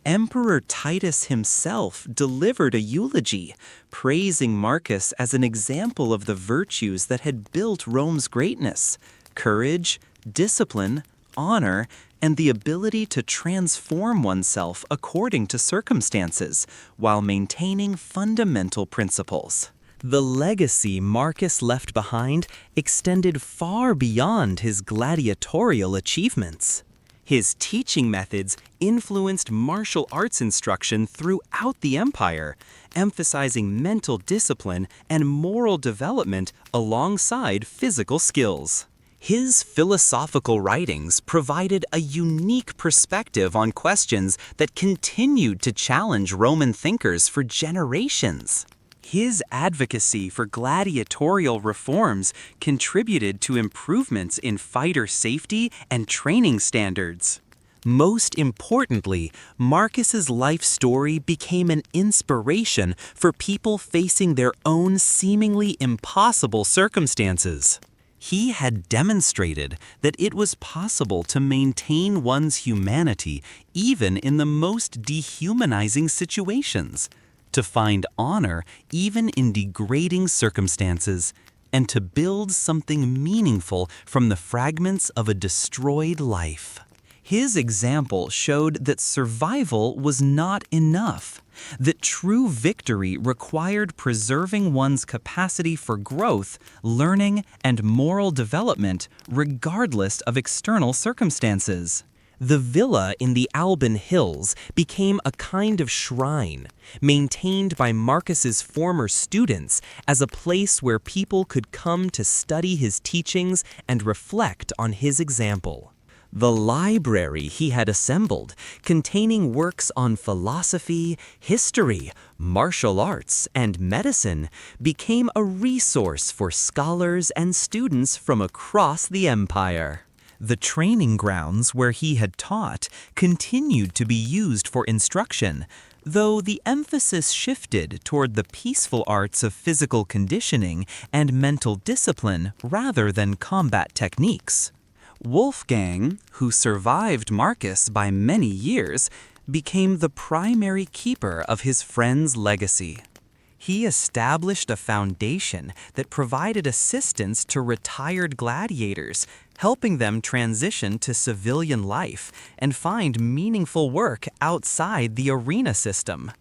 Emperor Titus himself delivered a eulogy, praising Marcus as an example of the virtues that had built Rome's greatness: courage, discipline, honor, and the ability to transform oneself according to circumstances, while maintaining fundamental principles. The legacy Marcus left behind extended far beyond his gladiatorial achievements. His teaching methods influenced martial arts instruction throughout the empire, emphasizing mental discipline and moral development alongside physical skills. His philosophical writings provided a unique perspective on questions that continued to challenge Roman thinkers for generations. His advocacy for gladiatorial reforms contributed to improvements in fighter safety and training standards. Most importantly, Marcus's life story became an inspiration for people facing their own seemingly impossible circumstances. He had demonstrated that it was possible to maintain one's humanity even in the most dehumanizing situations, to find honor even in degrading circumstances, and to build something meaningful from the fragments of a destroyed life. His example showed that survival was not enough, that true victory required preserving one's capacity for growth, learning, and moral development regardless of external circumstances. The villa in the Alban Hills became a kind of shrine, maintained by Marcus's former students as a place where people could come to study his teachings and reflect on his example. The library he had assembled, containing works on philosophy, history, martial arts, and medicine, became a resource for scholars and students from across the empire. The training grounds where he had taught continued to be used for instruction, though the emphasis shifted toward the peaceful arts of physical conditioning and mental discipline rather than combat techniques. Wolfgang, who survived Marcus by many years, became the primary keeper of his friend's legacy. He established a foundation that provided assistance to retired gladiators, helping them transition to civilian life and find meaningful work outside the arena system.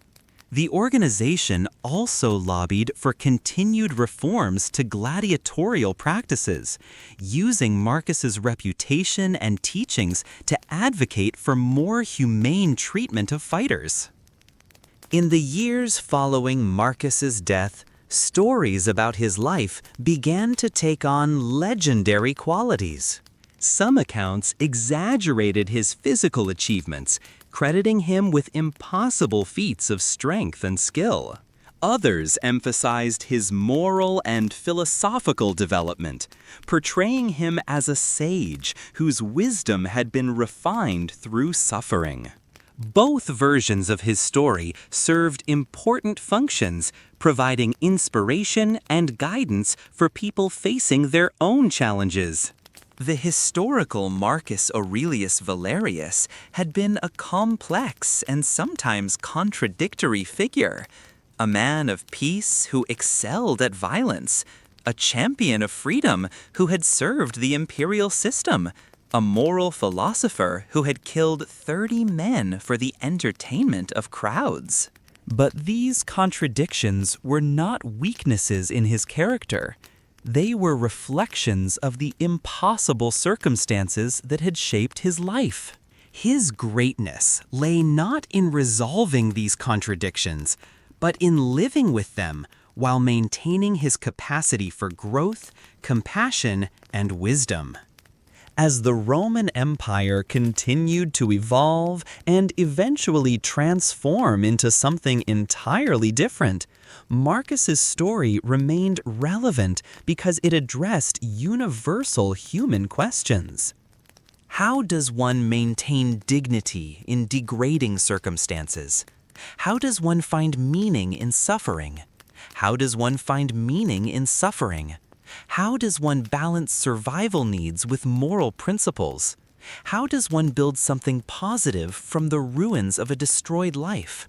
The organization also lobbied for continued reforms to gladiatorial practices, using Marcus's reputation and teachings to advocate for more humane treatment of fighters. In the years following Marcus's death, stories about his life began to take on legendary qualities. Some accounts exaggerated his physical achievements, crediting him with impossible feats of strength and skill. Others emphasized his moral and philosophical development, portraying him as a sage whose wisdom had been refined through suffering. Both versions of his story served important functions, providing inspiration and guidance for people facing their own challenges. The historical Marcus Aurelius Valerius had been a complex and sometimes contradictory figure, a man of peace who excelled at violence, a champion of freedom who had served the imperial system, a moral philosopher who had killed 30 men for the entertainment of crowds. But these contradictions were not weaknesses in his character. They were reflections of the impossible circumstances that had shaped his life. His greatness lay not in resolving these contradictions, but in living with them while maintaining his capacity for growth, compassion, and wisdom. As the Roman Empire continued to evolve and eventually transform into something entirely different, Marcus's story remained relevant because it addressed universal human questions. How does one maintain dignity in degrading circumstances? How does one find meaning in suffering? How does one find meaning in suffering? How does one balance survival needs with moral principles? How does one build something positive from the ruins of a destroyed life?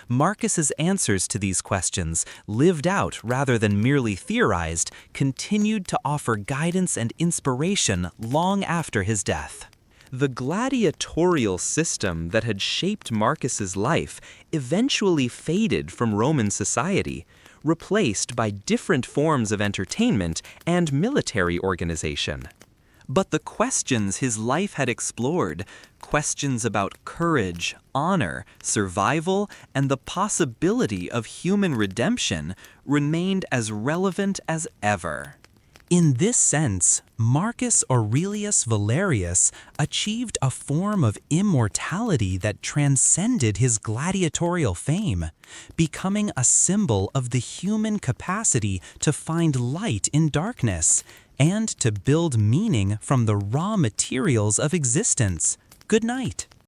Marcus's answers to these questions, lived out rather than merely theorized, continued to offer guidance and inspiration long after his death. The gladiatorial system that had shaped Marcus's life eventually faded from Roman society, replaced by different forms of entertainment and military organization. But the questions his life had explored, questions about courage, honor, survival, and the possibility of human redemption, remained as relevant as ever. In this sense, Marcus Aurelius Valerius achieved a form of immortality that transcended his gladiatorial fame, becoming a symbol of the human capacity to find light in darkness and to build meaning from the raw materials of existence. Good night.